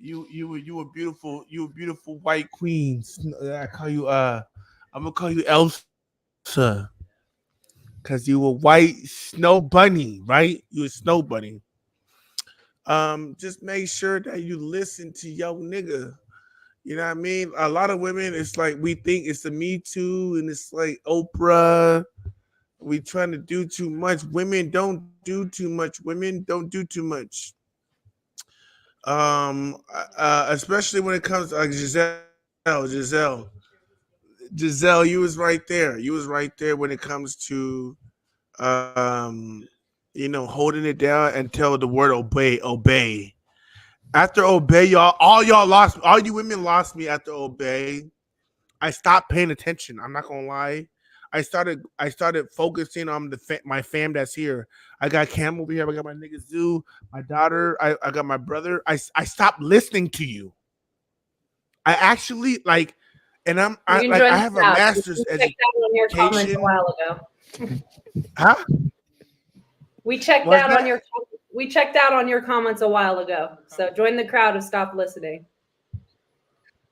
you a beautiful white queen. I call you I'm gonna call you Elsa because you a white snow bunny, right? You a snow bunny. Just make sure that you listen to your nigga. You know what I mean? A lot of women, it's like we think it's the Me Too, and it's like Oprah. We trying to do too much. Women don't do too much. Women don't do too much. Especially when it comes to like Giselle, you was right there. You was right there when it comes to holding it down and tell the word obey. After obey, all you women lost me after obey. I stopped paying attention. I'm not gonna lie. I started focusing on my fam that's here. I got Cam over here. I got my nigga Zoo, my daughter. I got my brother. I stopped listening to you. I actually like, and I have a master's education. On your comments a while ago. Huh? We checked What's out that? on your we checked out on your comments a while ago. So join the crowd and stop listening.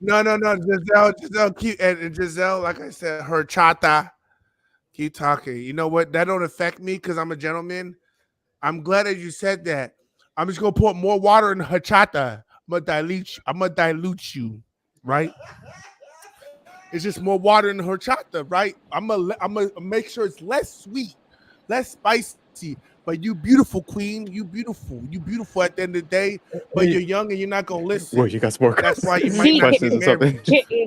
No. Giselle, Giselle, like I said, her chata. Keep talking. You know what? That don't affect me because I'm a gentleman. I'm glad that you said that. I'm just gonna put more water in her chata. I'm gonna dilute you, right? It's just more water in her chata, right? I'm gonna make sure it's less sweet, less spicy. But you beautiful queen, you beautiful at the end of the day. But you're young and you're not gonna listen. Well, you got some more That's why you questions. might not Questions get or something?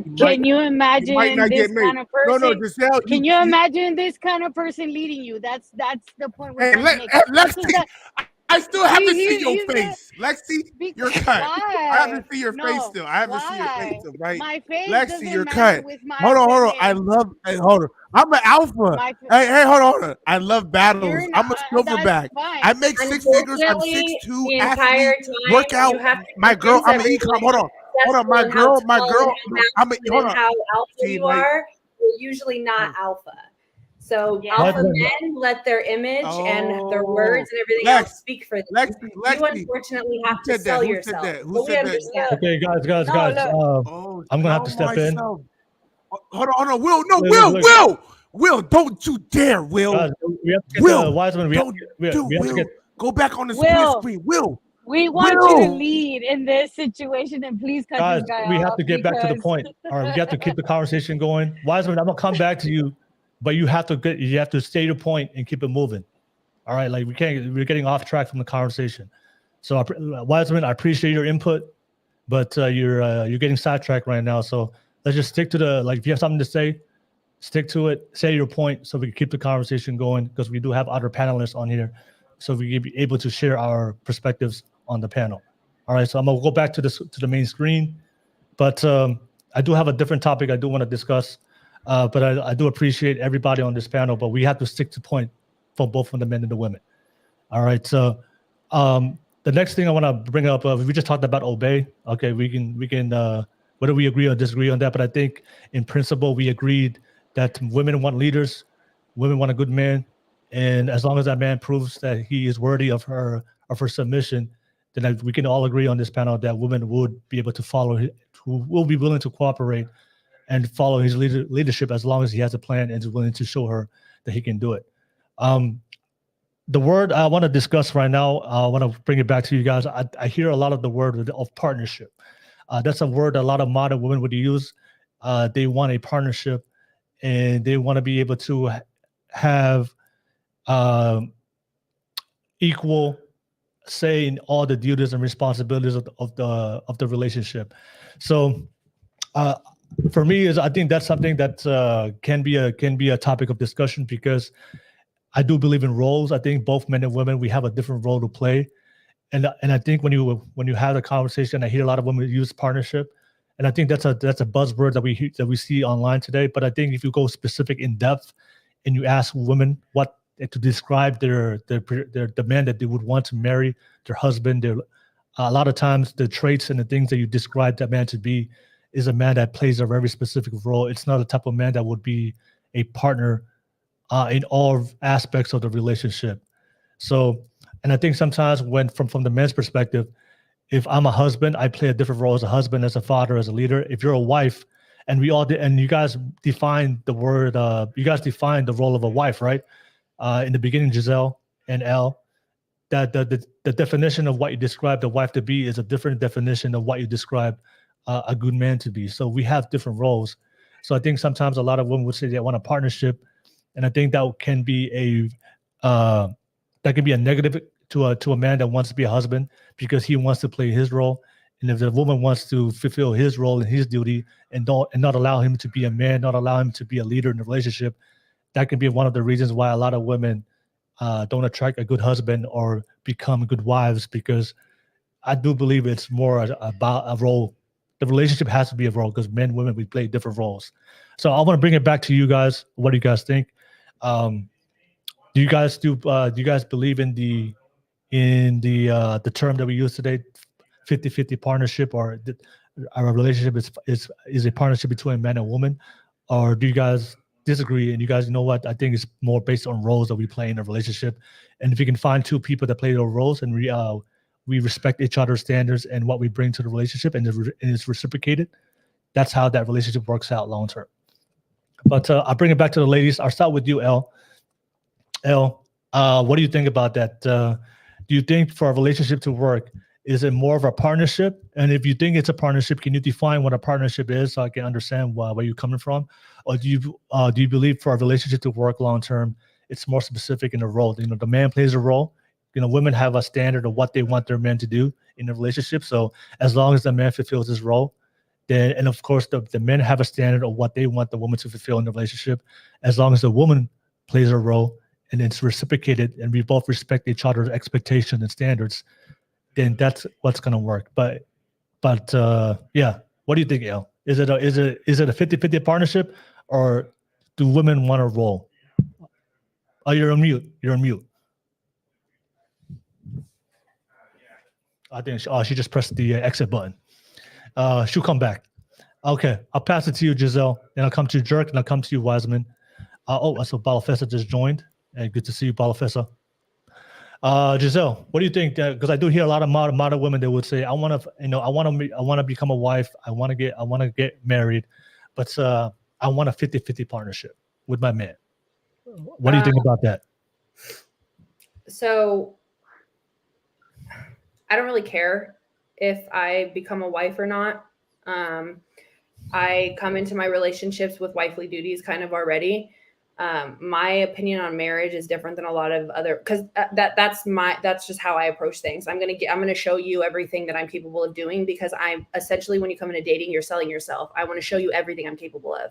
married. Can you imagine not this get married. kind of person? No, Giselle. Can you imagine this kind of person leading you? That's the point we're Hey, trying to make. Lexi, I still have to see your He's face. Lexi, you're cut. Why? I have to see your face No, still. I have to see your why? face still, right? My face Lexi, doesn't you're matter cut. with my Hold on. I opinion. love. Hey, hold on. I'm an alpha. My- Hey, hold on. I love battles. You're I'm a not. silverback. That's fine. I make six figures. I'm Unfortunately, 6'2", the entire athlete, time workout. you have to My girl, convince I'm an ecom. everyone Hold on. how My tall girl. and how masculine and how alpha See, you like- are, you're usually not alpha. So Yeah. alpha men let their image and their words and everything Lex, else speak for them. Lexi, You unfortunately have to said that? sell Who said yourself. that? Who But we said that? understand. Okay, guys. I'm gonna have to step in. Hold on. Will, no, Look. Will, don't you dare, Will. Guys, we have to get Will, the Wiseman. We have to Will. get. Go back on the Will. screen. Will. We want you to Will. lead in this situation, and please cut Guys, this guy we have off to get back to the because- point. All right, we have to keep the conversation going. Wiseman, I'm gonna come back to you, but you have to stay your point and keep it moving. All right, like we're getting off track from the conversation. So Wiseman, I appreciate your input, but you're getting sidetracked right now. So let's just stick to if you have something to say, stick to it, say your point so we can keep the conversation going because we do have other panelists on here. So we can be able to share our perspectives on the panel. All right, so I'm gonna go back to the main screen, but I do have a different topic I do want to discuss. But I do appreciate everybody on this panel, but we have to stick to point for both from the men and the women. All right, so the next thing I want to bring up, we just talked about obey. Okay, we can whether we agree or disagree on that, but I think in principle we agreed that women want leaders, women want a good man, and as long as that man proves that he is worthy of her submission, then we can all agree on this panel that women would be able to follow, who will be willing to cooperate and follow his leadership as long as he has a plan and is willing to show her that he can do it. The word I want to discuss right now, I want to bring it back to you guys. I hear a lot of the word of partnership. That's a word a lot of modern women would use. They want a partnership, and they want to be able to have equal say in all the duties and responsibilities of the relationship. So for me, I think that's something that can be a topic of discussion because I do believe in roles. I think both men and women, we have a different role to play. And I think when you have a conversation, I hear a lot of women use partnership. And I think that's a buzzword that we see online today. But I think if you go specific in depth and you ask women what to describe the man that they would want to marry, their husband, a lot of times the traits and the things that you describe that man to be is a man that plays a very specific role. It's not a type of man that would be a partner in all aspects of the relationship. So, and I think sometimes when from the man's perspective, if I'm a husband, I play a different role as a husband, as a father, as a leader. If you're a wife, and we all did, and you guys define the word, you guys define the role of a wife, right? In the beginning, Giselle and Elle, that the definition of what you describe the wife to be is a different definition of what you describe a good man to be. So we have different roles. So I think sometimes a lot of women would say they want a partnership, and I think that can be a negative to a man that wants to be a husband because he wants to play his role. And if the woman wants to fulfill his role and his duty and not allow him to be a man, not allow him to be a leader in the relationship, that can be one of the reasons why a lot of women don't attract a good husband or become good wives, because I do believe it's more about a role. The relationship has to be a role because men and women, we play different roles. So I want to bring it back to you guys. What do you guys think? Do you guys believe in the term that we use today, 50-50 partnership, or our relationship is a partnership between a man and woman? Or do you guys disagree and you guys, you know what, I think it's more based on roles that we play in a relationship? And if you can find two people that play those roles and we respect each other's standards and what we bring to the relationship, and it's reciprocated, that's how that relationship works out long term. But I'll bring it back to the ladies. I'll start with you, Elle. Elle, what do you think about that? Do you think for a relationship to work, is it more of a partnership? And if you think it's a partnership, can you define what a partnership is so I can understand where you're coming from? Or do you believe for a relationship to work long term, it's more specific in the role? You know, the man plays a role. You know, women have a standard of what they want their men to do in a relationship. So as long as the man fulfills his role, then, and of course the men have a standard of what they want the woman to fulfill in the relationship. As long as the woman plays a role and it's reciprocated and we both respect each other's expectations and standards, then that's what's going to work. But yeah, what do you think, Elle? Is it a 50-50 partnership, or do women want a role? Oh, you're on mute. You're on mute. I think she just pressed the exit button. She'll come back. Okay, I'll pass it to you, Giselle. Then I'll come to Jerk, and I'll come to you, Wiseman. So Balafessa just joined. And good to see you, Balafessa. Giselle, what do you think? Because I do hear a lot of modern women that would say, I want to become a wife. I want to get married, but I want a 50-50 partnership with my man. What do you think about that? So I don't really care if I become a wife or not. I come into my relationships with wifely duties kind of already. My opinion on marriage is different than a lot of other, because that's just how I approach things. I'm gonna show you everything that I'm capable of doing, because I'm essentially, when you come into dating, you're selling yourself. I want to show you everything I'm capable of.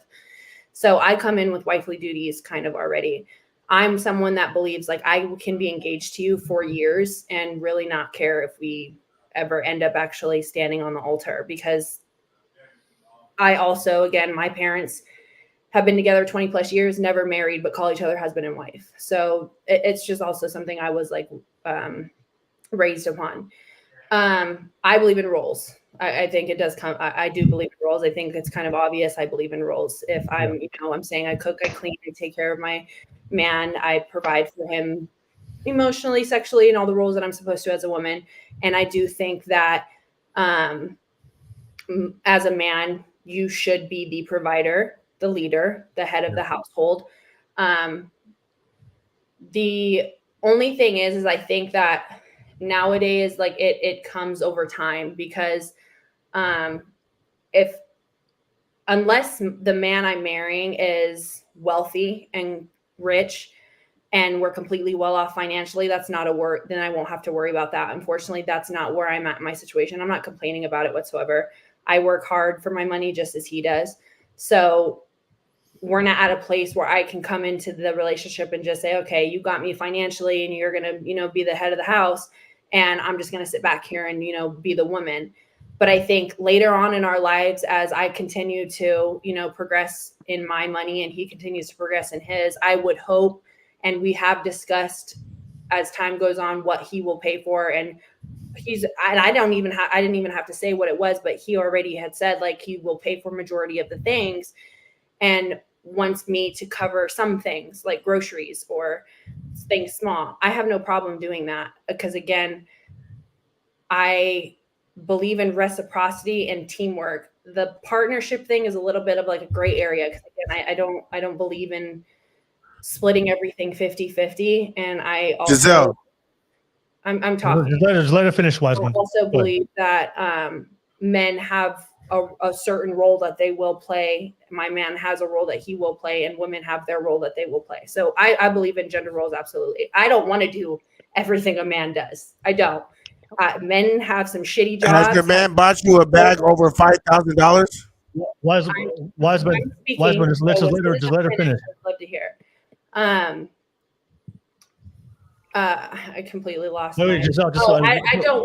So I come in with wifely duties kind of already. I'm someone that believes like I can be engaged to you for years and really not care if we ever end up actually standing on the altar, because I also, again, my parents have been together 20 plus years, never married, but call each other husband and wife. So it's just also something I was like raised upon. I believe in roles. I think it does come. I do believe in roles. I think it's kind of obvious. I believe in roles. If I'm saying I cook, I clean, I take care of my man, I provide for him emotionally, sexually, and all the roles that I'm supposed to as a woman. And I do think that as a man, you should be the provider, the leader, the head of the household. The only thing is I think that nowadays, like it comes over time, because unless the man I'm marrying is wealthy and rich and we're completely well off financially, that's not a worry. Then I won't have to worry about that. Unfortunately, that's not where I'm at in my situation. I'm not complaining about it whatsoever. I work hard for my money just as he does. So we're not at a place where I can come into the relationship and just say, okay, you got me financially and you're going to, be the head of the house. And I'm just going to sit back here and, be the woman. But I think later on in our lives, as I continue to, progress in my money and he continues to progress in his, I would hope, and we have discussed as time goes on, what he will pay for and and I didn't even have to say what it was, but he already had said like he will pay for majority of the things and wants me to cover some things like groceries or things small. I have no problem doing that because again, I believe in reciprocity and teamwork. The partnership thing is a little bit of like a gray area because again, I don't believe in splitting everything 50-50. And I also Giselle. I'm talking. Just let her finish, Wiseman. I also believe that men have a certain role that they will play. My man has a role that he will play, and women have their role that they will play. So I believe in gender roles, absolutely. I don't want to do everything a man does. I don't. Men have some shitty jobs. Has your man bought you a bag over $5,000? Wiseman, just let her finish. I'd love to hear. I completely lost. Wait, Giselle, I don't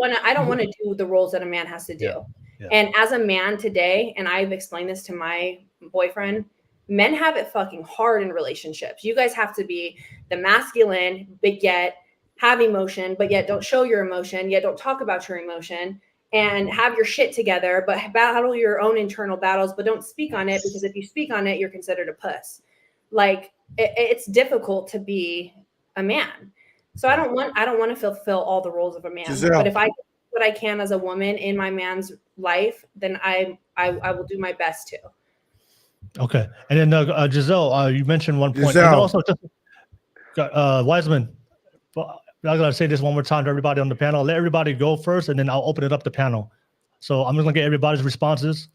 want to do the roles that a man has to do. Yeah. And as a man today, and I've explained this to my boyfriend, men have it fucking hard in relationships. You guys have to be the masculine, but yet have emotion, but yet don't show your emotion, yet don't talk about your emotion, and have your shit together, but battle your own internal battles, but don't speak on it, because if you speak on it, you're considered a puss. Like it's difficult to be a man. So I don't want to fulfill all the roles of a man. Giselle. But if I do what I can as a woman in my man's life, then I will do my best to. Okay. And then Giselle, you mentioned one point. Giselle. And also just Wiseman, I gotta say this one more time to everybody on the panel. Let everybody go first, and then I'll open it up the panel. So I'm just gonna get everybody's responses.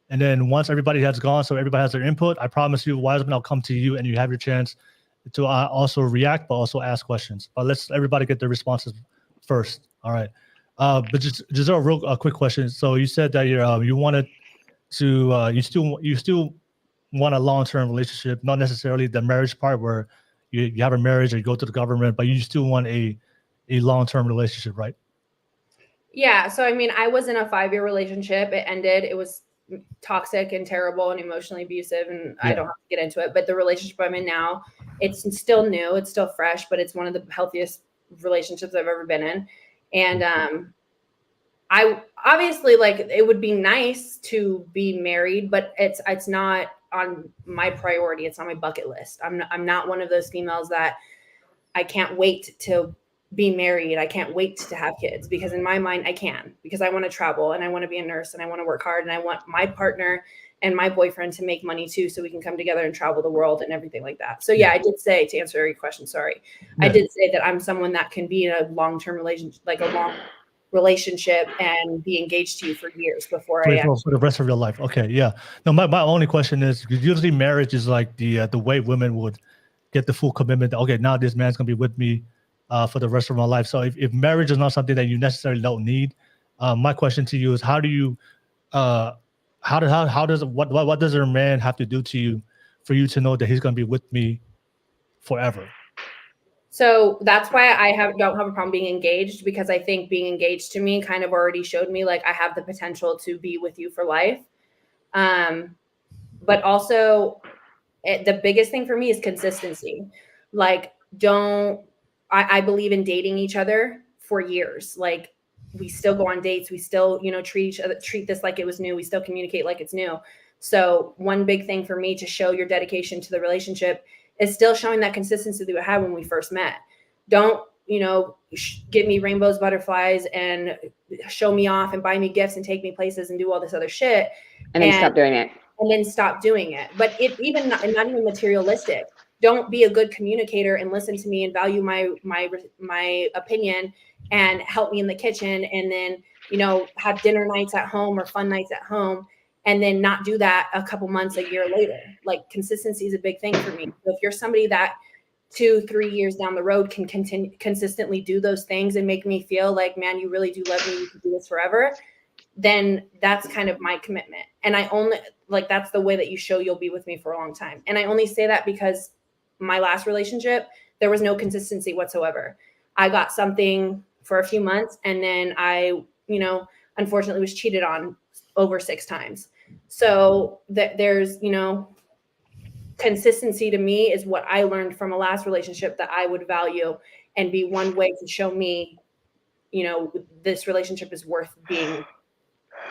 And then once everybody has gone, so everybody has their input, I promise you, Wiseman, I'll come to you and you have your chance to also react, but also ask questions. But let's everybody get their responses first. All right. But just a real quick question. So you said that you wanted to you still want a long-term relationship, not necessarily the marriage part where you have a marriage or you go to the government, but you still want a long-term relationship, right? Yeah. So I mean, I was in a 5-year relationship. It ended. It was toxic and terrible and emotionally abusive, and I don't have to get into it. But the relationship I'm in now, it's still new, it's still fresh, but it's one of the healthiest relationships I've ever been in. And I obviously, like, it would be nice to be married, but it's not on my priority. It's on my bucket list. I'm not one of those females that I can't wait to be married. I can't wait to have kids, because in my mind I can, because I want to travel and I want to be a nurse and I want to work hard and I want my partner and my boyfriend to make money too, so we can come together and travel the world and everything like that. So yeah, I did say, to answer your question, sorry, I did say that I'm someone that can be in a long-term relationship, like a long relationship, and be engaged to you for years before I actually. For the rest of your life. Okay, yeah. No, my only question is, usually marriage is like the way women would get the full commitment. Okay, now this man's gonna be with me for the rest of my life. So if marriage is not something that you necessarily don't need, my question to you is, how do you how does what does a man have to do to you for you to know that he's gonna be with me forever? So that's why I don't have a problem being engaged, because I think being engaged to me kind of already showed me like I have the potential to be with you for life. But also the biggest thing for me is consistency. Like, I believe in dating each other for years. Like, we still go on dates. We still, treat this like it was new. We still communicate like it's new. So one big thing for me to show your dedication to the relationship is still showing that consistency that we had when we first met. Don't, give me rainbows, butterflies, and show me off and buy me gifts and take me places and do all this other shit. And then stop doing it. And then stop doing it. But not even materialistic. Don't be a good communicator and listen to me and value my opinion and help me in the kitchen, and then, have dinner nights at home or fun nights at home, and then not do that a couple months, a year later. Like, consistency is a big thing for me. So if you're somebody that 2-3 years down the road can consistently do those things and make me feel like, man, you really do love me, you can do this forever, then that's kind of my commitment. And I only, like, that's the way that you show you'll be with me for a long time. And I only say that because my last relationship, there was no consistency whatsoever. I got something for a few months, and then I, unfortunately was cheated on over 6 times. So there's, consistency to me is what I learned from a last relationship that I would value and be one way to show me this relationship is worth being,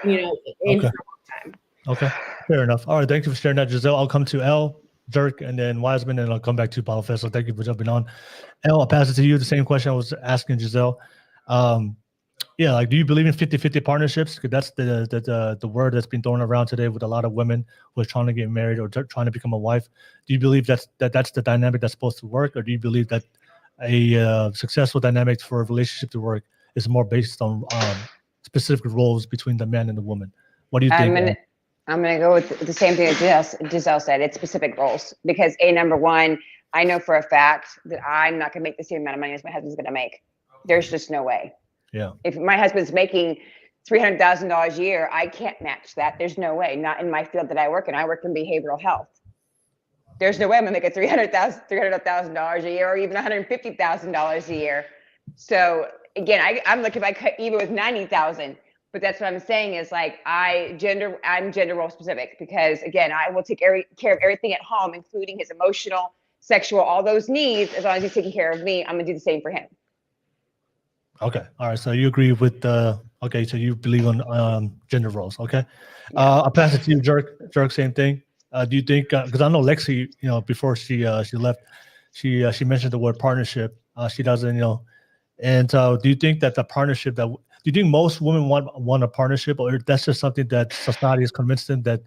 in Okay. for a long time. Okay, fair enough. All right, thank you for sharing that, Giselle. I'll come to L, Jerk, and then Wiseman, and I'll come back to Paulo Fest. So thank you for jumping on. L, I'll pass it to you. The same question I was asking Giselle. Yeah, like, do you believe in 50-50 partnerships? Because that's the word that's been thrown around today with a lot of women who are trying to get married or trying to become a wife. Do you believe that's the dynamic that's supposed to work, or do you believe that a successful dynamic for a relationship to work is more based on specific roles between the man and the woman? What do you think? I'm gonna go with the same thing that Giselle said. It's specific roles because number one, I know for a fact that I'm not gonna make the same amount of money as my husband's gonna make. There's just no way. Yeah. If my husband's making $300,000 a year, I can't match that. There's no way. Not in my field that I work in. I work in behavioral health. There's no way I'm gonna make a $300,000 a year or even $150,000 a year. So again, I'm looking if I cut even with 90,000. But that's what I'm saying is like I'm gender role specific because again, I will take care of everything at home, including his emotional, sexual, all those needs. As long as he's taking care of me, I'm gonna do the same for him. Okay. All right. So you agree with okay. So you believe on gender roles. Okay. I'll pass it to you, Jerk. Jerk, same thing. Do you think? Because I know Lexi, before she left, she mentioned the word partnership. She doesn't, And do you think that the partnership do you think most women want a partnership, or that's just something that society has convinced them to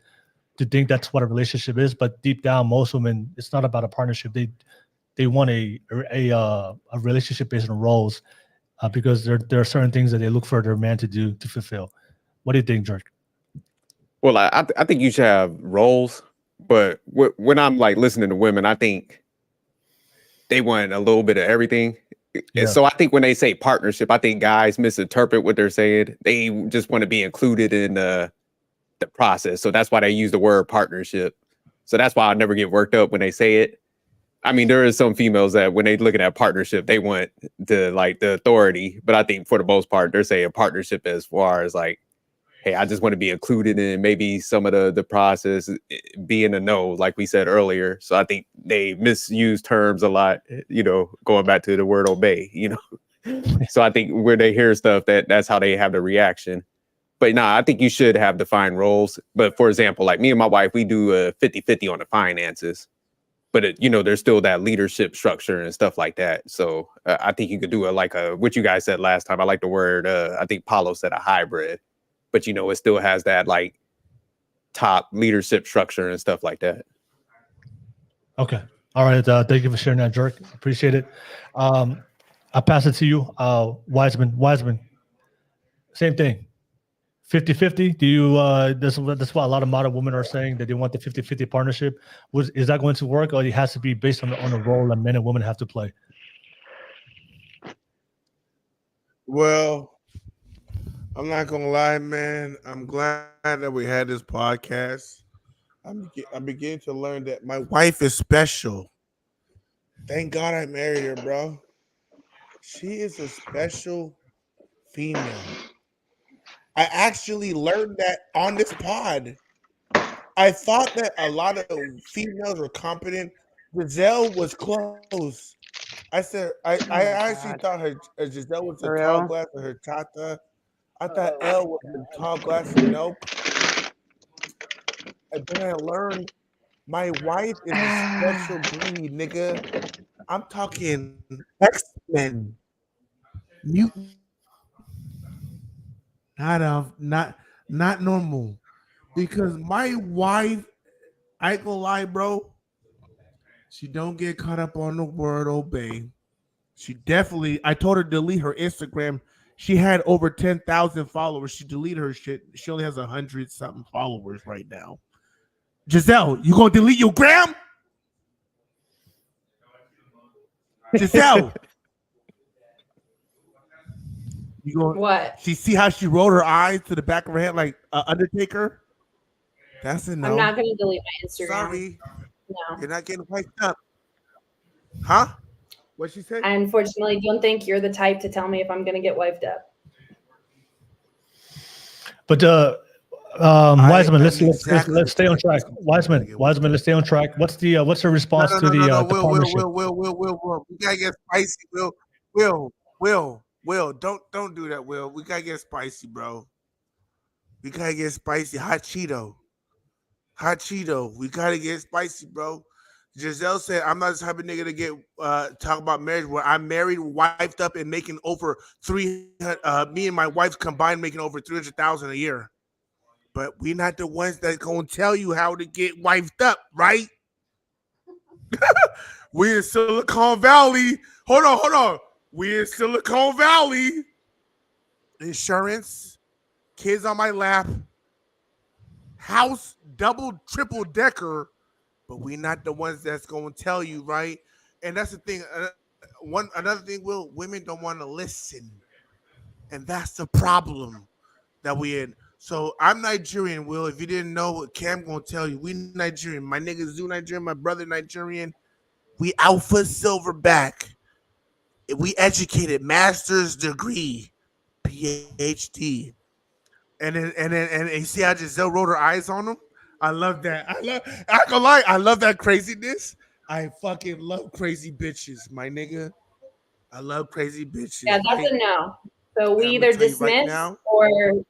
think that's what a relationship is? But deep down, most women, it's not about a partnership. They want a relationship based on roles. Because there are certain things that they look for their man to fulfill. What do you think, Jerk? Well, I think you should have roles, but when I'm like listening to women, I think they want a little bit of everything. Yeah. And so I think when they say partnership, I think guys misinterpret what they're saying. They just want to be included in the process. So that's why they use the word partnership. So that's why I never get worked up when they say it. I mean, there is some females that when they look at that partnership, they want the authority. But I think for the most part, they're saying partnership as far as like, hey, I just want to be included in maybe some of the process, being a no, like we said earlier. So I think they misuse terms a lot, going back to the word obey, So I think when they hear stuff, that's how they have the reaction. But I think you should have defined roles. But for example, like me and my wife, we do a 50-50 on the finances. But there's still that leadership structure and stuff like that. So I think you could do what you guys said last time. I like the word. I think Paulo said a hybrid, but it still has that like top leadership structure and stuff like that. Okay. All right. Thank you for sharing that, Jerk. Appreciate it. I'll pass it to you, Wiseman. Wiseman. Same thing. 50-50. Do you that's what a lot of modern women are saying, that they want the 50-50 partnership. Is that going to work, or it has to be based on a role that men and women have to play? Well, I'm not gonna lie, man. I'm glad that we had this podcast. I'm beginning to learn that my wife is special. Thank God I married her, bro. She is a special female. I actually learned that on this pod. I thought that a lot of females were competent. Giselle was close. I said I actually thought Giselle was a tall glass of her tata. I thought Elle was a tall glass of milk. And then I learned my wife is a special breed, nigga. I'm talking X-Men, mutant. Not normal, because my wife, I ain't gonna lie, bro. She don't get caught up on the word obey. She definitely. I told her to delete her Instagram. She had over 10,000 followers. She deleted her shit. She only has 100-something followers right now. Giselle, you gonna delete your gram? Giselle. You go. What? She see how she rolled her eyes to the back of her head like Undertaker? That's a no. I'm not going to delete my Instagram. Sorry. No. You're not getting wiped up. Huh? What'd she say? I unfortunately don't think you're the type to tell me if I'm going to get wiped up. But Wiseman, let's stay on track. Wiseman, let's stay on track. What's her response to the partnership? Will. We gotta get spicy. Will. Will, don't do that, Will. We gotta get spicy, bro. We gotta get spicy. Hot Cheeto. We gotta get spicy, bro. Giselle said, "I'm not the type of nigga to get talk about marriage where I'm married, wifed up, and making over 300. Me and my wife combined making over 300,000 a year. But we not the ones that gonna tell you how to get wifed up, right? We in Silicon Valley. Hold on. We in Silicon Valley. Insurance, kids on my lap, house, double, triple decker. But we not the ones that's gonna tell you, right? And that's the thing. Another thing, Will, women don't want to listen, and that's the problem that we in. So I'm Nigerian, Will. If you didn't know, what Cam gonna tell you, we Nigerian. My nigga Zoo Nigerian, my brother Nigerian. We alpha silverback. We educated, master's degree, PhD. And you see how Giselle rolled her eyes on him? I love that. I ain't gonna lie, I love that craziness. I fucking love crazy bitches, my nigga. I love crazy bitches. Yeah, that's a no. So we I'm gonna either tell you right dismiss now. or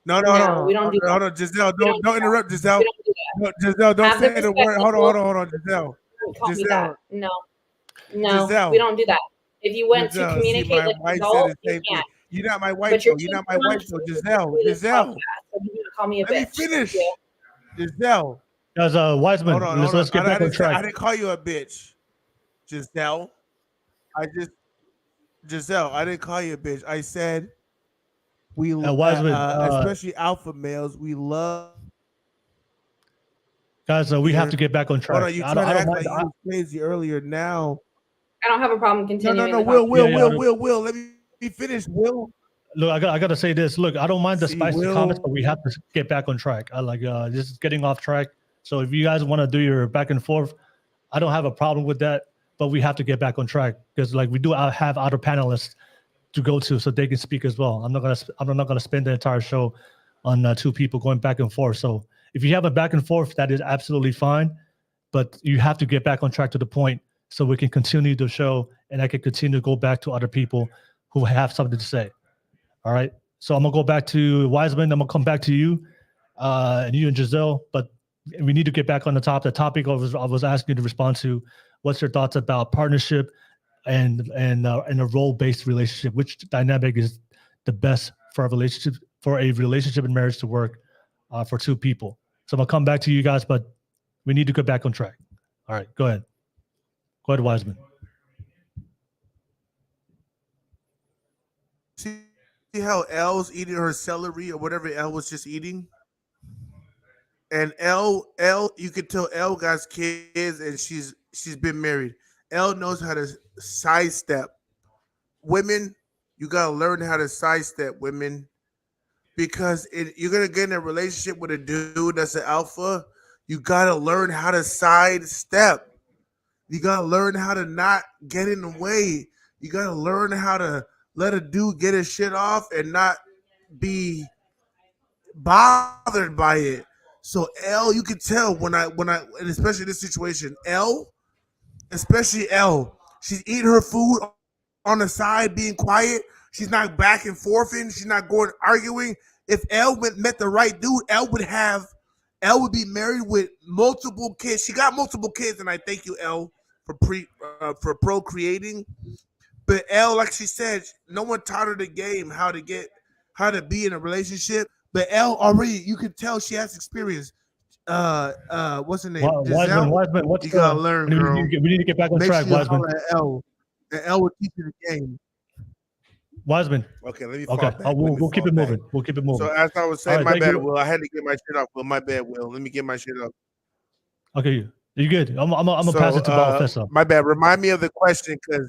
No, we don't do that. Hold on, Giselle. We Don't interrupt, Giselle. We don't do that. No, Giselle, don't Have the say the word. respect, Hold people. on, Giselle. Don't call me Giselle. that. No, Giselle. we don't do that. If you went Giselle, to see, communicate my like wife an said adult, the you same thing. can't. You're not my wife, But you're though. You're too not my wife, though. Giselle. to this Giselle. podcast, so you need to call me a Let me bitch. finish. Yeah. Giselle. Guys, Wiseman, Hold on. let's get back on track. I didn't call you a bitch, Giselle. Giselle, I didn't call you a bitch. I said we, Wiseman, especially alpha males, we love. Guys, we have to get back on track. Hold on, you I tried to don't act mind. like you was crazy earlier. Now, I don't have a problem continuing. no. the Will. conversation. Let me finish. Will. Look, I got to say this. Look, I don't mind the spicy Will. comments, but we have to get back on track. I like this is getting off track. So if you guys want to do your back and forth, I don't have a problem with that. But we have to get back on track because like we do have other panelists to go to so they can speak as well. I'm not gonna spend the entire show on two people going back and forth. So if you have a back and forth, that is absolutely fine. But you have to get back on track to the point so we can continue the show and I can continue to go back to other people who have something to say. All right. So I'm gonna go back to Wiseman. I'm gonna come back to you, and you and Giselle. But we need to get back on the top. The topic I was asking you to respond to. What's your thoughts about partnership and a role-based relationship? Which dynamic is the best for a relationship and marriage to work for two people? So I'm gonna come back to you guys, but we need to get back on track. All right, go ahead. Go ahead, Wiseman. See how L's eating her celery or whatever L was just eating? And L, you could tell L got kids and she's been married. L knows how to sidestep. Women, you gotta learn how to sidestep women because you're gonna get in a relationship with a dude that's an alpha. You gotta learn how to sidestep. You gotta learn how to not get in the way. You gotta learn how to let a dude get his shit off and not be bothered by it. So L, you can tell when I, and especially this situation, especially L, she's eating her food on the side, being quiet. She's not back and forthing. She's not going arguing. If L met the right dude, L would be married with multiple kids. She got multiple kids, and I thank you, L, for procreating. But L, like she said, no one taught her the game, how to be in a relationship. But L already, you can tell she has experience. What's her name? Wiseman, you gotta learn, girl. We need to get back on track, sure Wiseman. L, and L will teach you the game. Wiseman. Okay, let me. Okay, we'll keep it moving. We'll keep it moving. So as I was saying, All my right, bad, you. Will. I had to get my shit off. Will, my bad, Will. Let me get my shit up. Okay, you good? I'm gonna pass it to Balfessa. My bad. Remind me of the question because.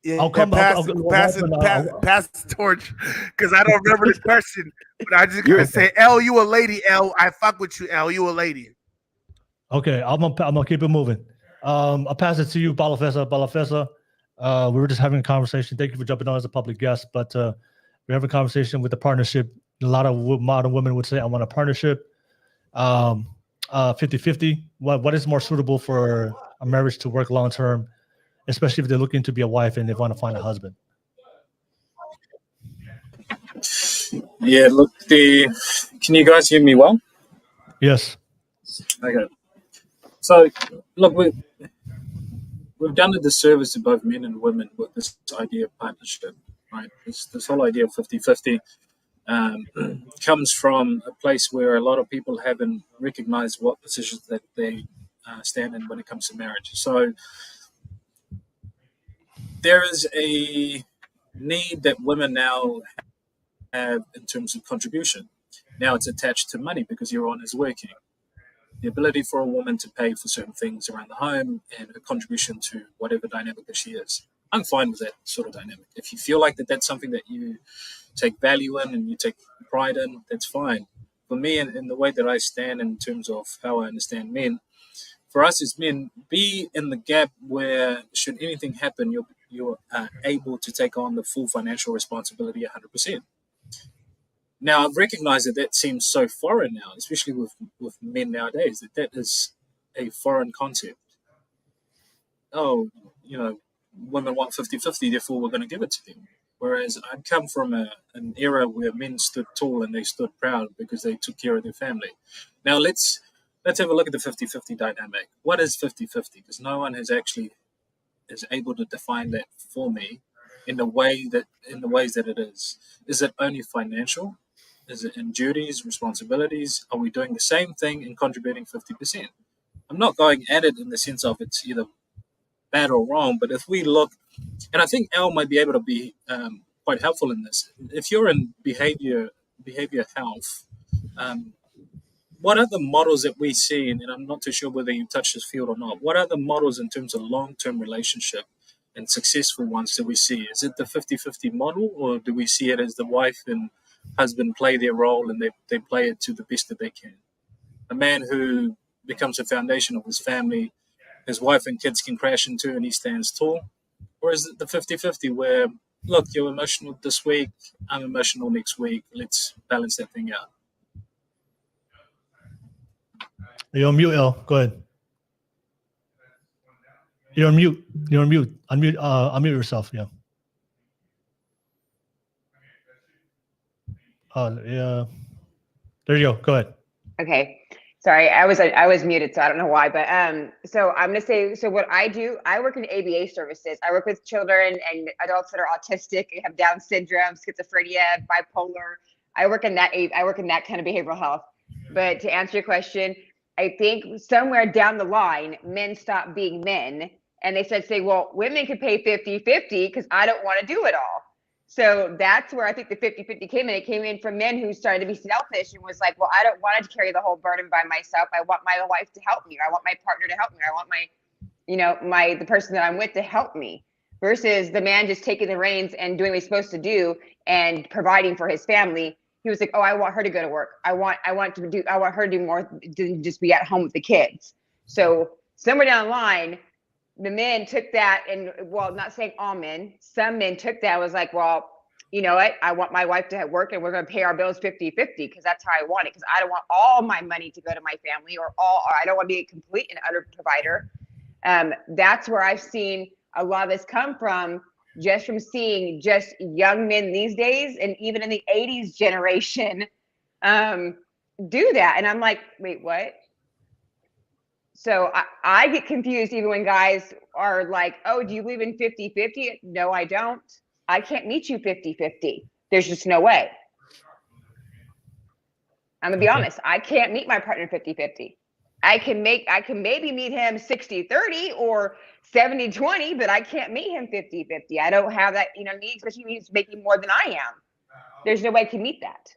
Yeah, pass the torch because I don't remember the question, but I just gotta say, L, you a lady, L. I fuck with you, L. You a lady. Okay, I'm gonna keep it moving. I'll pass it to you, Balafessa. Balafessa, we were just having a conversation. Thank you for jumping on as a public guest, but we're having a conversation with the partnership. A lot of modern women would say, I want a partnership. 50-50. What is more suitable for a marriage to work long term, especially if they're looking to be a wife and they want to find a husband? Yeah, look, can you guys hear me well? Yes. Okay. So, look, we've done a disservice to both men and women with this idea of partnership, right? This whole idea of 50-50 comes from a place where a lot of people haven't recognized what positions that they stand in when it comes to marriage. So there is a need that women now have in terms of contribution. Now it's attached to money because your one is working. The ability for a woman to pay for certain things around the home and a contribution to whatever dynamic that she is. I'm fine with that sort of dynamic. If you feel like that's something that you take value in and you take pride in, that's fine. For me, in the way that I stand in terms of how I understand men, for us as men, be in the gap where should anything happen, you're able to take on the full financial responsibility 100%. Now, I've recognized that seems so foreign now, especially with men nowadays, that is a foreign concept. Oh, women want 50-50, therefore we're going to give it to them. Whereas I come from an era where men stood tall and they stood proud because they took care of their family. Now, let's have a look at the 50-50 dynamic. What is 50-50? Because no one is able to define that for me in the ways that it is. Is it only financial? Is it in duties, responsibilities? Are we doing the same thing and contributing 50%? I'm not going at it in the sense of it's either bad or wrong, but if we look, and I think Al might be able to be quite helpful in this. If you're in behavior health, what are the models that we see, and I'm not too sure whether you touch this field or not, what are the models in terms of long-term relationship and successful ones that we see? Is it the 50-50 model, or do we see it as the wife and husband play their role and they play it to the best that they can? A man who becomes a foundation of his family, his wife and kids can crash into and he stands tall? Or is it the 50-50 where, look, you're emotional this week, I'm emotional next week, let's balance that thing out? You're on mute, El. Go ahead. You're on mute. Unmute yourself, yeah. Yeah. There you go. Go ahead. Okay. Sorry, I was muted, so I don't know why. But so I'm gonna say, so what I do, I work in ABA services. I work with children and adults that are autistic, have Down syndrome, schizophrenia, bipolar. I work in that kind of behavioral health. But to answer your question, I think somewhere down the line, men stopped being men and they started saying, well, women can pay 50-50 because I don't want to do it all. So that's where I think the 50-50 came in. It came in from men who started to be selfish and was like, well, I don't want to carry the whole burden by myself. I want my wife to help me. Or I want my partner to help me. Or I want the person that I'm with to help me. Versus the man just taking the reins and doing what he's supposed to do and providing for his family. He was like, oh, I want her to go to work. I want her to do more than just be at home with the kids. So somewhere down the line, the men took that, and well, not saying all men, some men took that and was like, well, you know what? I want my wife to have work and we're going to pay our bills 50-50 because that's how I want it. Because I don't want all my money to go to my family or I don't want to be a complete and utter provider. That's where I've seen a lot of this come from, just from seeing just young men these days, and even in the 80s generation, do that. And I'm like, wait, what? So I get confused even when guys are like, oh, do you believe in 50-50? No, I don't. I can't meet you 50-50. There's just no way. I'm gonna be honest. I can't meet my partner 50-50. I can maybe meet him 60-30 or 70-20, but I can't meet him 50-50. I don't have that, need, especially when he's making more than I am. There's no way I can meet that.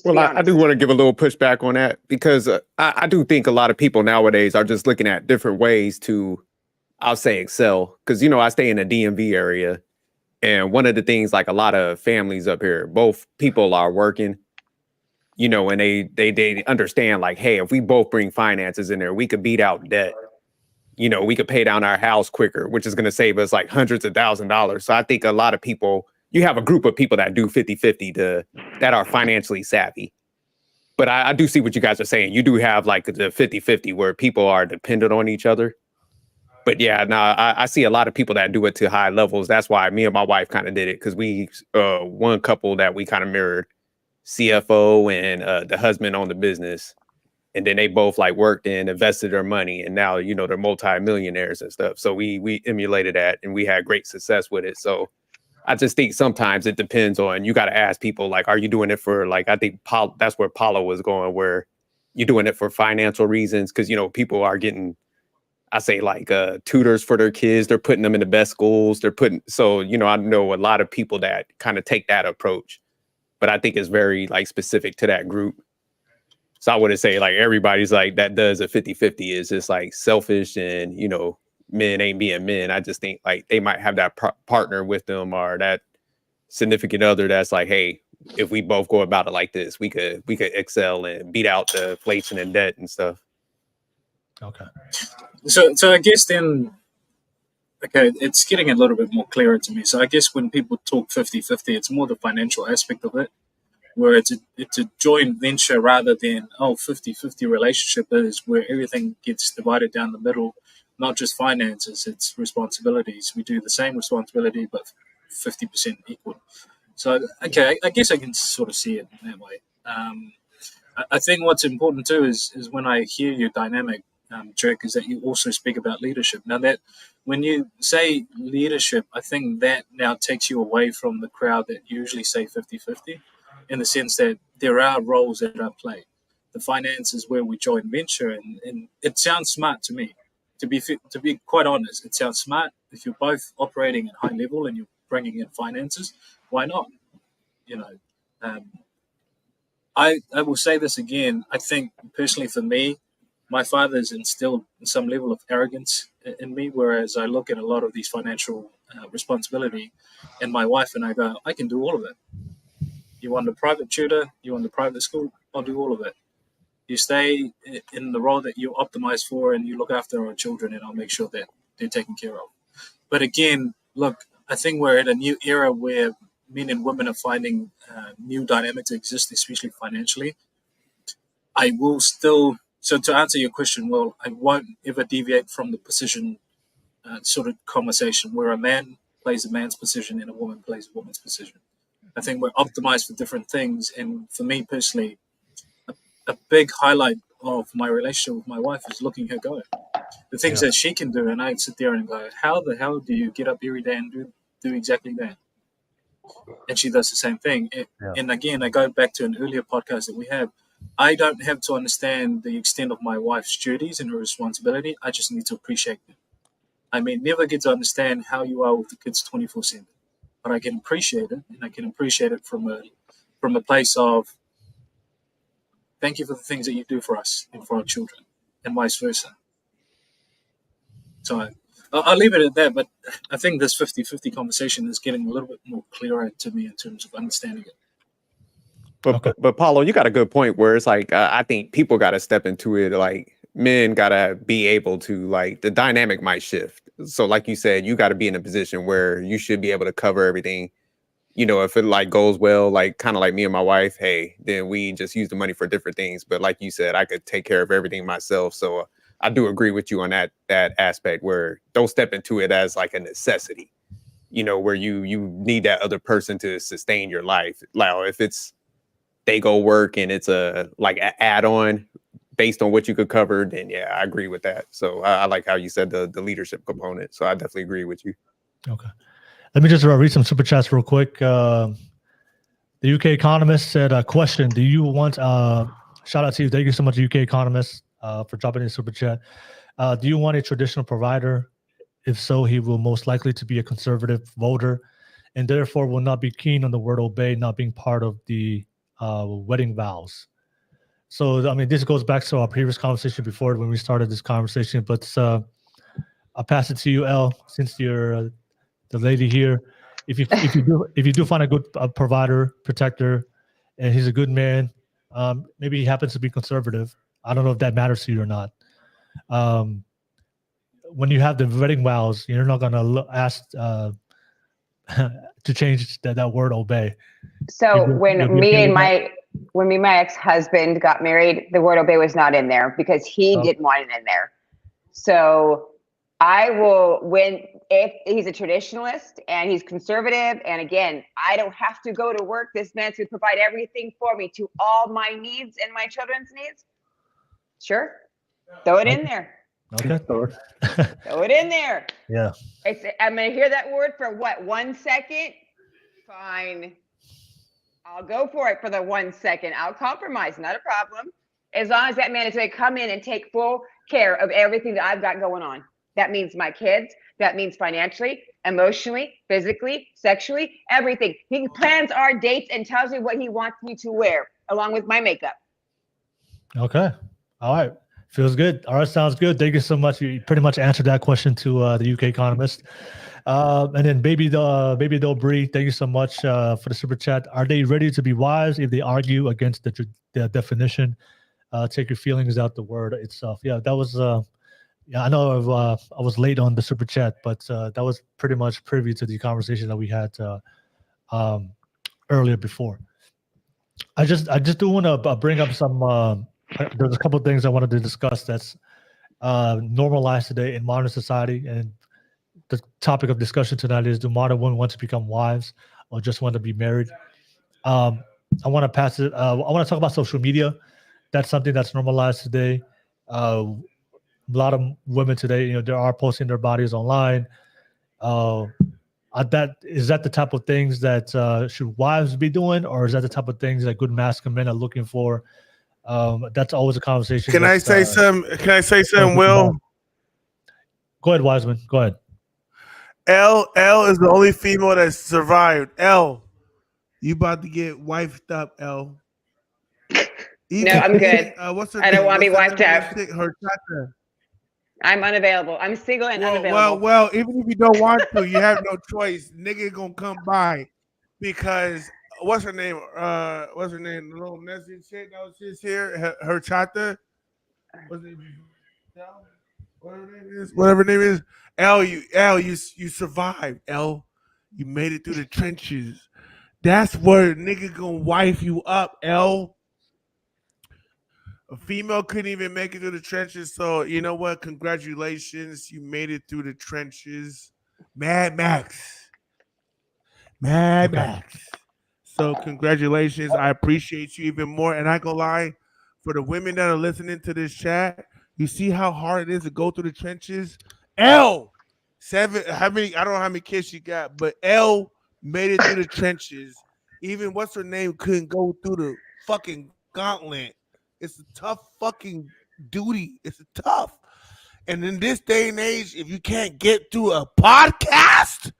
Well, I do want to give a little pushback on that because I do think a lot of people nowadays are just looking at different ways to, I'll say, excel. Because, I stay in the DMV area. And one of the things, like a lot of families up here, both people are working, and they understand, like, hey, if we both bring finances in there, we could beat out debt. We could pay down our house quicker, which is going to save us like hundreds of $1,000s. So I think a lot of people, you have a group of people that do 50-50 that are financially savvy. But I do see what you guys are saying. You do have like the 50-50 where people are dependent on each other. But yeah, no, I see a lot of people that do it to high levels. That's why me and my wife kind of did it, because we one couple that we kind of mirrored, CFO and the husband owned the business, and then they both like worked and invested their money, and now they're multi-millionaires and stuff. So we emulated that, and we had great success with it. So I just think sometimes it depends on, you got to ask people, like, are you doing it for, like, I think that's where Paulo was going, where you're doing it for financial reasons, because people are getting, I say, like tutors for their kids. They're putting them in the best schools. So I know a lot of people that kind of take that approach, but I think it's very like specific to that group. So I wouldn't say like everybody's like that does a 50-50 is just like selfish and, men ain't being men. I just think like they might have that partner with them or that significant other that's like, hey, if we both go about it like this, we could excel and beat out the inflation and debt and stuff. Okay. So I guess then, okay, it's getting a little bit more clearer to me. So I guess when people talk 50-50, it's more the financial aspect of it, where it's a joint venture rather than 50-50 relationship is where everything gets divided down the middle, not just finances, it's responsibilities. We do the same responsibility, but 50% equal. So, okay, I guess I can sort of see it that way. I think what's important too is when I hear your dynamic, Jerk, is that you also speak about leadership. Now that when you say leadership, I think that now takes you away from the crowd that usually say 50-50, in the sense that there are roles that are played. The finance is where we joint venture, and it sounds smart to me. To be quite honest, it sounds smart. If you're both operating at high level and you're bringing in finances, why not? I will say this again. I think personally for me, my father's instilled some level of arrogance in me, whereas I look at a lot of these financial responsibility, and my wife and I go, I can do all of it. You want a private tutor, you want a private school, I'll do all of it. You stay in the role that you optimize for, and you look after our children, and I'll make sure that they're taken care of. But again, look, I think we're at a new era where men and women are finding new dynamics exist, especially financially. I will still, so to answer your question, well, I won't ever deviate from the position sort of conversation where a man plays a man's position and a woman plays a woman's position. I think we're optimized for different things. And for me personally, a big highlight of my relationship with my wife is looking her go. The things that she can do, and I sit there and go, how the hell do you get up every day and do exactly that? And she does the same thing. And again, I go back to an earlier podcast that we have. I don't have to understand the extent of my wife's duties and her responsibility. I just need to appreciate them. I may never get to understand how you are with the kids 24/7, but I can appreciate it, and I can appreciate it from a place of thank you for the things that you do for us and for our children, and vice versa. So I'll leave it at that, but I think this 50-50 conversation is getting a little bit more clearer to me in terms of understanding it. But Paulo, you got a good point where it's like, I think people got to step into it. Like men got to be able to, like, the dynamic might shift. So like you said, you got to be in a position where you should be able to cover everything. If it like goes well, like kind of like me and my wife, hey, then we just use the money for different things. But like you said, I could take care of everything myself. So I do agree with you on that aspect where don't step into it as like a necessity, where you need that other person to sustain your life. Like if they go work and it's a like an add-on based on what you could cover, then yeah, I agree with that. So I like how you said the leadership component. So I definitely agree with you. Okay. Let me just read some super chats real quick. The UK Economist said, question, do you want, shout out to you. Thank you so much, UK Economist, for dropping in super chat. Do you want a traditional provider? If so, he will most likely to be a conservative voter and therefore will not be keen on the word obey, not being part of the wedding vows. So, I mean, this goes back to our previous conversation before when we started this conversation, but I'll pass it to you, Elle, since you're the lady here. If you do find a good provider, protector, and he's a good man, maybe he happens to be conservative. I don't know if that matters to you or not. When you have the wedding vows, you're not gonna ask to change that word obey. So when me and my ex-husband got married, the word obey was not in there because he didn't want it in there. So I will, when if he's a traditionalist and he's conservative, and again, I don't have to go to work. This man's going to provide everything for me to all my needs and my children's needs. Sure, throw it in there. Okay, throw it in there. Yeah. I'm going to hear that word for what, 1 second? Fine. I'll go for it for the 1 second. I'll compromise, not a problem. As long as that man is going to come in and take full care of everything that I've got going on. That means my kids. That means financially, emotionally, physically, sexually, everything. He plans our dates and tells me what he wants me to wear, along with my makeup. Okay. All right. Feels good. All right. Sounds good. Thank you so much. You pretty much answered that question to the UK Economist. And then Baby Doe Bree, thank you so much for the super chat. Are they ready to be wives if they argue against the definition? Take your feelings out the word itself. Yeah, that was. Yeah, I know I was late on the super chat, but that was pretty much privy to the conversation that we had earlier before. I just do want to bring up some. There's a couple of things I wanted to discuss that's normalized today in modern society, and the topic of discussion tonight is: do modern women want to become wives or just want to be married? I want to pass it. I want to talk about social media. That's something that's normalized today. A lot of women today, they are posting their bodies online. That is that the type of things that should wives be doing, or is that the type of things that good masculine men are looking for? That's always a conversation. Can I say something? Can I say something, Will? Go ahead, Wiseman. Go ahead. L is the only female that survived. L, you about to get wifed up, L. No, I'm good. What's her I don't name? want to be What's wiped out. Her chakra. I'm unavailable. I'm single and unavailable. Well, even if you don't want to, you have no choice. Nigga gonna come by because what's her name? What's her name? The little messy chick that was just here. Her chata. What's her name? Whatever her name is. L, you survived. L, you made it through the trenches. That's where nigga gonna wife you up. L. A female couldn't even make it through the trenches. So you know what? Congratulations, you made it through the trenches. Mad Max. So congratulations. I appreciate you even more. And I go lie, for the women that are listening to this chat, you see how hard it is to go through the trenches? L, 7, how many, I don't know how many kids she got, but L made it through the trenches. Even what's her name couldn't go through the fucking gauntlet. It's a tough fucking duty. It's tough. And in this day and age, if you can't get through a podcast,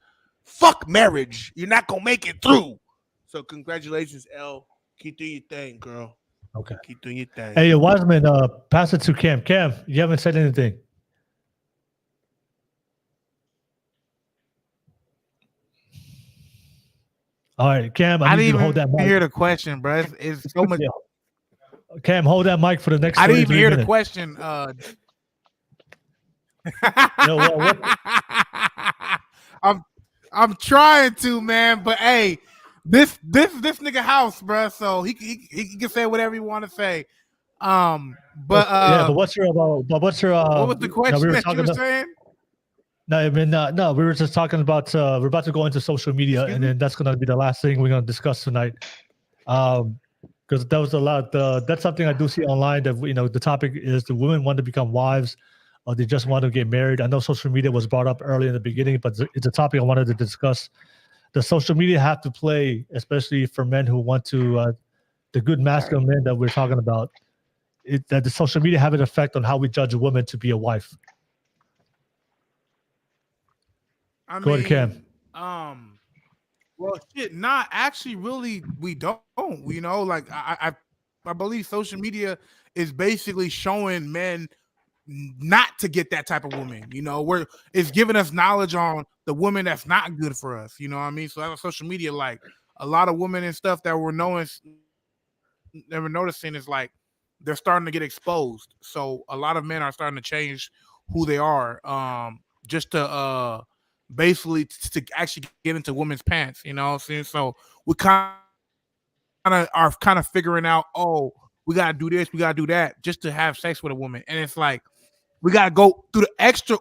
fuck marriage. You're not going to make it through. So congratulations, L. Keep doing your thing, girl. Okay. Keep doing your thing. Hey, Wiseman, pass it to Cam. Cam, you haven't said anything. All right, Cam, I need you to hold that mic. hear the question, bro. It's so much. Yeah. Cam, hold that mic for the next. I didn't even hear minutes. the question. I'm trying to, man, but hey, this nigga house, bro. So he can say whatever he want to say. But what's your what was the question that you were saying? No, I mean, no, we were just talking about we're about to go into social media, and then that's going to be the last thing we're going to discuss tonight. Because that was a lot. That's something I do see online. That the topic is: do women want to become wives, or they just want to get married? I know social media was brought up early in the beginning, but it's a topic I wanted to discuss. Does social media have to play, especially for men who want to, the good masculine men that we're talking about? That the social media have an effect on how we judge a woman to be a wife? Go ahead, Cam. Well, shit, not actually. Really, we don't. Like I believe social media is basically showing men not to get that type of woman. Where it's giving us knowledge on the woman that's not good for us. You know what I mean? So that's social media. Like a lot of women and stuff that we're noticing is like they're starting to get exposed. So a lot of men are starting to change who they are. Just to basically to actually get into women's pants, you know what I'm saying? So we kind of figuring out, oh, we gotta do this, we gotta do that just to have sex with a woman. And it's like we gotta go through the extra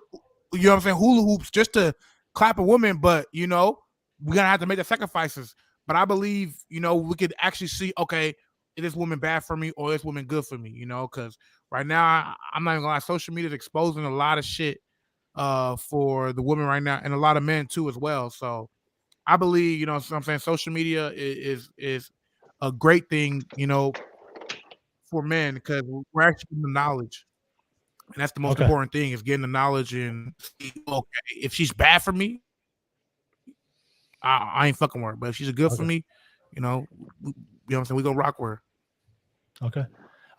you know what I'm saying, hula hoops just to clap a woman, but you know, we're gonna have to make the sacrifices. But I believe, you know, we could actually see, okay, is this woman bad for me or is this woman good for me? You know, because right now I'm not even gonna lie, social media is exposing a lot of shit for the women right now and a lot of men too as well. So I believe, you know what I'm saying, social media is a great thing, you know, for men because we're actually getting the knowledge. And that's the most Okay. important thing is getting the knowledge and see, okay, if she's bad for me, I ain't fucking with her. But if she's good for Okay. me, you know what I'm saying, we gonna rock with her. Okay.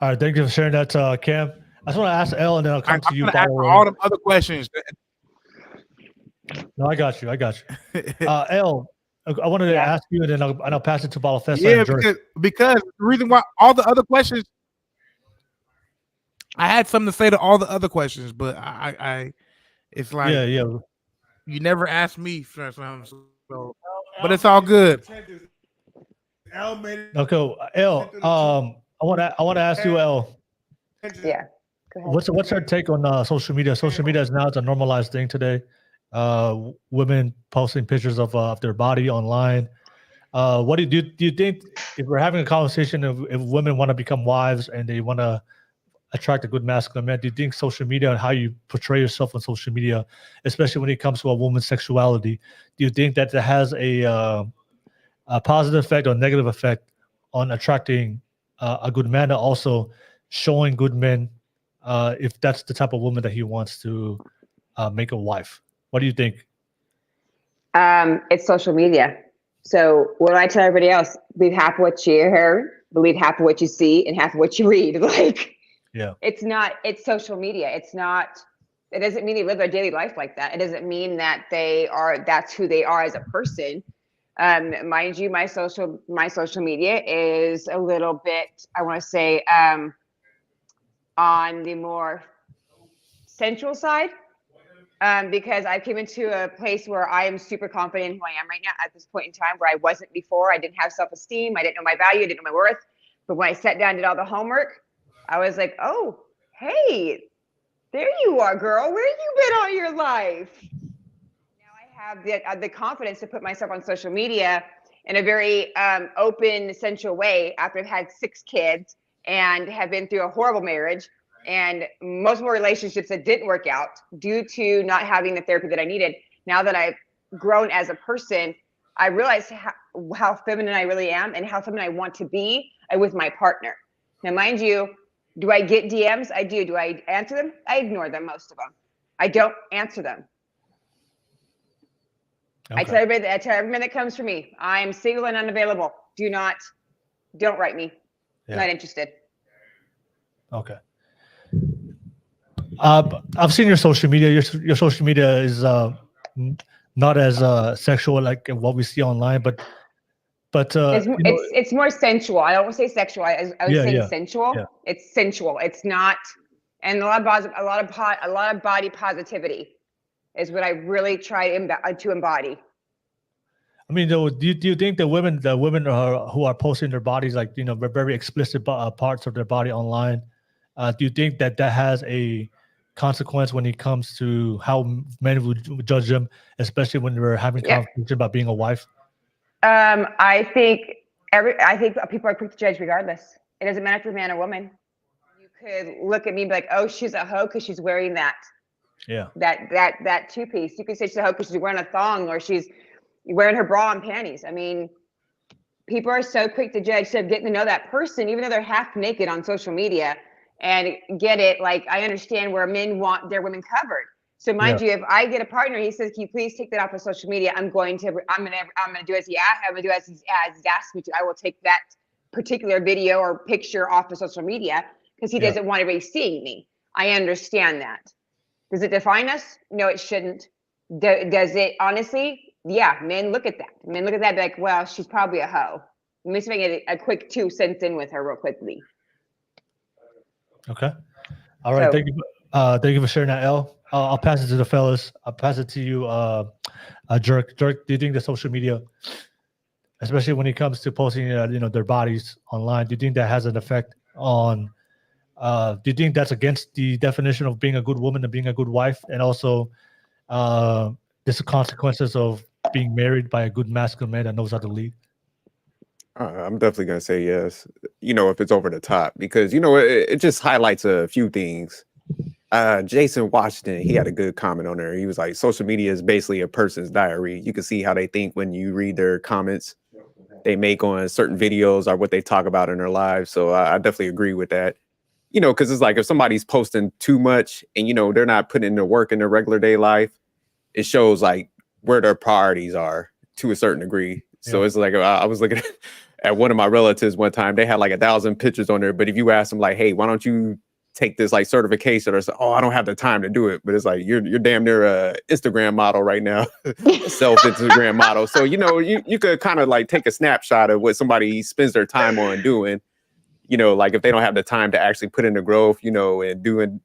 All right. Thank you for sharing that, Cam. I just want to ask Elle, and then I'll come to I'm you. gonna By ask the her way. all them other questions. No, I got you. Elle, I wanted to ask you, and then I'll pass it to Balafessa Yeah, and Jerk. because the reason why all the other questions, I had something to say to all the other questions, but I it's like Yeah. you never asked me for something, so but it's all good. Okay, Elle. I want to ask you, Elle. Yeah. Go ahead. What's your take on social media? Social media is now it's a normalized thing today. Women posting pictures of their body online. What do you think if we're having a conversation if women want to become wives and they want to attract a good masculine man, do you think social media and how you portray yourself on social media, especially when it comes to a woman's sexuality, do you think that it has a positive effect or negative effect on attracting a good man and also showing good men if that's the type of woman that he wants to make a wife? What do you think? It's social media. So what do I tell everybody else? Believe half of what you hear, believe half of what you see, and half of what you read. Like, yeah, it's social media. It doesn't mean they live their daily life like that. It doesn't mean that that's who they are as a person. Mind you, my social media is a little bit, I want to say, on the more sensual side. Because I came into a place where I am super confident in who I am right now at this point in time where I wasn't before. I didn't have self-esteem. I didn't know my value. I didn't know my worth. But when I sat down and did all the homework, I was like, oh, hey, there you are, girl. Where have you been all your life? Now I have the confidence to put myself on social media in a very open, sensual way after I've had 6 kids and have been through a horrible marriage and most more relationships that didn't work out due to not having the therapy that I needed. Now that I've grown as a person, I realize how feminine I really am and how feminine I want to be with my partner. Now, mind you, do I get DMs? I do. Do I answer them? I ignore them, most of them. I don't answer them. Okay. I tell everybody that comes for me, I'm single and unavailable. Don't write me. Yeah. Not interested. Okay. I've seen your social media. Your social media is not as sexual like what we see online, but it's more sensual. I don't want to say sexual. I was saying sensual. Yeah. It's sensual. It's not, and a lot of body positivity is what I really try to embody. I mean, do you think the women who are posting their bodies, like, you know, very explicit parts of their body online, do you think that has a consequence when it comes to how men would judge them, especially when we're having conversation about being a wife? I think people are quick to judge regardless. It doesn't matter if you're a man or woman. You could look at me and be like, oh, she's a hoe because she's wearing that. Yeah. That 2-piece. You could say she's a hoe because she's wearing a thong or she's wearing her bra and panties. I mean, people are so quick to judge. So getting to know that person, even though they're half naked on social media, and get it. Like, I understand where men want their women covered. So mind you, if I get a partner, he says, "Can you please take that off of social media?" I'm gonna do as he asked. I'm gonna do as he's asked me to. I will take that particular video or picture off of social media because he doesn't want everybody seeing me. I understand that. Does it define us? No, it shouldn't. Does it? Honestly, yeah. Men look at that. Men look at that and be like, "Well, she's probably a hoe." Let me see if I can get a quick 2 cents in with her real quickly. Okay. All right. So, thank you for sharing that, Elle. I'll pass it to the fellas. I'll pass it to you, Jerk. Jerk, do you think the social media, especially when it comes to posting, their bodies online, do you think that has an effect on? Do you think that's against the definition of being a good woman and being a good wife? And also, There's the consequences of being married by a good masculine man that knows how to lead? I'm definitely gonna say yes. If it's over the top, because it just highlights a few things. Jason Washington, he had a good comment on there. He was like, social media is basically a person's diary. You can see how they think when you read their comments they make on certain videos or what they talk about in their lives. So I definitely agree with that. Because it's like if somebody's posting too much and they're not putting in the work in their regular day life, it shows like where their priorities are to a certain degree. So it's like I was looking at one of my relatives one time. They had like 1,000 pictures on there, but if you ask them like, "Hey, why don't you take this like certification?" or say, "Oh, I don't have the time to do it," but it's like you're damn near a Instagram model right now, self Instagram model. So you could kind of like take a snapshot of what somebody spends their time on doing. Like if they don't have the time to actually put in the growth, and doing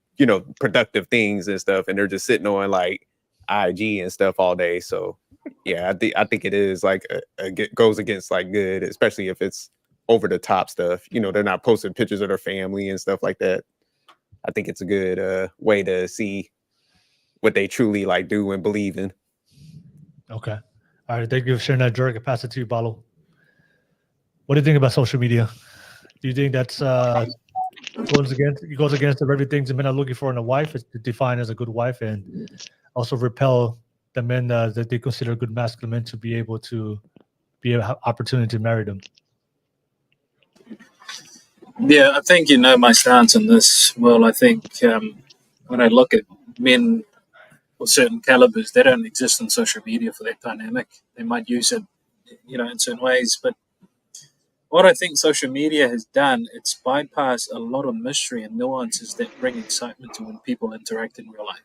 productive things and stuff, and they're just sitting on like IG and stuff all day. So yeah, I think it is like goes against like good, especially if it's over the top stuff. They're not posting pictures of their family and stuff like that. I think it's a good way to see what they truly like do and believe in. Okay. All right. Thank you for sharing that, Dirk. I pass it to you, Balo. What do you think about social media? Do you think that's goes against the very things the men are looking for in a wife, is to define as a good wife, and also repel the men that they consider good masculine men to be able to be an opportunity to marry them? Yeah, I think you know my stance on this. Well, I think when I look at men of certain calibers, they don't exist on social media for that dynamic. They might use it, in certain ways. But what I think social media has done, it's bypassed a lot of mystery and nuances that bring excitement to when people interact in real life.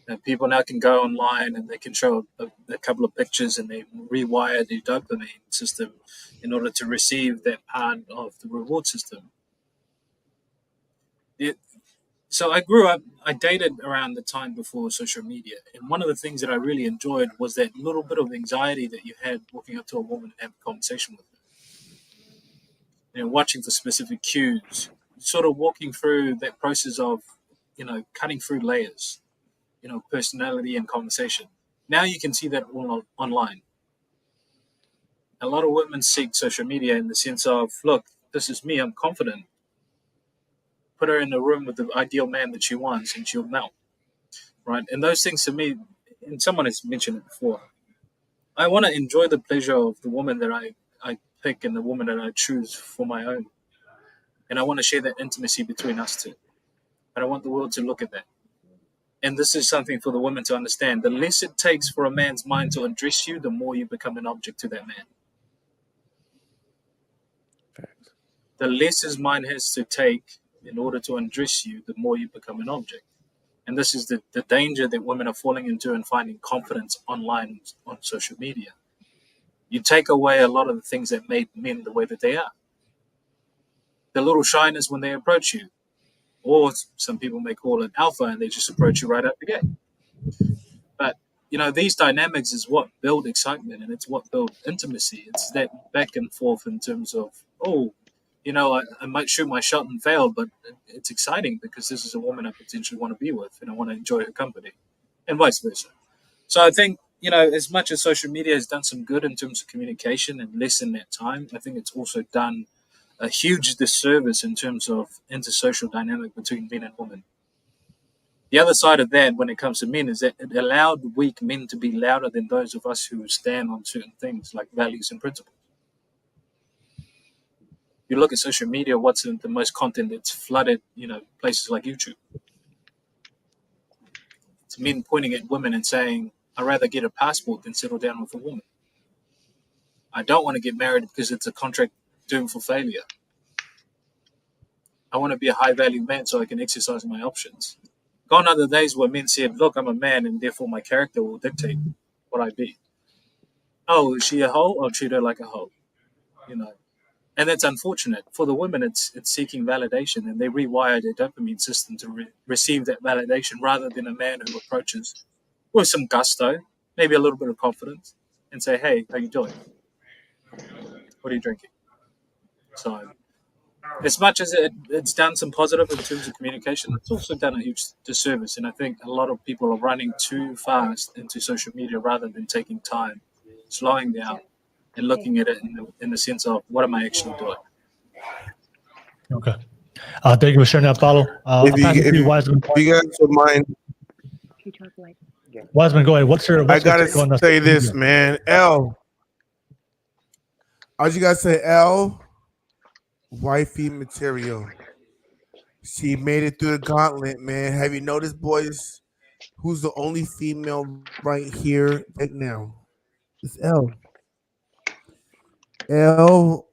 And people now can go online and they can show a couple of pictures and they rewire the dopamine system in order to receive that part of the reward system. So I grew up, I dated around the time before social media. And one of the things that I really enjoyed was that little bit of anxiety that you had walking up to a woman and having a conversation with her. Watching for specific cues, sort of walking through that process of, cutting through layers, personality and conversation. Now you can see that all online. A lot of women seek social media in the sense of, look, this is me, I'm confident. Put her in a room with the ideal man that she wants and she'll melt. Right? And those things to me, and someone has mentioned it before, I want to enjoy the pleasure of the woman that I pick and the woman that I choose for my own. And I want to share that intimacy between us two. And I want the world to look at that. And this is something for the women to understand. The less it takes for a man's mind to undress you, the more you become an object to that man. The less his mind has to take in order to undress you, the more you become an object. And this is the danger that women are falling into and finding confidence online on social media. You take away a lot of the things that made men the way that they are. The little shyness when they approach you, or some people may call it alpha, and they just approach you right out the gate. But, these dynamics is what build excitement and it's what build intimacy. It's that back and forth in terms of, I might shoot my shot and fail, but it's exciting because this is a woman I potentially want to be with and I want to enjoy her company, and vice versa. So I think, as much as social media has done some good in terms of communication and lessen that time, I think it's also done a huge disservice in terms of intersocial dynamic between men and women. The other side of that, when it comes to men, is that it allowed weak men to be louder than those of us who stand on certain things like values and principles. You look at social media, what's the most content that's flooded, places like YouTube. It's men pointing at women and saying, I'd rather get a passport than settle down with a woman. I don't want to get married because it's a contract doomed for failure. I want to be a high-value man so I can exercise my options. Gone are the days where men said, look, I'm a man and therefore my character will dictate what I be. Oh, is she a hoe? I'll treat her like a hoe. And that's unfortunate. For the women, it's seeking validation, and they rewire their dopamine system to receive that validation rather than a man who approaches with some gusto, maybe a little bit of confidence, and say, hey, how you doing? What are you drinking? So as much as it's done some positive in terms of communication, it's also done a huge disservice. And I think a lot of people are running too fast into social media rather than taking time, slowing down, and looking at it in the sense of what am I actually doing. Okay. Thank you for sharing that, follow. If you guys don't mind, Wiseman, go ahead. What's your I gotta take on say social this, media? man. L. All you gotta say, L. Wifey material. She made it through the gauntlet, man. Have you noticed, boys? Who's the only female right here, right now? It's L. L.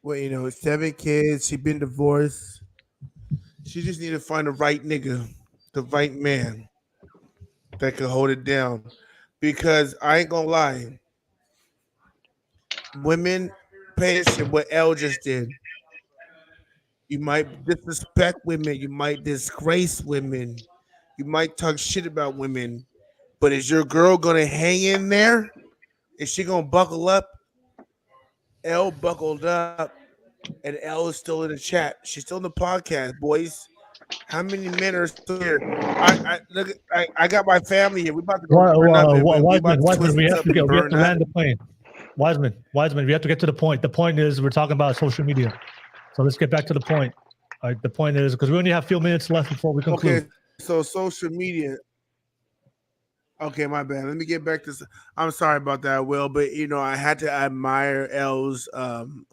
Well, 7 kids. She been divorced. She just need to find the right nigga, the right man that can hold it down. Because I ain't gonna lie, women pay attention what L just did. You might disrespect women. You might disgrace women. You might talk shit about women. But is your girl gonna hang in there? Is she gonna buckle up? L buckled up, and L is still in the chat. She's still in the podcast, boys. How many men are still here? I got my family here. We about to go burn up. We about to twist We this have up to and we have burn to up. land the plane. Wiseman, we have to get to the point. The point is we're talking about social media. So let's get back to the point. All right, the point is because we only have a few minutes left before we conclude. Okay, so social media. Okay, my bad. Let me get back to. I'm sorry about that, Will, but I had to admire L's, her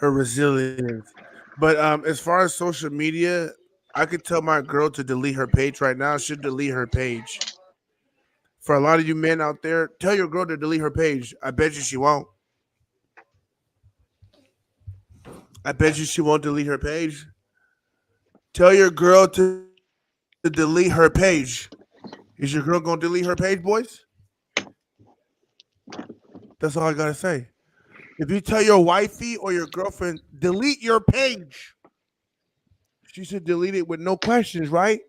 resilience. But as far as social media, I could tell my girl to delete her page right now. She'll delete her page. For a lot of you men out there, tell your girl to delete her page. I bet you she won't. I bet you she won't delete her page. Tell your girl to delete her page. Is your girl gonna delete her page, boys? That's all I gotta say. If you tell your wifey or your girlfriend, delete your page, she should delete it with no questions, right?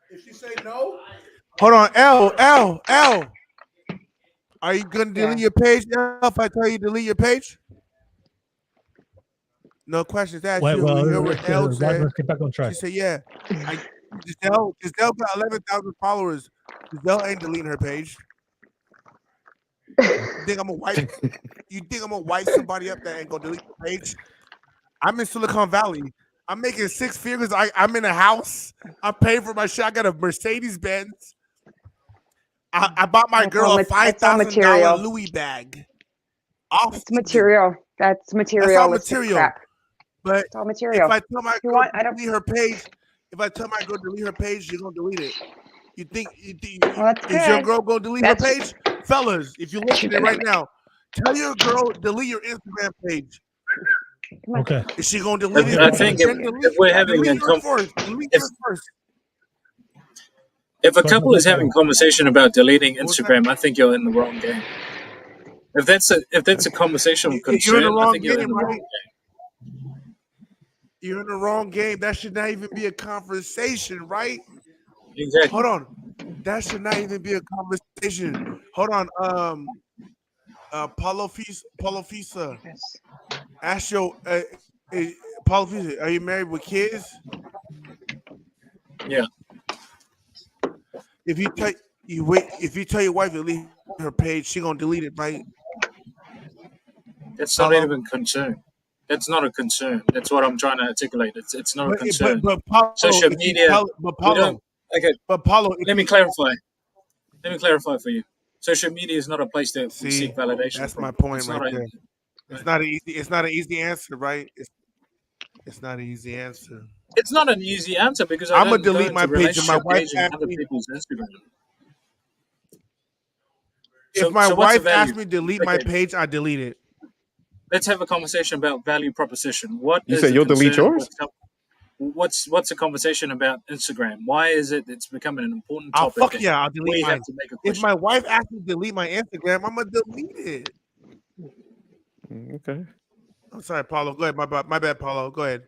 If she say no, hold on, L. Are you gonna delete your page now if I tell you delete your page? No questions asked. Wait, You hear what L said? let's get back on track. She said, "Yeah." Giselle got 11,000 followers. Giselle ain't deleting her page. You think I'm gonna wipe? You think I'm gonna wipe somebody up that ain't gonna delete the page? I'm in Silicon Valley. I'm making 6 figures. I'm in a house. I'm paying for my shit. I got a Mercedes Benz. I bought my girl a $5,000 Louis bag. It's material. That's material. That's all material. But it's all material. If I tell my girl to delete her page, if I tell my girl to delete her page, she's gonna delete it. You think is your girl gonna delete her page? Fellas, if you're listening right now, tell your girl delete your Instagram page. Okay. Is she gonna delete it? I think if we're having if a couple is having a conversation about deleting Instagram, I think you're in the wrong game. If that's a conversation of concern, I think you're in the wrong game. You're in the wrong game. That should not even be a conversation, right? Exactly. Hold on. That should not even be a conversation. Hold on. Paulo Fisa. Ask your Paulo Fisa, are you married with kids? Yeah. If you tell your wife to delete her page, she gonna delete it, right? That's not even a concern. That's not a concern. That's what I'm trying to articulate. It's not a concern. But Paulo, social media. But Paulo, let me clarify. Let me clarify for you. Social media is not a place that we seek validation. That's my point right there. It's not an easy. It's not an easy answer, right? It's not an easy answer. It's not an easy answer because I'm gonna delete my page and my wife other people's Instagram. If my wife asks me to delete my page, I delete it. Let's have a conversation about value proposition. What you said you'll delete yours? What's a conversation about Instagram? Why is it's becoming an important topic? Fuck yeah, I'll delete mine. If my wife asks me to delete my Instagram, I'm gonna delete it. Okay. I'm sorry, Paulo. Go ahead. My bad, Paulo. Go ahead.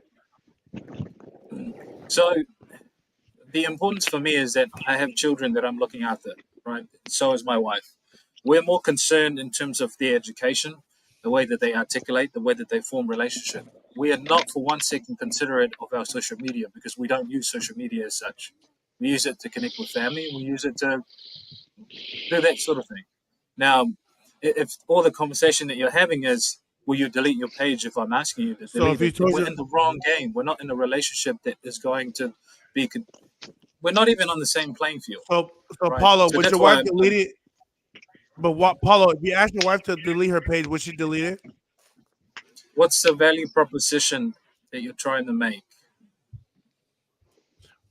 So the importance for me is that I have children that I'm looking after, right? So is my wife. We're more concerned in terms of their education. the way that they articulate, the way that they form relationship. We are not for one second considerate of our social media because we don't use social media as such. We use it to connect with family. We use it to do that sort of thing. Now, if all the conversation that you're having is, will you delete your page if I'm asking you to So delete if you it, told we're your in the wrong game. We're not in a relationship that is going to be. We're not even on the same playing field. so Right? Paulo, So would that's your why wife delete it? But what, Paulo? If you ask your wife to delete her page, would she delete it? what's the value proposition that you're trying to make?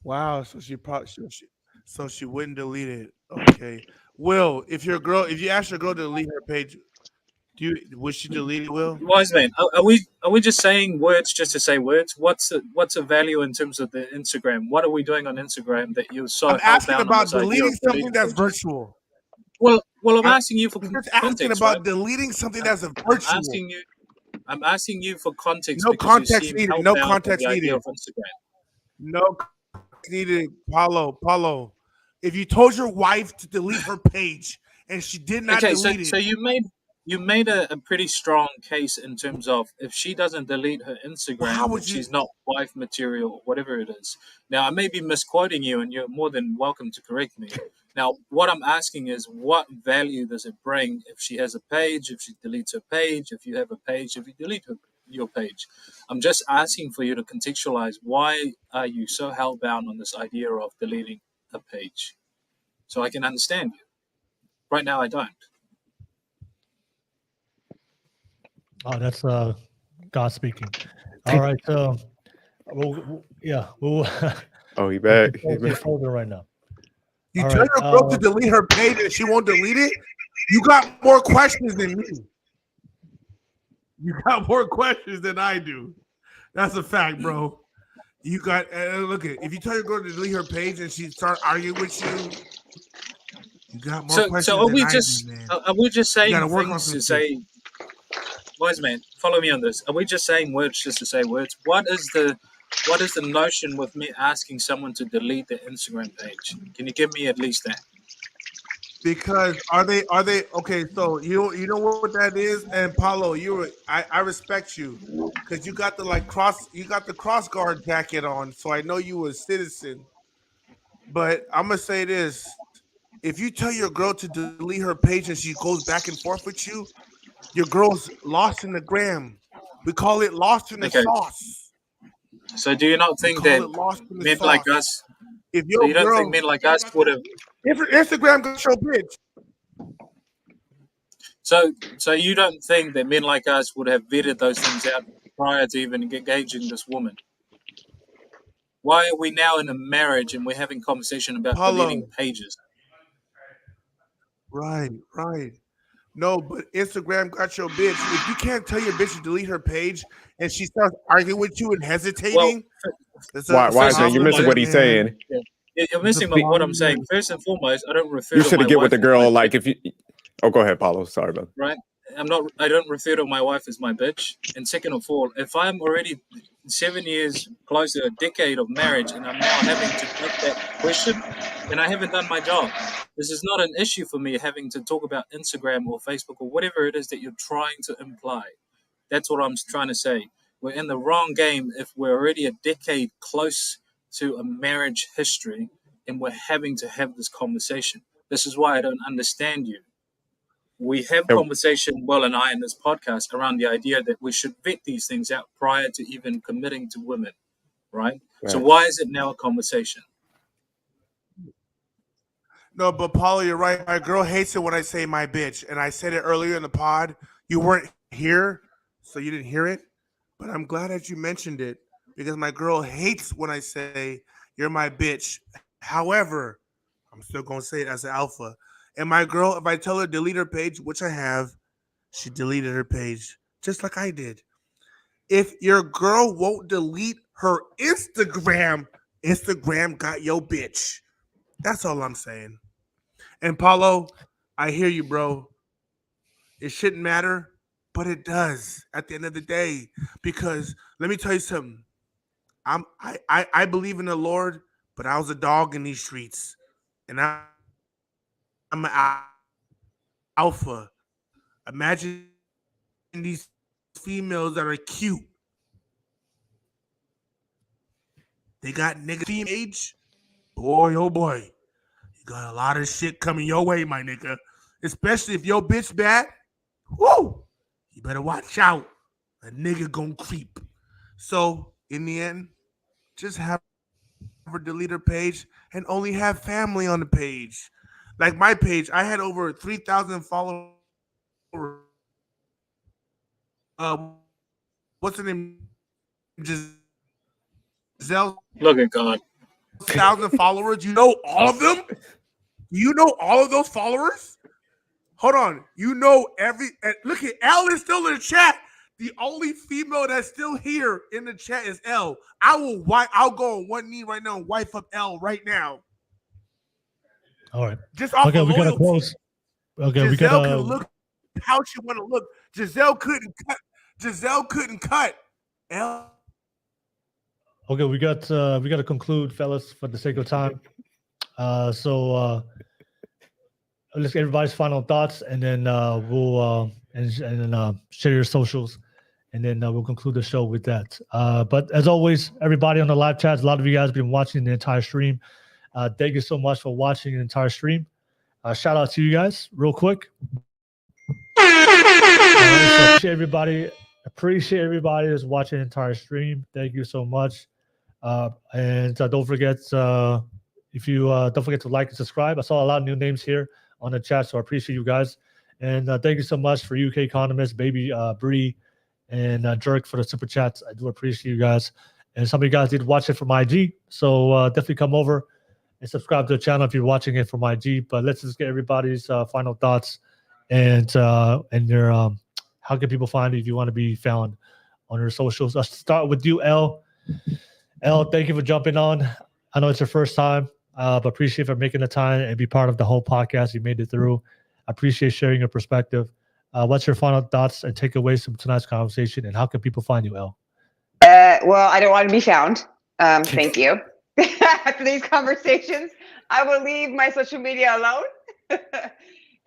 Wow. So she probably so she wouldn't delete it. Okay. Will, if you ask your girl to delete her page, would she delete it? Will? Wise man, are we just saying words just to say words? What's a value in terms of the Instagram? What are we doing on Instagram that you're so I'm asking hellbound on about this idea deleting of something deleting that's pages? virtual. Well, I'm asking you for I'm just asking context, right? about deleting something that's I'm virtual. I'm asking you for context No because you context seem needed. No hellbound on the context idea needed. of Instagram. No context needed. Paulo. If you told your wife to delete her page and she did not Okay, so delete so it, you made a pretty strong case in terms of if she doesn't delete her how Instagram, would that you? she's not wife material or whatever it is. Now I may be misquoting you, and you're more than welcome to correct me. Now, what I'm asking is, what value does it bring if she has a page, if she deletes her page, if you have a page, if you delete your page? I'm just asking for you to contextualize why are you so hellbound on this idea of deleting a page, so I can understand you. Right now, I don't. Oh, that's God speaking. All right. We'll Oh, he we'll back. He consult back. further right now. You All tell right. your girl to delete her page and she won't delete it. You got more questions than me. You got more questions than I do. That's a fact, bro. You got look at if you tell your girl to delete her page and she start arguing with you, you got more So questions are than we I do, just man. are we just You got saying to work on things some to shit. say? Wise man, follow me on this. Are we just saying words just to say words? What is the notion with me asking someone to delete their Instagram page? Can you give me at least that? Because are they okay? So you know what that is, and Paulo, I respect you because you got the cross guard jacket on, so I know you a citizen. But I'm gonna say this: if you tell your girl to delete her page and she goes back and forth with you, your girl's lost in the gram. We call it lost in the Okay. sauce. So do you not We think call that it lost in the men like sauce. us? If So your you don't think girl, men like us would have? if your Instagram got your bitch, So you don't think that men like us would have vetted those things out prior to even engaging this woman? Why are we now in a marriage and we're having conversation about deleting Paulo, pages? right. No, but Instagram got your bitch. If you can't tell your bitch to delete her page and she starts arguing with you and Well, hesitating, it's a first Wise and man, you're missing foremost, what there, he's man. saying. you're It's a missing what I'm problem saying. there. First and foremost, I don't refer You to should my have get with wife the as my girl. bitch, Like if you. Oh, go ahead, Paulo. Sorry, brother. right? I don't refer to my wife as my bitch. And second of all, if I'm already 7 years, close to a decade of marriage, and I'm now having to make that question, then I haven't done my job. This is not an issue for me having to talk about Instagram or Facebook or whatever it is that you're trying to imply. That's what I'm trying to say. We're in the wrong game if we're already a decade close to a marriage history and we're having to have this conversation. This is why I don't understand you. We have Yep. conversation, Will and I, in this podcast around the idea that we should vet these things out prior to even committing to women, right? So Right. why is it now a conversation? No, but Paulo, you're right. My girl hates it when I say my bitch. And I said it earlier in the pod. You weren't here, so you didn't hear it. But I'm glad that you mentioned it because my girl hates when I say you're my bitch. However, I'm still gonna say it as an alpha. And my girl, if I tell her to delete her page, which I have, she deleted her page just like I did. If your girl won't delete her Instagram, Instagram got your bitch. That's all I'm saying. And Paulo, I hear you, bro. It shouldn't matter, but it does at the end of the day. Because let me tell you something. I believe in the Lord, but I was a dog in these streets. And I'm an alpha. Imagine these females that are cute. They got nigga age. Boy, oh boy. You got a lot of shit coming your way, my nigga. Especially if your bitch bad. Woo! You better watch out. A nigga gonna creep. So, in the end, just have her delete her page and only have family on the page. Like my page, I had over 3,000 followers. What's her name? Giselle. Look at God. 1,000 followers. You know all of them? You know all of those followers? Hold on. You know look at L is still in the chat. The only female that's still here in the chat is L. I'll go on one knee right now and wife up L right now. All right. Just off Okay, of we gotta loyalty. close. Okay, we Giselle gotta. can look how she want to look. Giselle couldn't cut. L. Okay, we got to conclude, fellas, for the sake of time. So let's get everybody's final thoughts, and then we'll share your socials, and then we'll conclude the show with that. But as always, everybody on the live chats, a lot of you guys have been watching the entire stream. Thank you so much for watching the entire stream. Shout out to you guys, real quick. So appreciate everybody that's watching the entire stream. Thank you so much. And don't forget if you don't forget to like and subscribe. I saw a lot of new names here on the chat, so I appreciate you guys. And thank you so much for UK Economist, Baby Bree, and Jerk for the super chats. I do appreciate you guys. And some of you guys did watch it from IG, so definitely come over and subscribe to the channel if you're watching it from IG. But let's just get everybody's final thoughts and their how can people find you if you want to be found on your socials. I'll start with you, L. L, thank you for jumping on. I know it's your first time, but appreciate for making the time and be part of the whole podcast. You made it through. I appreciate sharing your perspective. What's your final thoughts and takeaways from tonight's conversation, and how can people find you, El? Well, I don't want to be found. Thank you. After these conversations, I will leave my social media alone.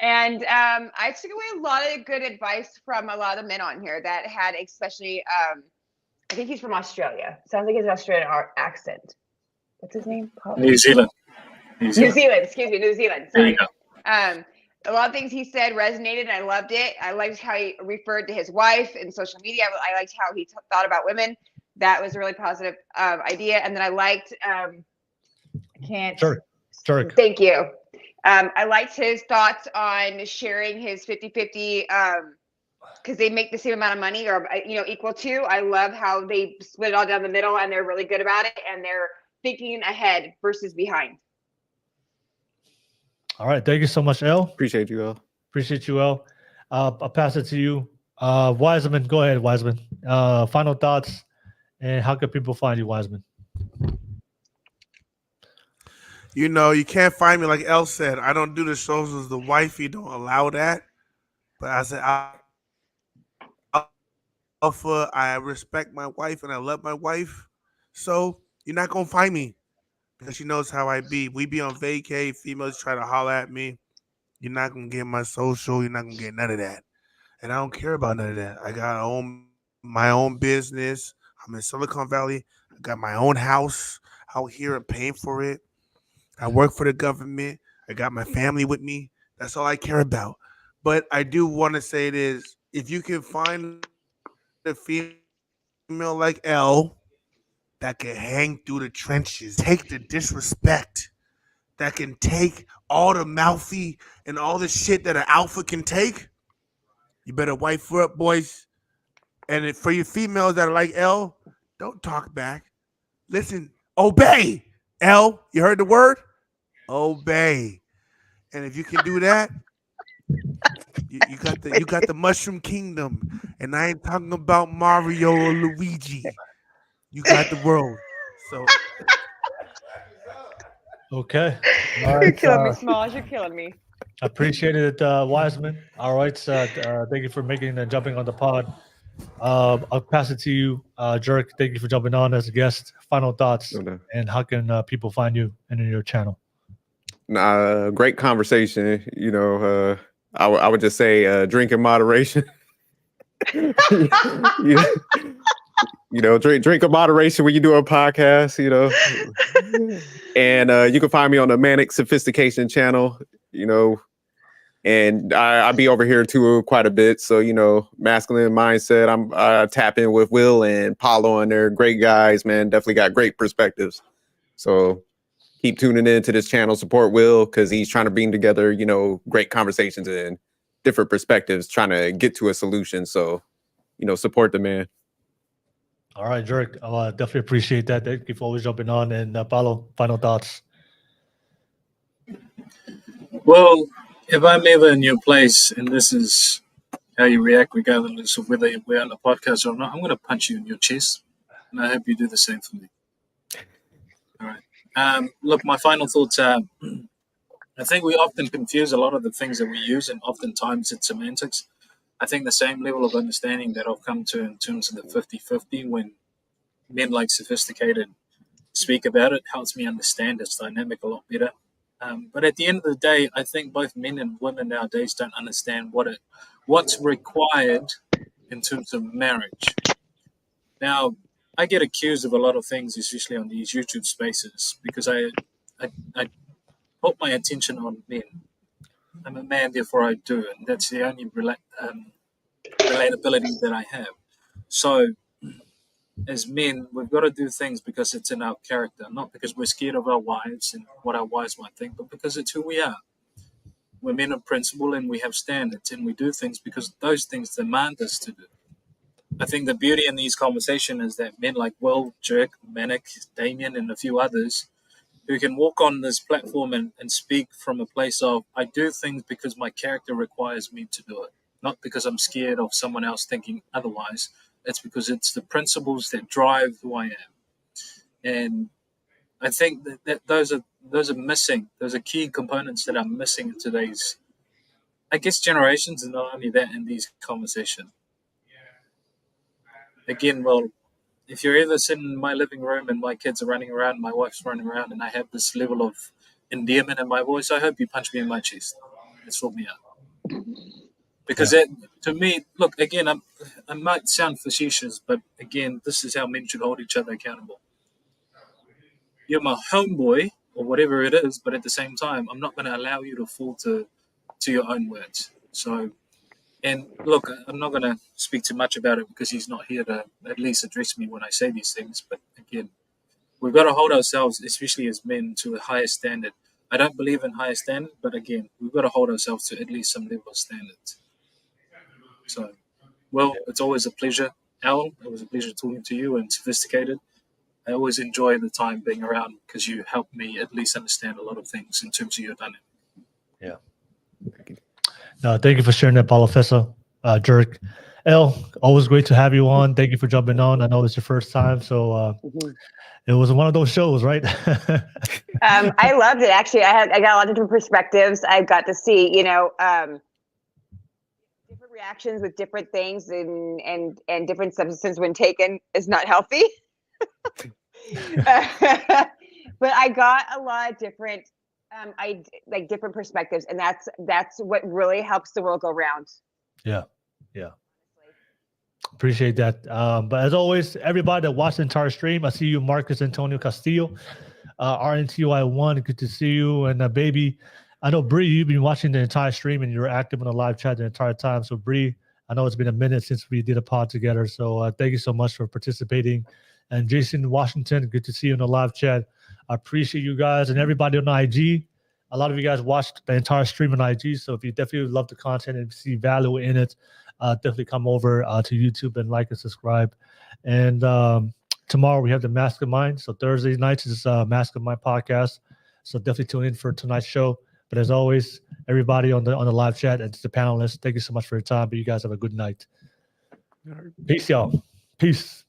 And I took away a lot of good advice from a lot of men on here that had, especially, I think he's from Australia. Sounds like he has an Australian accent. What's his name? New Zealand. New Zealand. Excuse me, New Zealand. Sorry. There you A lot of things he said resonated, and I loved it. I liked how he referred to his wife in social media. I liked how he thought about women. That was a really positive idea. And then I liked, Jerk. Thank you. I liked his thoughts on sharing his 50-50 because they make the same amount of money or, equal to. I love how they split it all down the middle, and they're really good about it, and they're thinking ahead versus behind. All right. Thank you so much, El. Appreciate you, El. Appreciate you, El. I'll pass it to you. Wiseman, go ahead, Wiseman. Final thoughts, and how can people find you, Wiseman? You can't find me like El said. I don't do the socials. The wifey don't allow that. But I said, Alpha, I respect my wife and I love my wife. So you're not going to find me because she knows how I be. We be on vacay. Females try to holler at me. You're not going to get my social. You're not going to get none of that. And I don't care about none of that. I got my own business. I'm in Silicon Valley. I got my own house out here and paying for it. I work for the government. I got my family with me. That's all I care about. But I do want to say this. If you can find a female like Elle that can hang through the trenches, take the disrespect, that can take all the mouthy and all the shit that an alpha can take, you better wife her up, boys. And for your females that are like Elle, don't talk back. Listen, obey. Elle, you heard the word? Obey. And if you can do that, you got the Mushroom Kingdom. And I ain't talking about Mario or Luigi. You got the world. So okay. You're killing me, Smalls. You're killing me. Appreciate it, Wiseman. All right. Thank you for making and jumping on the pod. I'll pass it to you, Jerk. Thank you for jumping on as a guest. Final thoughts, and how can people find you and in your channel? Great conversation. I would just say drink in moderation. Drink in moderation when you do a podcast, And you can find me on the Manic Sophistication channel, and I'll be over here too quite a bit. So, masculine mindset. I tap in with Will and Paulo, and they're great guys, man. Definitely got great perspectives. So keep tuning in to this channel. Support Will because he's trying to bring together, great conversations and different perspectives, trying to get to a solution. So, support the man. All right, Jurek. I definitely appreciate that. Thank you for always jumping on. And Paulo, final thoughts. Well, if I'm ever in your place and this is how you react regardless of whether we're on a podcast or not, I'm going to punch you in your chest. And I hope you do the same for me. All right. Look, my final thoughts are, I think we often confuse a lot of the things that we use, and oftentimes it's semantics. I think the same level of understanding that I've come to in terms of the 50-50 when men like Sophisticated speak about it helps me understand its dynamic a lot better. But at the end of the day, I think both men and women nowadays don't understand what's required in terms of marriage. Now, I get accused of a lot of things, especially on these YouTube spaces, because I put my attention on men. I'm a man, therefore I do, and that's the only relatability that I have. So, as men, we've got to do things because it's in our character, not because we're scared of our wives and what our wives might think, but because it's who we are. We're men of principle and we have standards, and we do things because those things demand us to do. I think the beauty in these conversations is that men like Will, Jerk, Manic, Damien, and a few others who can walk on this platform and speak from a place of, I do things because my character requires me to do it, not because I'm scared of someone else thinking otherwise. It's because it's the principles that drive who I am. And I think that those are missing. Those are key components that are missing in today's, I guess, generations, and not only that, in these conversations. Again, well, if you're ever sitting in my living room and my kids are running around, my wife's running around, and I have this level of endearment in my voice, I hope you punch me in my chest. It's sort me out. Because to me, look, again, I might sound facetious, but again, this is how men should hold each other accountable. You're my homeboy, or whatever it is, but at the same time, I'm not going to allow you to fall to your own words. So, and look, I'm not going to speak too much about it because he's not here to at least address me when I say these things. But again, we've got to hold ourselves, especially as men, to a higher standard. I don't believe in higher standard, but again, we've got to hold ourselves to at least some level of standards. So, well, it's always a pleasure, Al. It was a pleasure talking to you and Sophisticated. I always enjoy the time being around because you help me at least understand a lot of things in terms of your dynamic. Yeah. Thank you for sharing that, Paulo Fessa, Jerk. El, always great to have you on. Thank you for jumping on. I know it's your first time, so it was one of those shows, right? I loved it. Actually, I got a lot of different perspectives. I got to see, different reactions with different things and different substances when taken is not healthy. But I got a lot of different different perspectives, and that's what really helps the world go round. Yeah. Appreciate that. But as always, everybody that watched the entire stream, I see you, Marcus Antonio Castillo, RNTY1. Good to see you. And baby, I know Bree, you've been watching the entire stream and you're active in the live chat the entire time. So Bree, I know it's been a minute since we did a pod together. So thank you so much for participating. And Jason Washington, good to see you in the live chat. I appreciate you guys and everybody on IG. A lot of you guys watched the entire stream on IG. So if you definitely love the content and see value in it, definitely come over to YouTube and like and subscribe. And tomorrow we have the Mastermind. So Thursday nights is Mastermind podcast. So definitely tune in for tonight's show. But as always, everybody on the live chat and to the panelists, thank you so much for your time. But you guys have a good night. Peace, y'all. Peace.